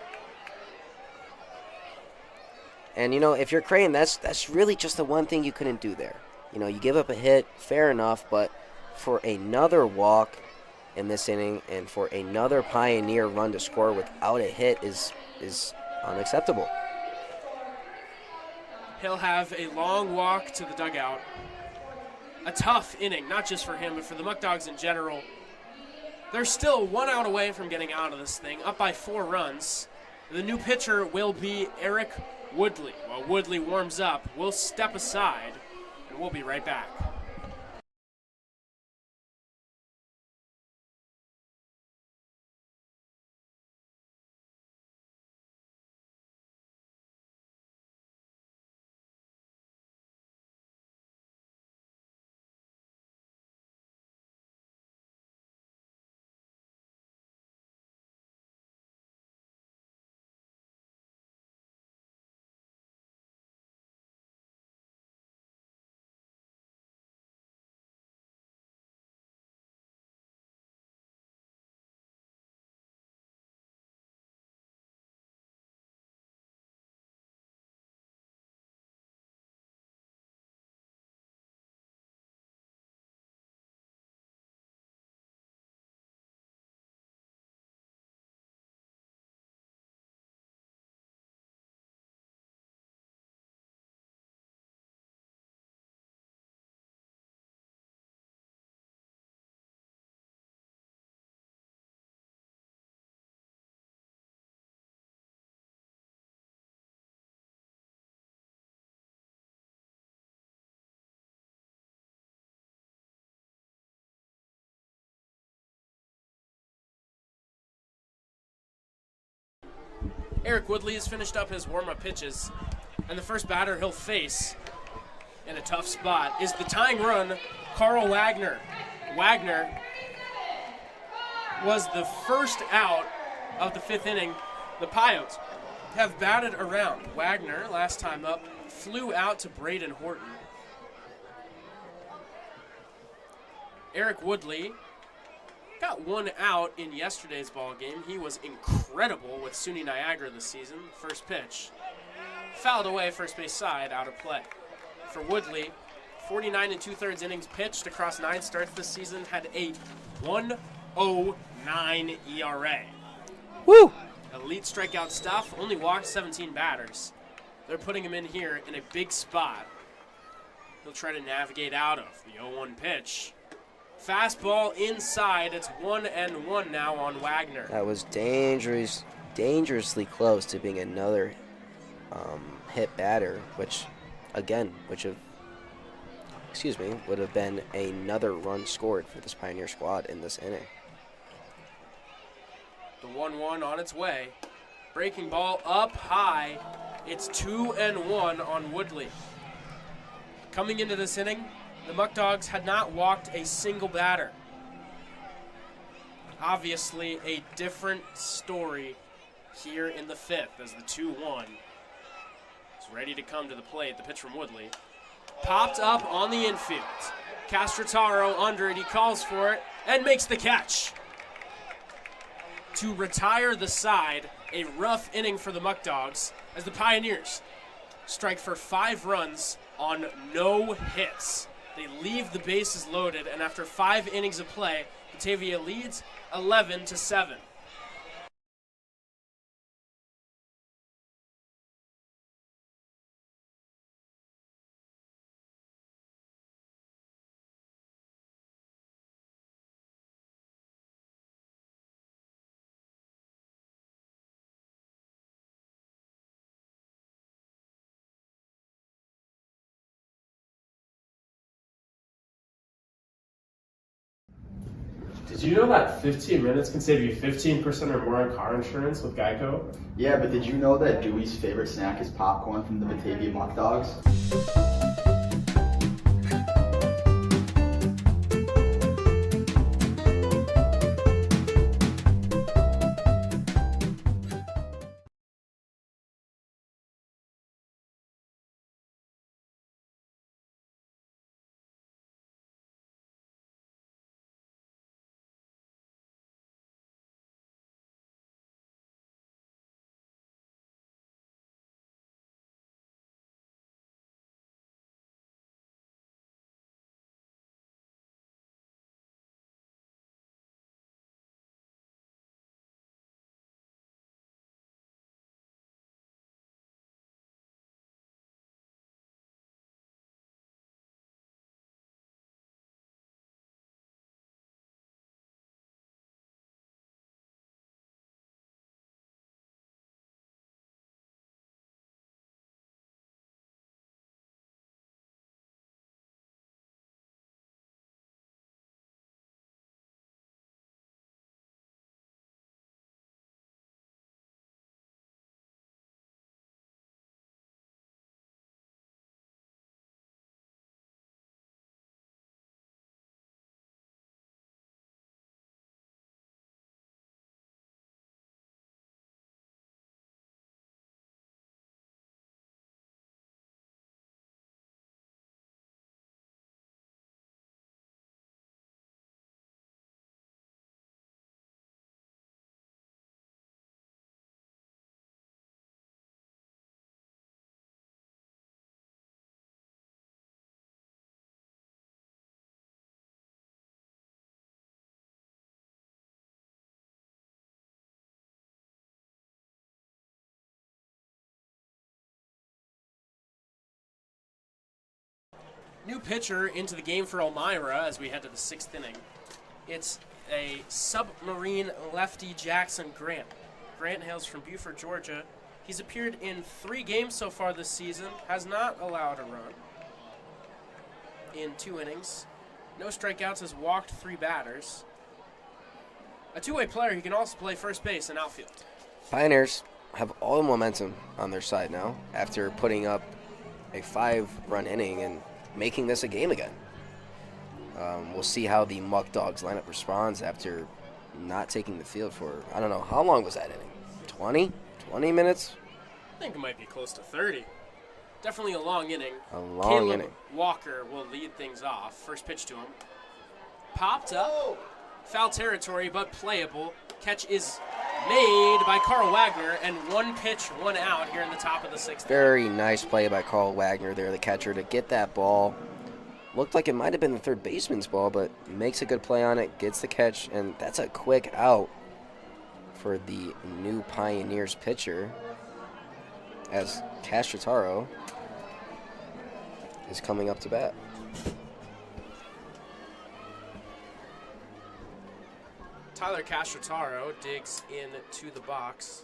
And, you know, if you're Creighton, that's really just the one thing you couldn't do there. You know, you give up a hit, fair enough, but for another walk in this inning and for another Pioneer run to score without a hit is unacceptable. He'll have a long walk to the dugout. A tough inning, not just for him, but for the Muckdogs in general. They're still 1 out away from getting out of this thing, up by 4 runs. The new pitcher will be Eric Woodley. While Woodley warms up, we'll step aside, and we'll be right back. Eric Woodley has finished up his warm-up pitches, and the first batter he'll face in a tough spot is the tying run, Carl Wagner. Wagner was the first out of the 5th inning. The Piots have batted around. Wagner, last time up, flew out to Braden Horton. Eric Woodley got one out in yesterday's ball game. He was incredible with SUNY Niagara this season. First pitch, fouled away first base side, out of play. For Woodley, 49 2/3 innings pitched across 9 starts this season, had a 1.09 ERA. Woo! Elite strikeout stuff, only walked 17 batters. They're putting him in here in a big spot. He'll try to navigate out of the 0-1 pitch. Fastball inside. It's 1-1 now on Wagner. That was dangerously close to being another hit batter, which would have been another run scored for this Pioneer squad in this inning. The 1-1 on its way. Breaking ball up high. It's 2-1 on Woodley. Coming into this inning, the Muckdogs had not walked a single batter. Obviously, a different story here in the 5th as the 2-1 is ready to come to the plate. The pitch from Woodley popped up on the infield. Castrataro under it. He calls for it and makes the catch to retire the side. A rough inning for the Muckdogs as the Pioneers strike for 5 runs on no hits. They leave the bases loaded, and after 5 innings of play, Batavia leads 11-7. Did you know that 15 minutes can save you 15% or more on car insurance with Geico? Yeah, but did you know that Dewey's favorite snack is popcorn from the Batavia Muckdogs? New pitcher into the game for Elmira as we head to the 6th inning. It's a submarine lefty, Jackson Grant. Grant hails from Buford, Georgia. He's appeared in 3 games so far this season, has not allowed a run in 2 innings. No strikeouts, has walked 3 batters. A two-way player, he can also play first base and outfield. Pioneers have all the momentum on their side now after putting up a 5-run inning and making this a game again. We'll see how the Muckdogs lineup responds after not taking the field for, I don't know, how long was that inning? 20 minutes? I think it might be close to 30. Definitely a long inning. A long Caleb inning. Walker will lead things off. First pitch to him. Popped up. Foul territory, but playable. Catch is made by Carl Wagner, and 1 pitch, 1 out here in the top of the 6th. Very nice play by Carl Wagner there, the catcher, to get that ball. Looked like it might have been the third baseman's ball, but makes a good play on it, gets the catch, and that's a quick out for the new Pioneers pitcher as Castrataro is coming up to bat. Tyler Castrataro digs into the box.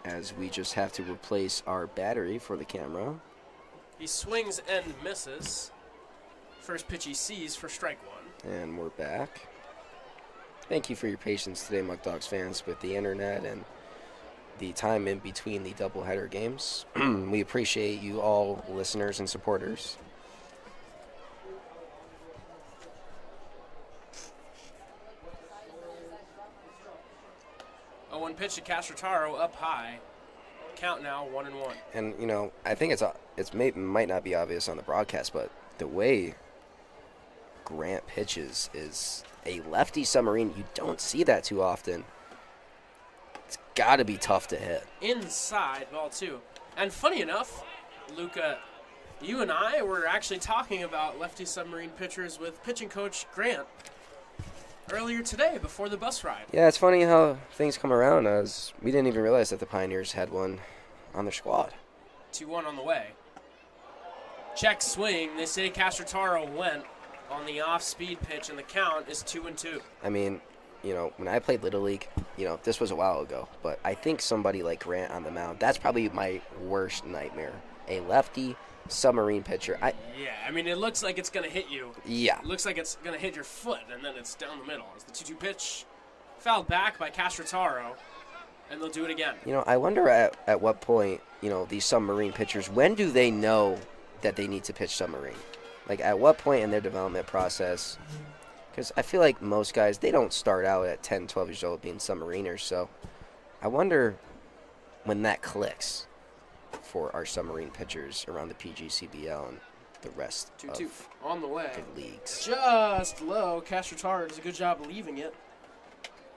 As we just have to replace our battery for the camera. He swings and misses. First pitch he sees for strike 1. And we're back. Thank you for your patience today, Muckdogs fans, with the internet and the time in between the doubleheader games. We appreciate you all, listeners and supporters. One pitch to Castrataro up high. Count now 1-1. And you know, I think might not be obvious on the broadcast, but the way Grant pitches is a lefty submarine. You don't see that too often. It's got to be tough to hit. Inside ball 2. And funny enough, Luca, you and I were actually talking about lefty submarine pitchers with pitching coach Grant earlier today before the bus ride. Yeah, it's funny how things come around, as we didn't even realize that the Pioneers had one on their squad. 2-1 on the way. Check swing. They say Castrataro went on the off-speed pitch, and the count is 2-2. I mean, you know, when I played Little League, you know, this was a while ago, but I think somebody like Grant on the mound, that's probably my worst nightmare. A lefty submarine pitcher. Yeah, I mean, it looks like it's going to hit you. Yeah. It looks like it's going to hit your foot, and then it's down the middle. It's the 2-2 pitch. Fouled back by Castrataro, and they'll do it again. You know, I wonder at what point, you know, these submarine pitchers, when do they know that they need to pitch submarine? Like, at what point in their development process? Because I feel like most guys, they don't start out at 10, 12 years old being submariners, so I wonder when that clicks for our submarine pitchers around the PGCBL and the rest 2-2 of on the way. the leagues. Just low. Castrataro does a good job leaving it.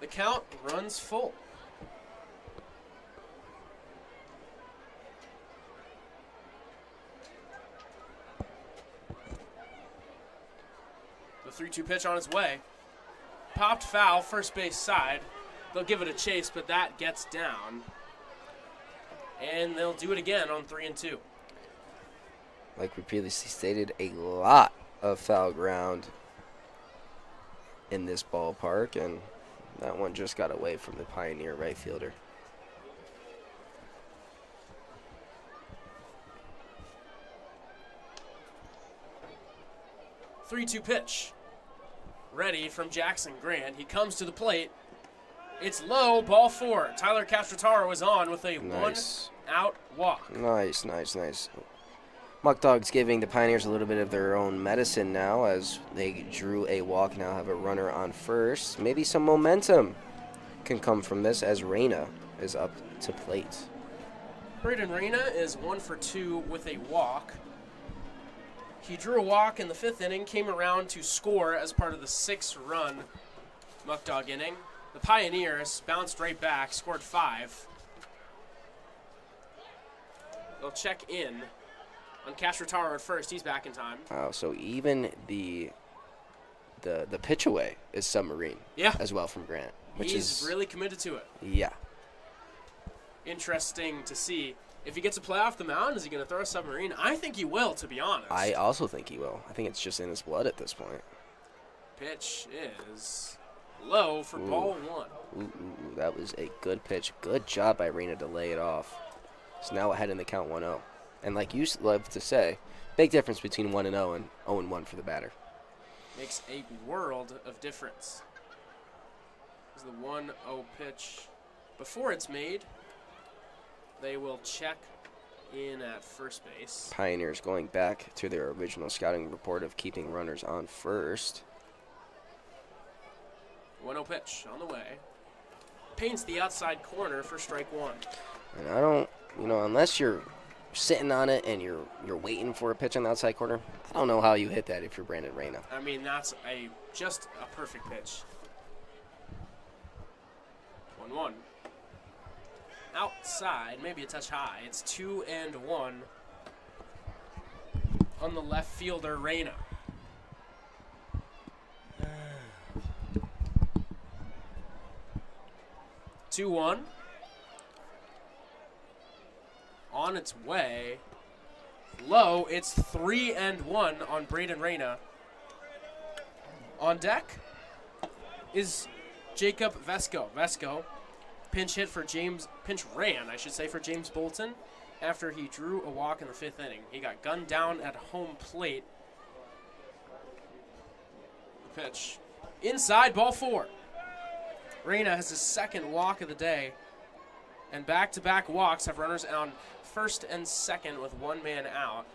The count runs full. The 3-2 pitch on its way. Popped foul, first base side. They'll give it a chase, but that gets down. And they'll do it again on 3-2. Like we previously stated, a lot of foul ground in this ballpark, and that one just got away from the Pioneer right fielder. Three-two pitch. Ready from Jackson Grant. He comes to the plate. It's low, ball 4. Tyler Castrataro is on with a one-out walk. Nice. Muckdogs giving the Pioneers a little bit of their own medicine now as they drew a walk, now have a runner on first. Maybe some momentum can come from this as Reyna is up to plate. Braden Reyna is 1 for 2 with a walk. He drew a walk in the 5th inning, came around to score as part of the 6-run Muckdog inning. The Pioneers bounced right back, scored 5. They'll check in on Castrataro at first. He's back in time. Wow, so even the pitch away is submarine as well from Grant. Which He's is really committed to it. Yeah. Interesting to see. If he gets a play off the mound, is he going to throw a submarine? I think he will, to be honest. I also think he will. I think it's just in his blood at this point. Pitch is low for ball 1. That was a good pitch. Good job by Reyna to lay it off. So now ahead in the count 1-0. And like you love to say, big difference between 1-0 and 0-1 for the batter. Makes a world of difference. is the 1-0 pitch. Before it's made, they will check in at first base. Pioneers going back to their original scouting report of keeping runners on first. 1-0 pitch on the way. Paints the outside corner for strike one. And I don't, unless you're sitting on it and you're waiting for a pitch on the outside corner, I don't know how you hit that if you're Brandon Reyna. I mean, that's just a perfect pitch. 1-1. Outside, maybe a touch high. It's 2-1 on the left fielder, Reyna. Two one. On its way. Low, it's 3-1 on Braden Reyna. On deck is Jacob Vesco. Vesco pinch ran, I should say, for James Bolton after he drew a walk in the 5th inning. He got gunned down at home plate. The pitch. Inside, ball 4. Reyna has his 2nd walk of the day, and back-to-back walks have runners on 1st and 2nd with 1 man out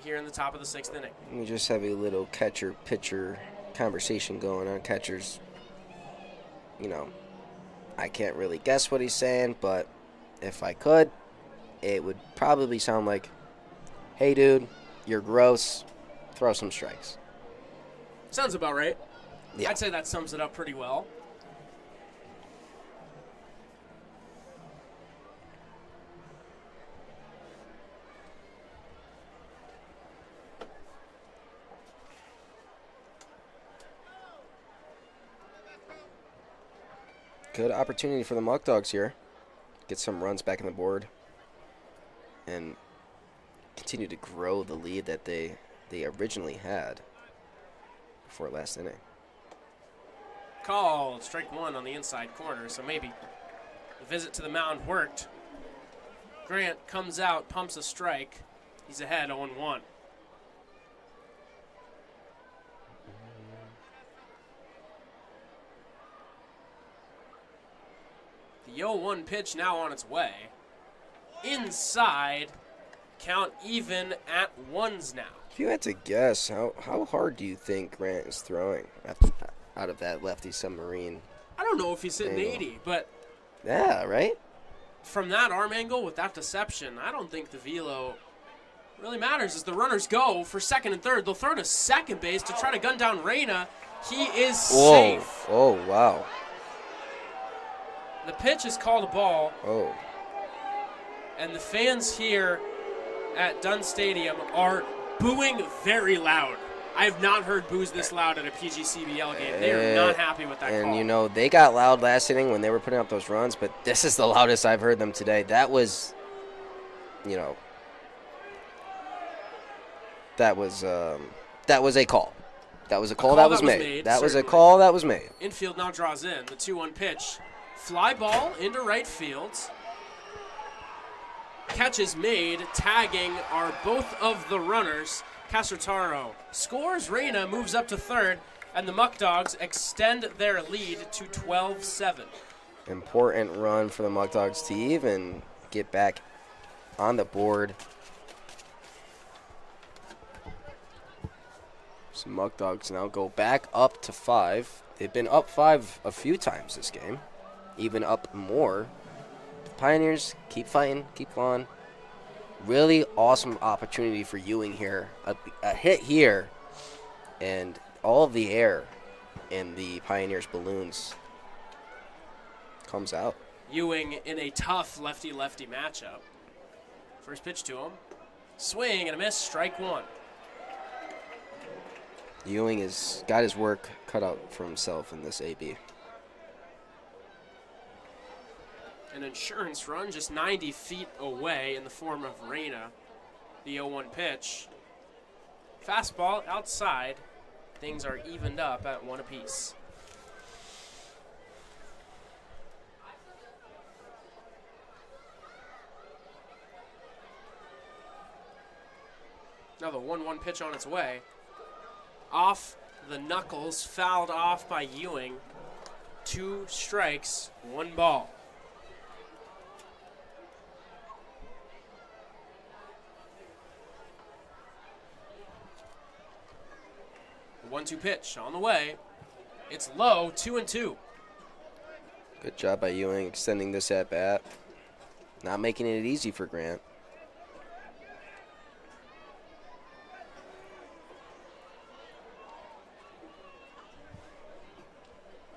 here in the top of the 6th inning. We just have a little catcher-pitcher conversation going on. Catcher's, I can't really guess what he's saying, but if I could, it would probably sound like, hey, dude, you're gross, throw some strikes. Sounds about right. Yeah. I'd say that sums it up pretty well. Good opportunity for the Muckdogs here. Get some runs back on the board and continue to grow the lead that they originally had before last inning. Called strike one on the inside corner, so maybe the visit to the mound worked. Grant comes out, pumps a strike. He's ahead 0-1. The 0-1 pitch now on its way. Inside, count even at ones now. If you had to guess, how hard do you think Grant is throwing out of that lefty submarine? I don't know if he's hitting angle? 80, but Yeah, right? from that arm angle with that deception, I don't think the velo really matters as the runners go for second and third. They'll throw to second base to try to gun down Reyna. He is safe. Oh, wow. The pitch is called a ball, Oh. and the fans here at Dunn Stadium are booing very loud. I have not heard boos this loud at a PGCBL game. They are not happy with that call. And, they got loud last inning when they were putting up those runs, but this is the loudest I've heard them today. That was, that was a call. That was a call that was made. That was a call that was made. Infield now draws in. The 2-1 pitch. Fly ball into right field. Catch is made. Tagging are both of the runners. Casertaro scores. Reyna moves up to third, and the Muckdogs extend their lead to 12-7. Important run for the Muckdogs to even get back on the board. So Muckdogs now go back up to 5. They've been up 5 a few times this game, even up more. Pioneers keep fighting, keep on. Really awesome opportunity for Ewing here. A hit here, and all of the air in the Pioneers balloons comes out. Ewing in a tough lefty-lefty matchup. First pitch to him. Swing and a miss, strike one. Ewing has got his work cut out for himself in this AB. An insurance run just 90 feet away in the form of Reyna. The 0-1 pitch. Fastball outside. Things are evened up at 1 apiece. Now the 1-1 pitch on its way. Off the knuckles, fouled off by Ewing. 2 strikes, 1 ball. The 1-2 pitch on the way. It's low, 2-2. Good job by Ewing extending this at bat. Not making it easy for Grant.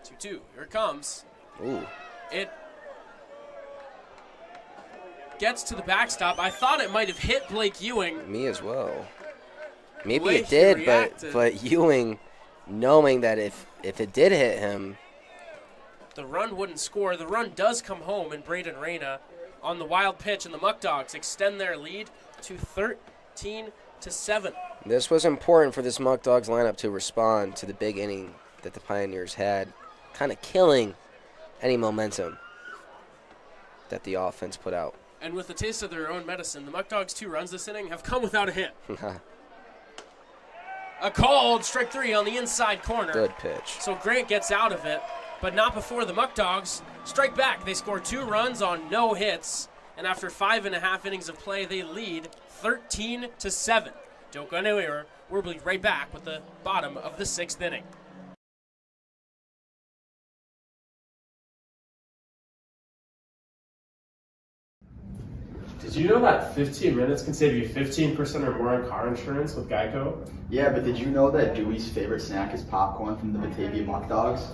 2-2. Here it comes. Ooh. It gets to the backstop. I thought it might have hit Blake Ewing. Me as well. Maybe way it he did, reacted. but Ewing, knowing that if it did hit him, The run wouldn't score. The run does come home, and Braden Reyna on the wild pitch, and the Muckdogs extend their lead to 13-7. this was important for this Muckdogs lineup to respond to the big inning that the Pioneers had, kind of killing any momentum that the offense put out. And with the taste of their own medicine, the Muckdogs' 2 runs this inning have come without a hit. A called strike 3 on the inside corner. Good pitch. So Grant gets out of it, but not before the Muckdogs strike back. They score 2 runs on no hits, and after 5.5 innings of play, they lead 13-7. Don't go anywhere. We'll be right back with the bottom of the 6th inning. Did you know that 15 minutes can save you 15% or more on car insurance with Geico? Yeah, but did you know that Dewey's favorite snack is popcorn from the Batavia Muckdogs?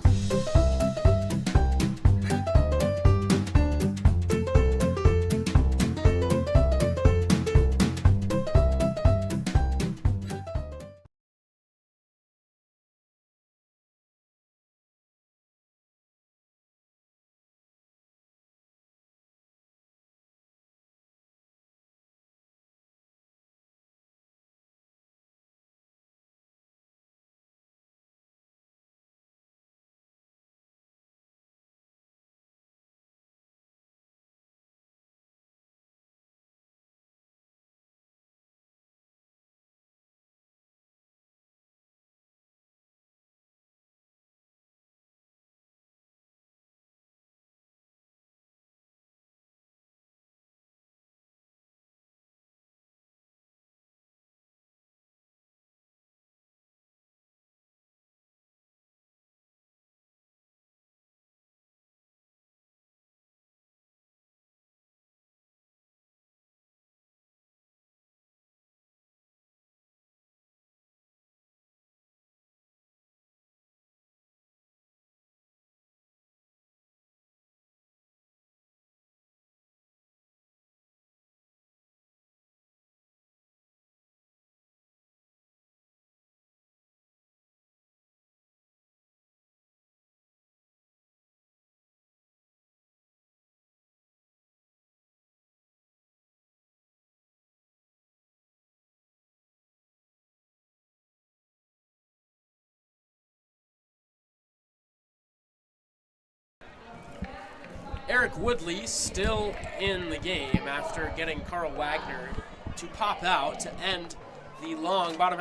Eric Woodley still in the game after getting Carl Wagner to pop out to end the long bottom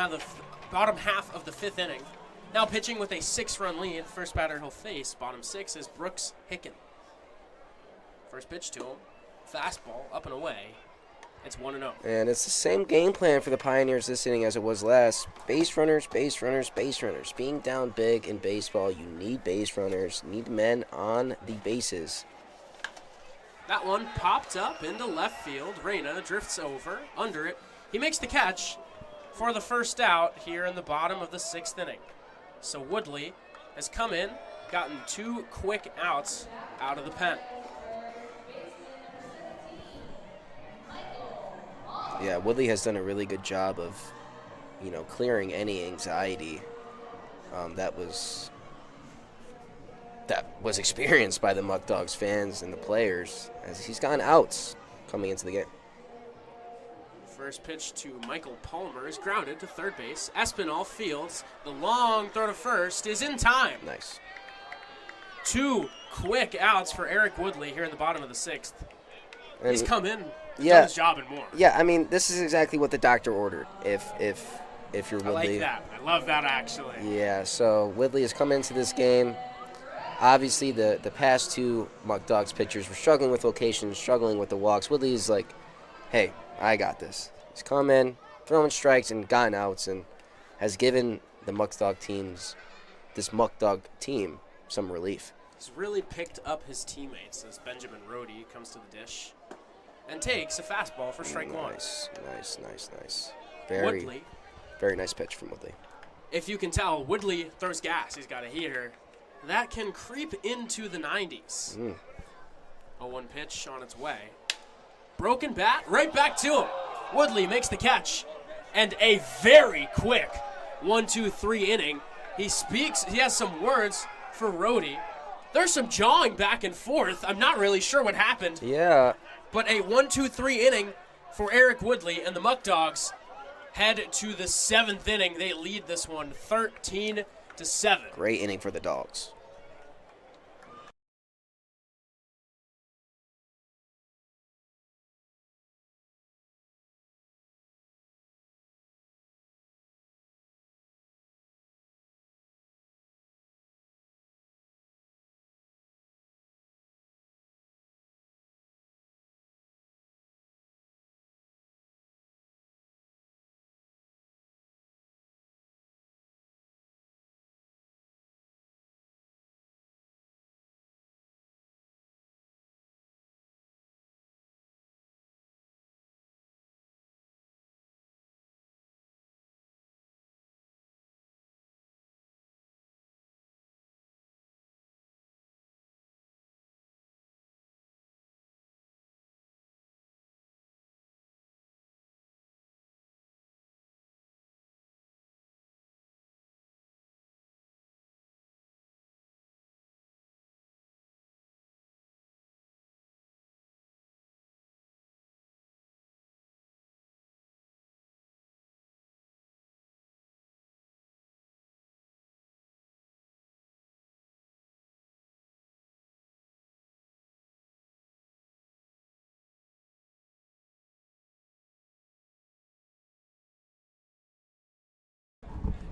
half of the 5th inning. Now pitching with a 6-run lead. First batter he'll face, bottom 6, is Brooks Hicken. First pitch to him, fastball up and away. It's 1-0. And it's the same game plan for the Pioneers this inning as it was last. Base runners, base runners, base runners. Being down big in baseball, you need base runners, need men on the bases. That one popped up into left field. Reyna drifts over, under it. He makes the catch for the first out here in the bottom of the 6th inning. So Woodley has come in, gotten 2 quick outs out of the pen. Yeah, Woodley has done a really good job of, clearing any anxiety that was experienced by the Muckdogs fans and the players as he's gotten outs coming into the game. First pitch to Michael Palmer is grounded to third base. Espinal fields. The long throw to first is in time. Nice. 2 quick outs for Eric Woodley here in the bottom of the 6th. And He's come in, yeah, done his job and more. Yeah, I mean, this is exactly what the doctor ordered. If you're Woodley. I like that. I love that, actually. Yeah, so Woodley has come into this game. obviously the past two Muckdogs pitchers were struggling with locations, struggling with the walks. Woodley's like, hey, I got this. He's come in, throwing strikes and gotten outs, and has given the Muckdog team some relief. He's really picked up his teammates as Benjamin Rohde comes to the dish and takes a fastball for strike one. Nice. Woodley. Very nice pitch from Woodley. If you can tell, Woodley throws gas. He's got a heater. That can creep into the 90s. 0-1 pitch on its way. Broken bat, right back to him. Woodley makes the catch. And a very quick 1-2-3 inning. He has some words for Rohde. There's some jawing back and forth. I'm not really sure what happened. Yeah. But a 1-2-3 inning for Eric Woodley, and the Muckdogs head to the 7th inning. They lead this one 13-7. Great inning for the Dogs.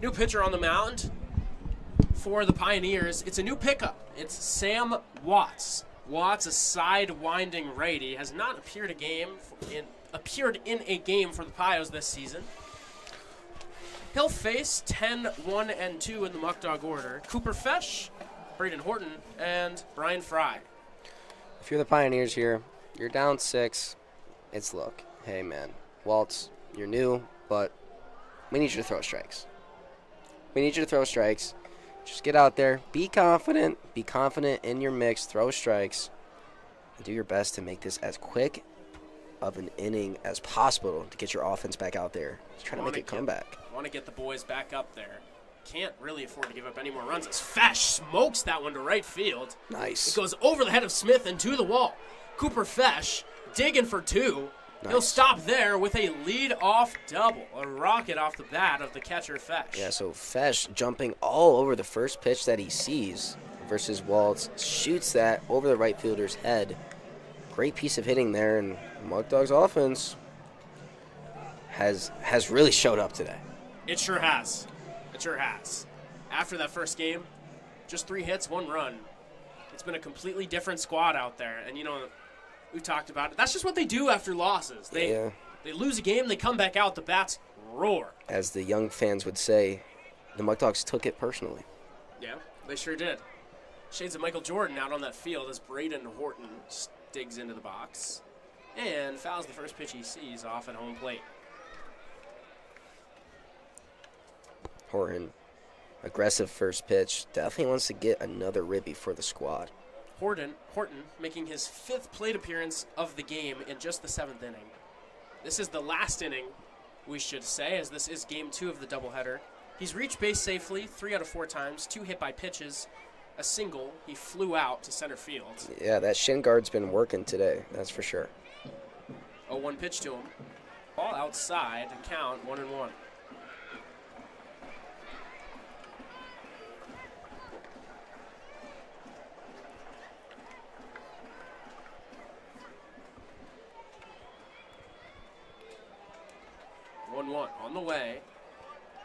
New pitcher on the mound for the Pioneers. It's a new pickup. It's Sam Watts. Watts, a side-winding righty, has not appeared in a game for the Pios this season. He'll face 10-1-2 in the Muckdog order. Cooper Fesh, Braden Horton, and Brian Fry. If you're the Pioneers here, you're down 6. It's look. Hey, man. Waltz, you're new, but we need you to throw strikes. Just get out there. Be confident. Be confident in your mix. Throw strikes. And do your best to make this as quick of an inning as possible to get your offense back out there. Just trying to make a comeback. Want to get the boys back up there. Can't really afford to give up any more runs as Fesh smokes that one to right field. Nice. It goes over the head of Smith and to the wall. Cooper Fesh digging for 2. Nice. He'll stop there with a lead-off double, a rocket off the bat of the catcher Fesh. Yeah, so Fesh jumping all over the first pitch that he sees versus Waltz. Shoots that over the right fielder's head. Great piece of hitting there, and Muckdog's offense has really showed up today. It sure has. After that first game, just 3 hits, 1 run. It's been a completely different squad out there, and we've talked about it. That's just what they do after losses. They lose a game, they come back out, the bats roar. As the young fans would say, the Muckdogs took it personally. Yeah, they sure did. Shades of Michael Jordan out on that field as Braden Horton digs into the box and fouls the first pitch he sees off at home plate. Horton, aggressive first pitch. Definitely wants to get another ribby for the squad. Horton making his 5th plate appearance of the game in just the 7th inning. This is the last inning, we should say, as this is game 2 of the doubleheader. He's reached base safely 3 out of 4 times, 2 hit by pitches, a single. He flew out to center field. Yeah, that shin guard's been working today, that's for sure. 0-1 pitch to him. Ball outside, count 1-1. On the way.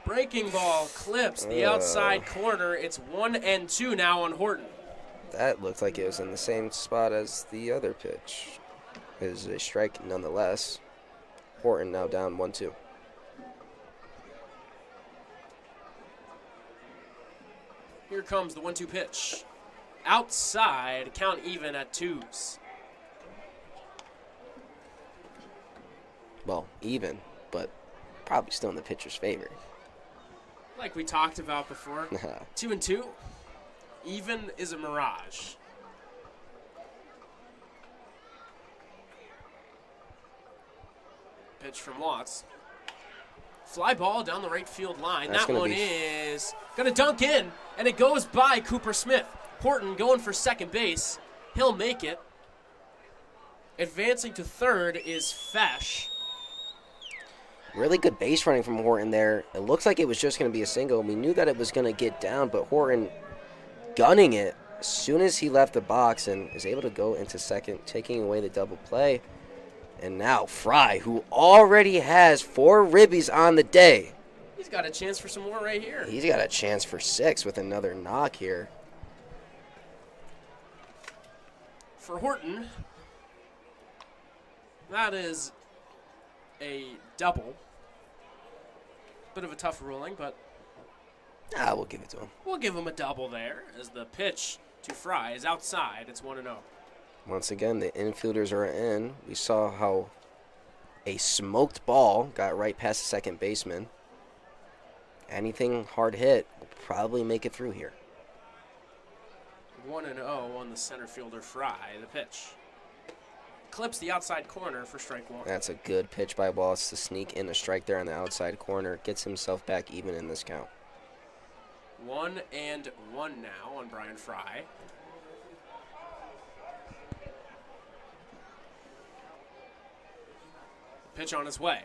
Breaking ball clips the outside corner. It's 1-2 now on Horton. That looked like it was in the same spot as the other pitch. It is a strike nonetheless. Horton now down 1-2. Here comes the 1-2 pitch. Outside, count even at 2s. Well, even, but probably still in the pitcher's favor. Like we talked about before. 2-2. Even is a mirage. Pitch from Watts. Fly ball down the right field line. That's that one is going to dunk in, and it goes by Cooper Smith. Horton going for second base. He'll make it. Advancing to third is Fesh. Really good base running from Horton there. It looks like it was just going to be a single. We knew that it was going to get down, but Horton gunning it as soon as he left the box and is able to go into second, taking away the double play. And now Fry, who already has 4 ribbies on the day. He's got a chance for some more right here. He's got a chance for 6 with another knock here. For Horton, that is a double. Bit of a tough ruling, but We'll give it to him. we'll give him a double there as the pitch to Fry is outside. It's 1-0. Once again, the infielders are in. We saw how a smoked ball got right past the second baseman. Anything hard hit will probably make it through here. 1-0 on the center fielder Fry. The pitch clips the outside corner for strike 1. That's a good pitch by Wallace to sneak in a strike there on the outside corner. Gets himself back even in this count. 1-1 now on Brian Fry. Pitch on his way.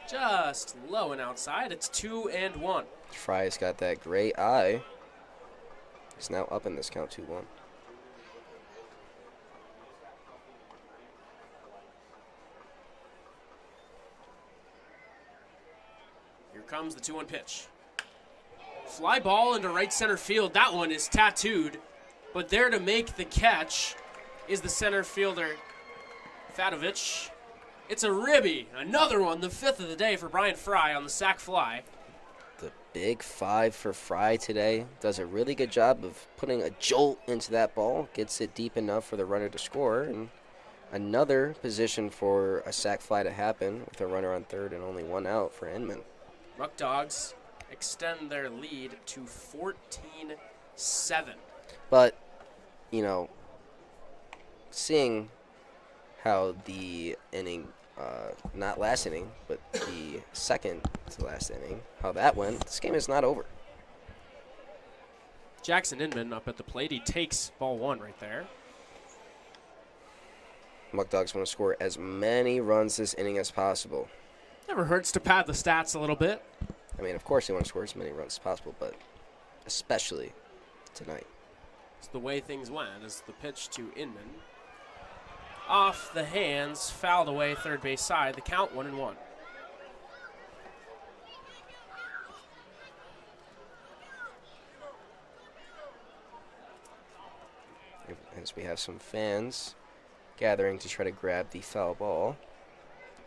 Just low and outside. It's 2-1. Fry's got that great eye. He's now up in this count 2-1. Here comes the 2-1 pitch. Fly ball into right center field. That one is tattooed. But there to make the catch is the center fielder, Fatovich. It's a ribby. Another one, the 5th of the day for Brian Fry on the sac fly. The big 5 for Fry today. Does a really good job of putting a jolt into that ball. Gets it deep enough for the runner to score. And another position for a sac fly to happen with a runner on third and only 1 out for Inman. Muckdogs extend their lead to 14-7. But, you know, seeing how the inning, not last inning, but the second to last inning, how that went, this game is not over. Jackson Inman up at the plate. He takes ball 1 right there. Muckdogs want to score as many runs this inning as possible. Never hurts to pad the stats a little bit. I mean, of course they want to score as many runs as possible, but especially tonight. It's the way things went as the pitch to Inman. Off the hands, fouled away third base side. The count 1-1. As we have some fans gathering to try to grab the foul ball.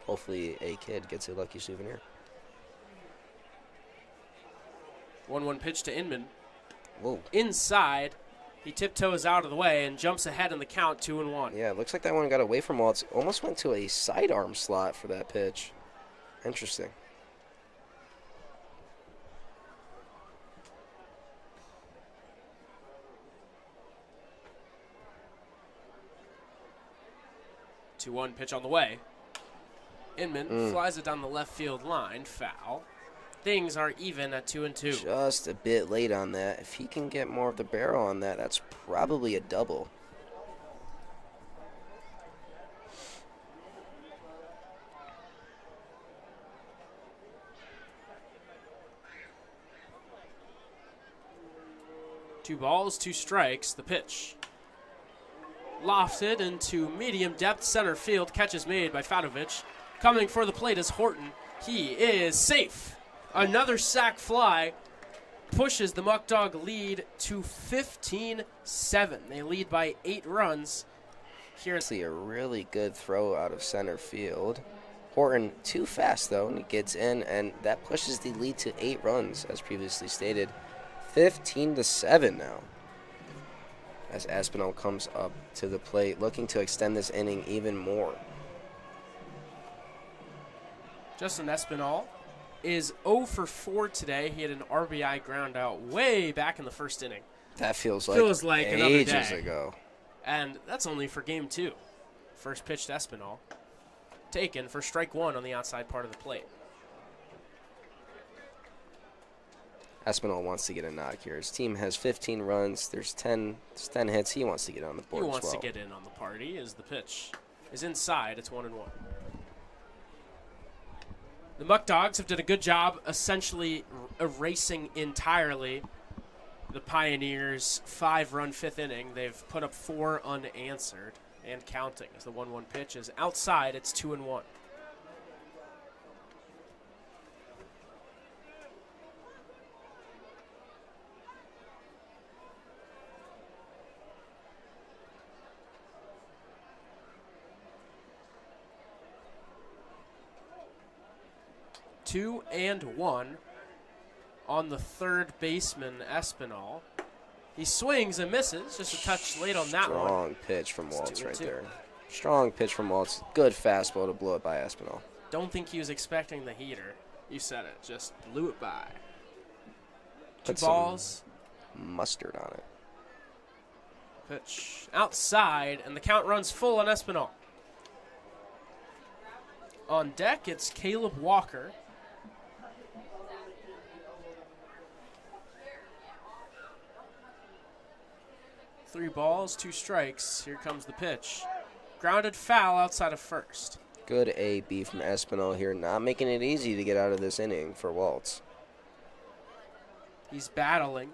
Hopefully a kid gets a lucky souvenir. 1-1 pitch to Inman. Whoa. Inside. He tiptoes out of the way and jumps ahead in the count 2-1. Yeah, it looks like that one got away from Waltz. Almost went to a sidearm slot for that pitch. Interesting. Two 2-1 pitch on the way. Inman flies it down the left field line. Foul. Things are even at 2-2. Just a bit late on that. If he can get more of the barrel on that, that's probably a double. Two balls, 2 strikes. The pitch. Lofted into medium depth center field. Catch is made by Fatovich. Coming for the plate is Horton. He is safe. Another sac fly pushes the Muckdog lead to 15-7. They lead by 8 runs. Here's a really good throw out of center field. Horton too fast though, and he gets in, and that pushes the lead to 8 runs, as previously stated. 15-7 now. As Aspinall comes up to the plate, looking to extend this inning even more. Justin Espinal is 0 for 4 today. He had an RBI ground out way back in the first inning. That feels like ages ago. And that's only for game 2. First pitch to Espinal. Taken for strike 1 on the outside part of the plate. Espinal wants to get a knock here. His team has 15 runs. There's 10 hits. He wants to get on the board as well. He wants to get in on the party as the pitch is inside. It's 1-1. The Muckdogs have done a good job essentially erasing entirely the Pioneers' 5-run 5th inning. They've put up 4 unanswered and counting as the 1-1 pitch is outside. It's 2-1. Two and 1 on the third baseman, Espinal. He swings and misses, just a touch late on that one. Strong pitch from Waltz right there. Strong pitch from Waltz. Good fastball to blow it by Espinal. Don't think he was expecting the heater. You said it, just blew it by. Two balls. Mustard on it. Pitch outside, and the count runs full on Espinal. On deck, it's Caleb Walker. Three balls, 2 strikes. Here comes the pitch. Grounded foul outside of first. Good AB from Espinal here, not making it easy to get out of this inning for Waltz. He's battling.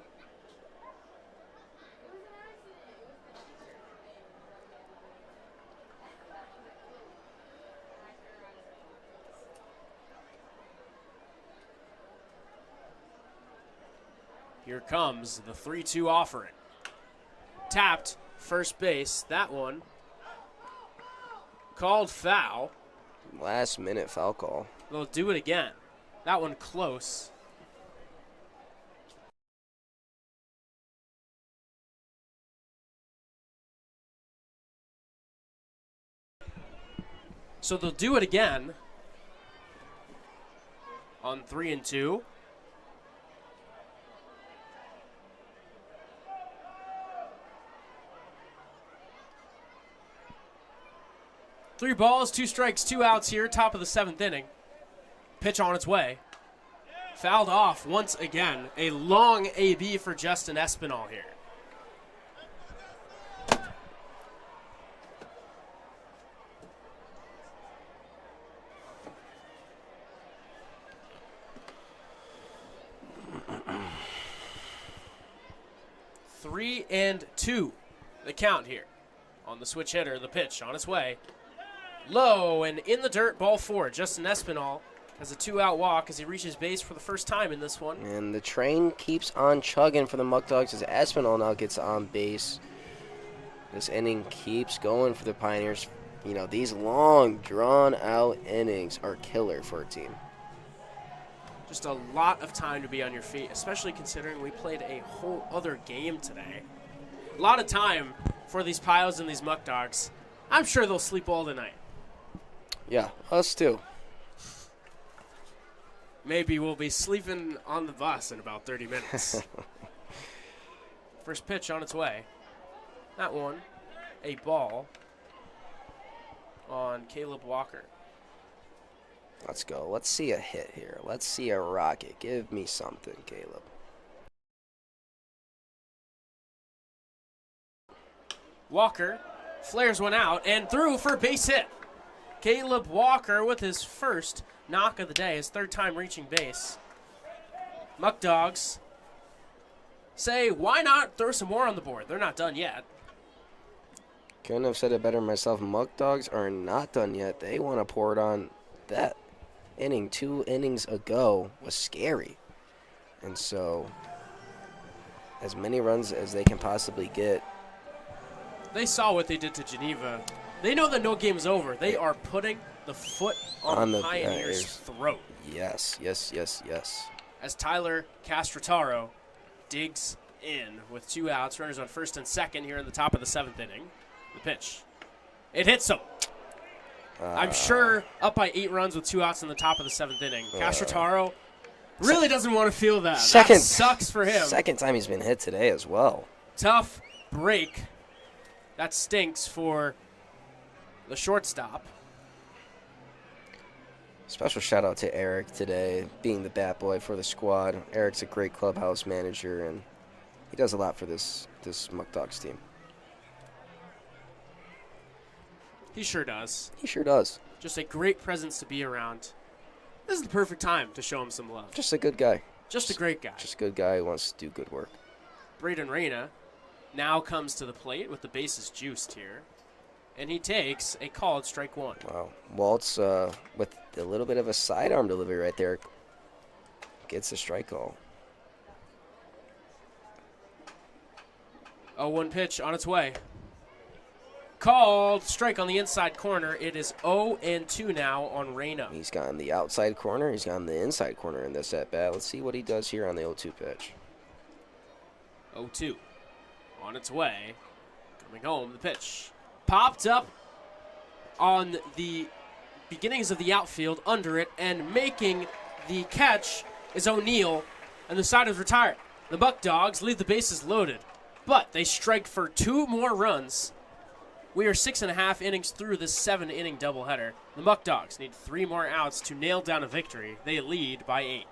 Here comes the 3-2 offering. Tapped, first base, that one. Called foul. Last minute foul call. They'll do it again. That one close. So they'll do it again on 3-2. Three balls, 2 strikes, 2 outs here, top of the 7th inning. Pitch on its way. Fouled off once again. A long AB for Justin Espinal here. Three and 2, the count here. On the switch hitter, the pitch on its way. Low and in the dirt, ball 4. Justin Espinal has a 2-out walk as he reaches base for the first time in this one. And the train keeps on chugging for the Muckdogs as Espinal now gets on base. This inning keeps going for the Pioneers. You know, these long, drawn-out innings are killer for a team. Just a lot of time to be on your feet, especially considering we played a whole other game today. A lot of time for these Pios and these Muckdogs. I'm sure they'll sleep all the night. Yeah, us too. Maybe we'll be sleeping on the bus in about 30 minutes. First pitch on its way. That one, a ball on Caleb Walker. Let's go. Let's see a hit here. Let's see a rocket. Give me something, Caleb. Walker flares one out and through for a base hit. Caleb Walker with his first knock of the day, his 3rd time reaching base. Muckdogs say, why not throw some more on the board? They're not done yet. Couldn't have said it better myself. Muckdogs are not done yet. They want to pour it on. That inning 2 innings ago was scary. And so as many runs as they can possibly get. They saw what they did to Geneva. They know that no game's over. They are putting the foot on the Pioneers' throat. Yes, yes, yes, yes. As Tyler Castrotaro digs in with 2 outs, runners on first and second here in the top of the 7th inning. The pitch. It hits him. I'm sure up by 8 runs with 2 outs in the top of the 7th inning. Castrotaro really doesn't want to feel that. That sucks for him. Second time he's been hit today as well. Tough break. That stinks for the shortstop. Special shout out to Eric today, being the bat boy for the squad. Eric's a great clubhouse manager, and he does a lot for this Muckdogs team. He sure does. He sure does. Just a great presence to be around. This is the perfect time to show him some love. Just a good guy. Just a great guy. Just a good guy who wants to do good work. Braden Reyna now comes to the plate with the bases juiced here. And he takes a called strike 1. Wow. Waltz, with a little bit of a sidearm delivery right there, gets a strike call. 0-1 pitch on its way. Called strike on the inside corner. It is 0-2 now on Reyna. He's gotten the outside corner. He's gotten the inside corner in this at-bat. Let's see what he does here on the 0-2 pitch. 0-2 on its way. Coming home, the pitch. Popped up on the beginnings of the outfield, under it, and making the catch is O'Neill, and the side is retired. The Muckdogs leave the bases loaded, but they strike for 2 more runs. We are 6.5 innings through this 7-inning doubleheader. The Muckdogs need 3 more outs to nail down a victory. They lead by 8.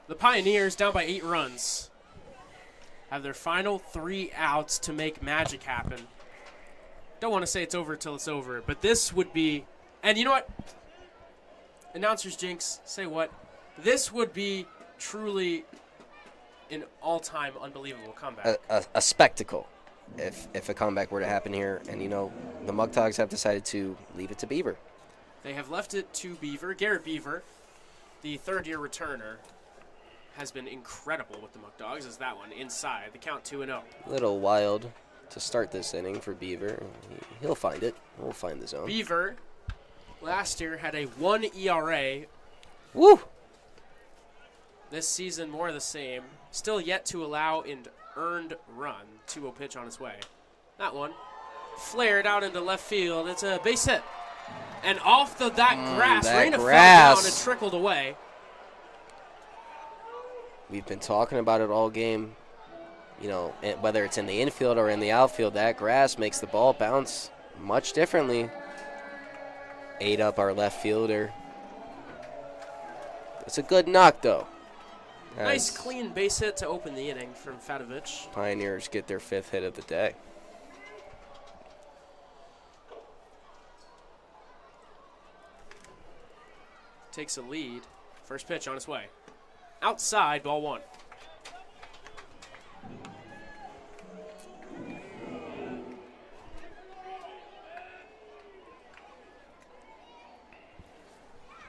The Pioneers, down by 8 runs, have their final 3 outs to make magic happen. Don't want to say it's over till it's over, but this would be, and you know what? Announcers jinx, say what? This would be truly an all-time unbelievable comeback. A spectacle if a comeback were to happen here. And, you know, the Muckdogs have decided to leave it to Beaver. They have left it to Beaver. Garrett Beaver, the third-year returner, has been incredible with the Muckdogs as that one inside. The count 2-0. A little wild to start this inning for Beaver. He'll find it. He'll find the zone. Beaver last year had a 1 ERA. Woo! This season, more of the same. Still yet to allow an earned run. 2-0 pitch on its way. That one flared out into left field. It's a base hit. And off that grass, Reyna fell down and trickled away. We've been talking about it all game. You know, whether it's in the infield or in the outfield, that grass makes the ball bounce much differently. Ate up our left fielder. It's a good knock, though. Nice clean base hit to open the inning from Fadovich. Pioneers get their 5th hit of the day. Takes a lead. First pitch on its way. Outside, ball 1.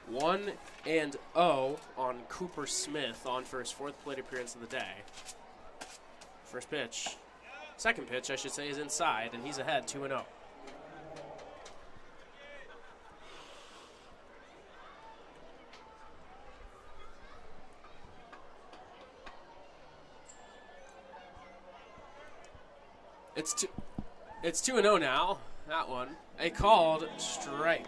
One and 0 on Cooper Smith on for his 4th plate appearance of the day. First pitch. Second pitch, I should say, is inside, and he's ahead 2-0. It's 2-0 now. That one. A called strike.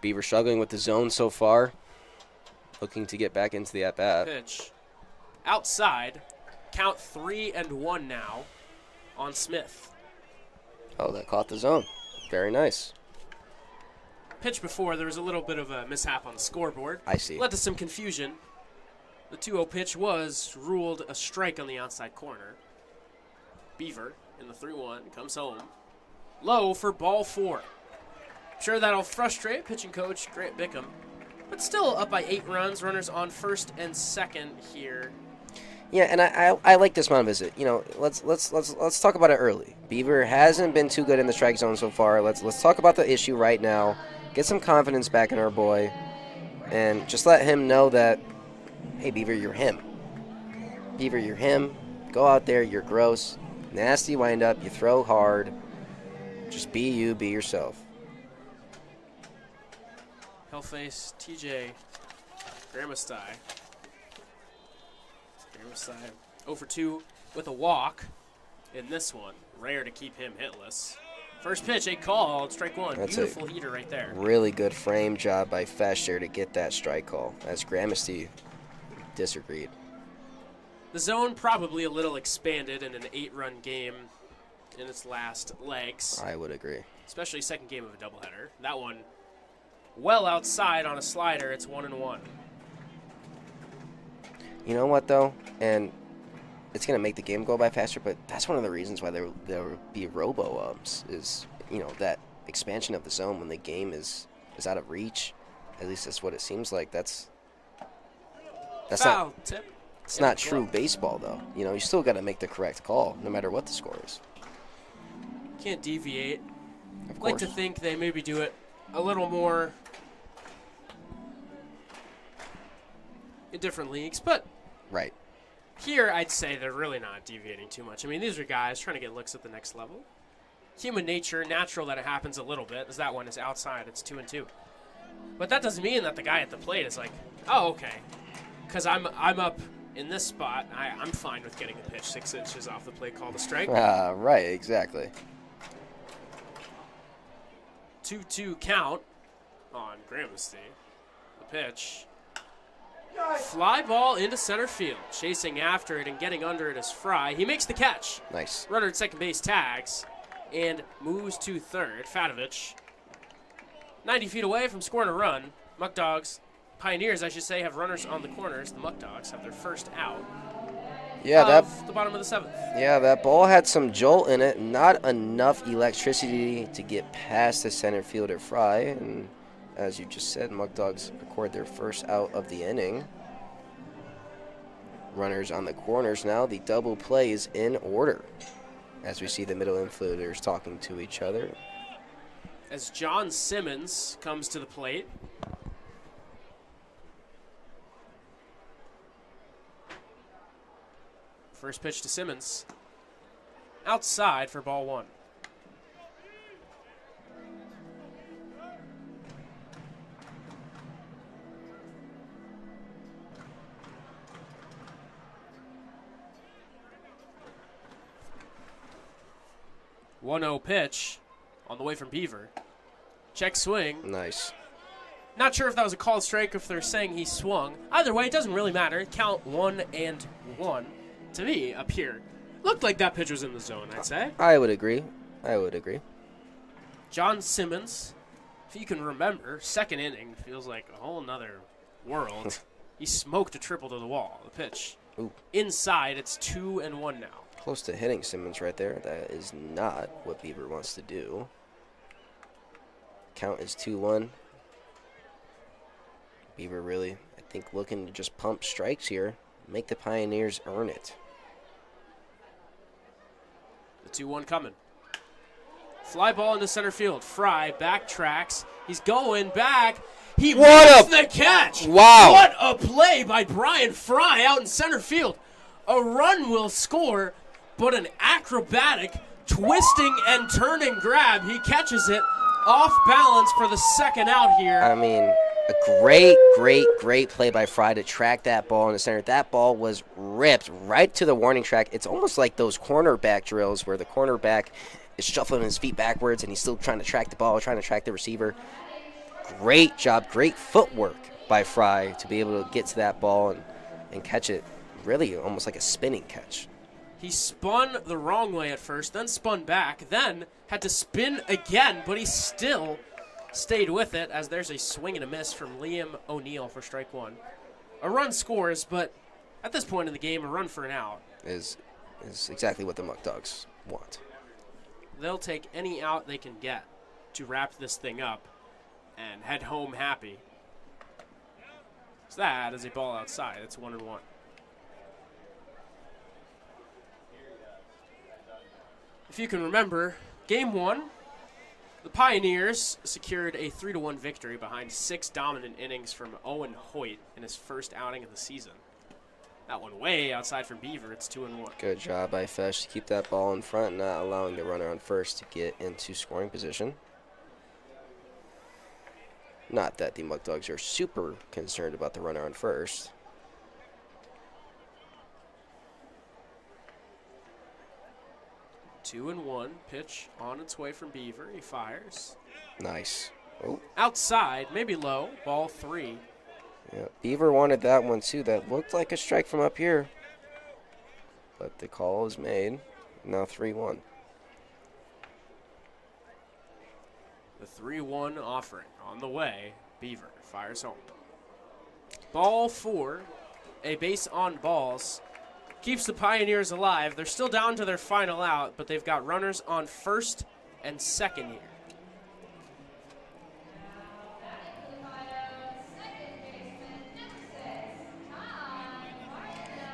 Beaver struggling with the zone so far. Looking to get back into the at-bat. Pitch. Outside. Count 3-1 now on Smith. Oh, that caught the zone. Very nice. Pitch before, there was a little bit of a mishap on the scoreboard. I see. Led to some confusion. The 2-0 pitch was ruled a strike on the outside corner. Beaver in the 3-1 comes home. Low for ball 4. I'm sure that'll frustrate pitching coach Grant Bickham. But still up by 8 runs. Runners on 1st and 2nd here. Yeah, and I like this mound visit. You know, let's talk about it early. Beaver hasn't been too good in the strike zone so far. Let's talk about the issue right now. Get some confidence back in our boy, and just let him know that, hey, Beaver, you're him. Beaver, you're him. Go out there. You're gross, nasty windup. You throw hard. Just be you. Be yourself. He'll face TJ Gramastai. Gramastai 0 for 2 with a walk in this one. Rare to keep him hitless. First pitch, a called strike 1. That's Beautiful heater right there. Really good frame job by Fescher to get that strike call, as Gramasty disagreed. The zone probably a little expanded in an 8-run game in its last legs. I would agree. Especially second game of a doubleheader. That one well outside on a slider. It's 1-1. You know what, though? And it's going to make the game go by faster, but that's one of the reasons why there will be robo-ups is, you know, that expansion of the zone when the game is out of reach. At least that's what it seems like. That's foul not tip. It's not true baseball, though. You know, you still got to make the correct call no matter what the score is. Can't deviate. Of I'd like course. to think they maybe do it a little more in different leagues, but Right. here I'd say they're really not deviating too much. I mean, these are guys trying to get looks at the next level. Human nature, natural that it happens a little bit, as that one is outside. It's 2-2. But that doesn't mean that the guy at the plate is like, oh, okay, because I'm up in this spot. I'm fine with getting a pitch 6 inches off the plate called a strike. Right, exactly. 2-2 count on Gramasty. The pitch. Fly ball into center field. Chasing after it and getting under it is Fry. He makes the catch. Nice. Runner at second base tags and moves to third. Fadovich, 90 feet away from scoring a run. Muckdogs, Pioneers, I should say, have runners on the corners. The Muckdogs have their first out. Yeah, the bottom of the 7th. Yeah, that ball had some jolt in it. Not enough electricity to get past the center fielder Fry. And as you just said, Muckdogs record their first out of the inning. Runners on the corners now. The double play is in order as we see the middle infielders talking to each other. As John Simmons comes to the plate. First pitch to Simmons. Outside for ball 1. One-0 pitch on the way from Beaver. Check swing. Nice. Not sure if that was a called strike or if they're saying he swung. Either way, it doesn't really matter. Count 1-1 to me up here. Looked like that pitch was in the zone, I'd say. I would agree. I would agree. John Simmons, if you can remember, second inning feels like a whole nother world. He smoked a triple to the wall. The pitch. Ooh. Inside, it's 2-1 now. Close to hitting Simmons right there. That is not what Beaver wants to do. Count is 2-1. Beaver really, I think, looking to just pump strikes here. Make the Pioneers earn it. The 2-1 coming. Fly ball into center field. Fry backtracks. He's going back. He makes the catch. Wow. What a play by Brian Fry out in center field. A run will score, but an acrobatic twisting and turning grab. He catches it off balance for the second out here. I mean, a great, great, great play by Fry to track that ball in the center. That ball was ripped right to the warning track. It's almost like those cornerback drills where the cornerback is shuffling his feet backwards and he's still trying to track the ball, trying to track the receiver. Great job, great footwork by Fry to be able to get to that ball and catch it, really almost like a spinning catch. He spun the wrong way at first, then spun back, then had to spin again, but he still stayed with it as there's a swing and a miss from Liam O'Neill for strike one. A run scores, but at this point in the game, a run for an out is exactly what the Muckdogs want. They'll take any out they can get to wrap this thing up and head home happy. So that is a ball outside. It's 1-1. If you can remember, game one, the Pioneers secured a 3-1 victory behind 6 dominant innings from Owen Hoyt in his first outing of the season. That one way outside from Beaver. It's 2-1. Good job by Fesh to keep that ball in front, not allowing the runner on first to get into scoring position. Not that the Muckdogs are super concerned about the runner on first. Two and one. Pitch on its way from Beaver. He fires. Nice. Oh. Outside, maybe low. Ball 3. Yeah, Beaver wanted that one too. That looked like a strike from up here. But the call is made. Now 3-1. The 3-1 offering on the way. Beaver fires home. Ball 4. A base on balls. Keeps the Pioneers alive. They're still down to their final out, but they've got runners on first and second here.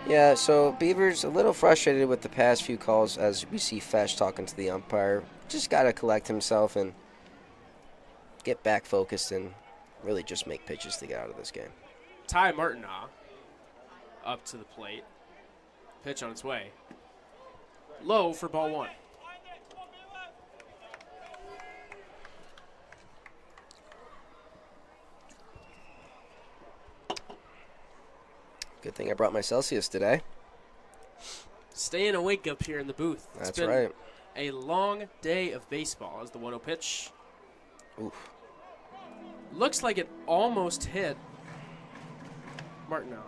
Yeah, so Beaver's a little frustrated with the past few calls as we see Fesh talking to the umpire. Just got to collect himself and get back focused and really just make pitches to get out of this game. Ty Martinaw up to the plate. Pitch on its way. Low for ball 1. Good thing I brought my Celsius today. Staying awake up here in the booth. That's right. A long day of baseball as the 1-0 pitch. Oof. Looks like it almost hit Martinaw,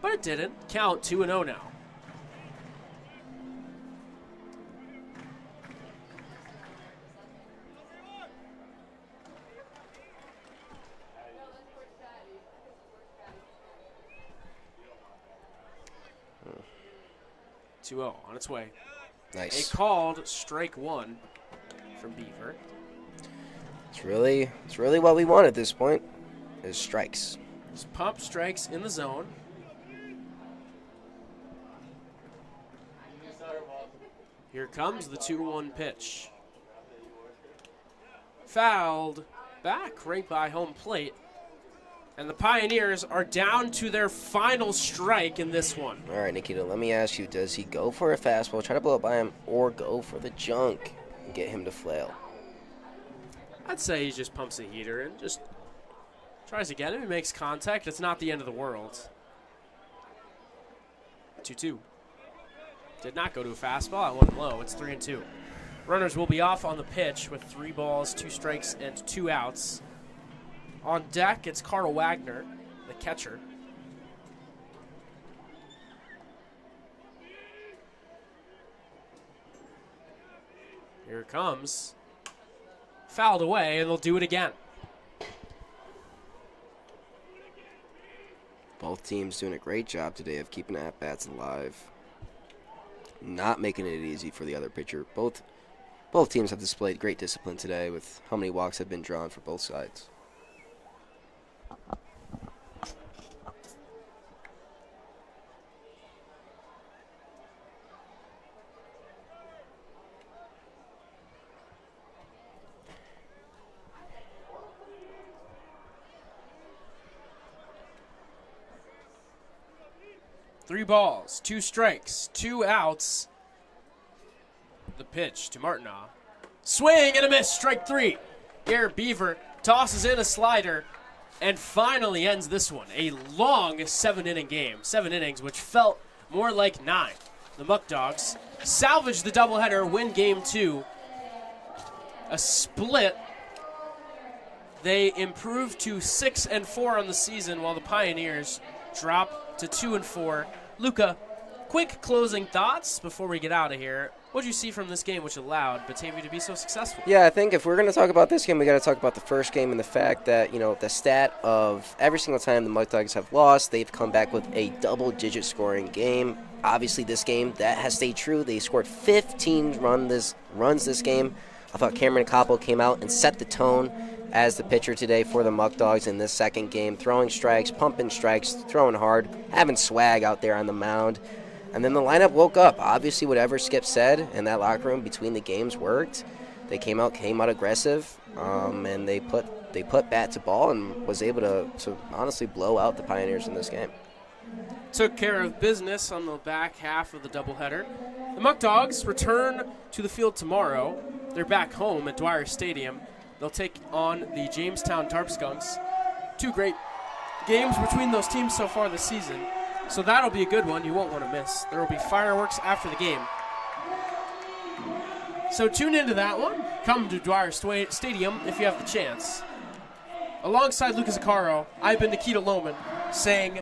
but it didn't. Count 2-0 now. Hmm. 2-0 on its way. Nice. A called strike 1 from Beaver. It's really what we want at this point is strikes. Just pump strikes in the zone. Here comes the 2-1 pitch. Fouled back right by home plate. And the Pioneers are down to their final strike in this one. All right, Nikita, let me ask you, does he go for a fastball, try to blow it by him, or go for the junk and get him to flail? I'd say he just pumps the heater and just tries to get him. He makes contact. It's not the end of the world. 2-2. Did not go to a fastball. I went low. It's 3-2. Runners will be off on the pitch with 3 balls, 2 strikes, and 2 outs. On deck, it's Carl Wagner, the catcher. Here it comes. Fouled away, and they'll do it again. Both teams doing a great job today of keeping at-bats alive. Not making it easy for the other pitcher. Both teams have displayed great discipline today with how many walks have been drawn for both sides. Three balls, 2 strikes, 2 outs. The pitch to Martinaw. Swing and a miss, strike 3. Garrett Beaver tosses in a slider and finally ends this one. A long 7-inning game. 7 innings, which felt more like 9. The Muckdogs salvage the doubleheader, win game 2. A split. They improve to 6-4 on the season, while the Pioneers drop to 2-4. Luca, quick closing thoughts before we get out of here. What did you see from this game which allowed Batavia to be so successful? Yeah, I think if we're going to talk about this game, we got to talk about the first game and the fact that, the stat of every single time the Muckdogs have lost, they've come back with a double-digit scoring game. Obviously, this game, that has stayed true. They scored 15 runs this game. I thought Cameron Koppel came out and set the tone as the pitcher today for the Muckdogs in this second game, throwing strikes, pumping strikes, throwing hard, having swag out there on the mound. And then the lineup woke up. Obviously, whatever Skip said in that locker room between the games worked. They came out aggressive, and they put bat to ball and was able to honestly blow out the Pioneers in this game. Took care of business on the back half of the doubleheader. The Muckdogs return to the field tomorrow. They're back home at Dwyer Stadium. They'll take on the Jamestown Tarpskunks. 2 great games between those teams so far this season. So that'll be a good one you won't want to miss. There will be fireworks after the game. So tune into that one. Come to Dwyer Stadium if you have the chance. Alongside Lucas Zaccaro, I've been Nikita Lohman saying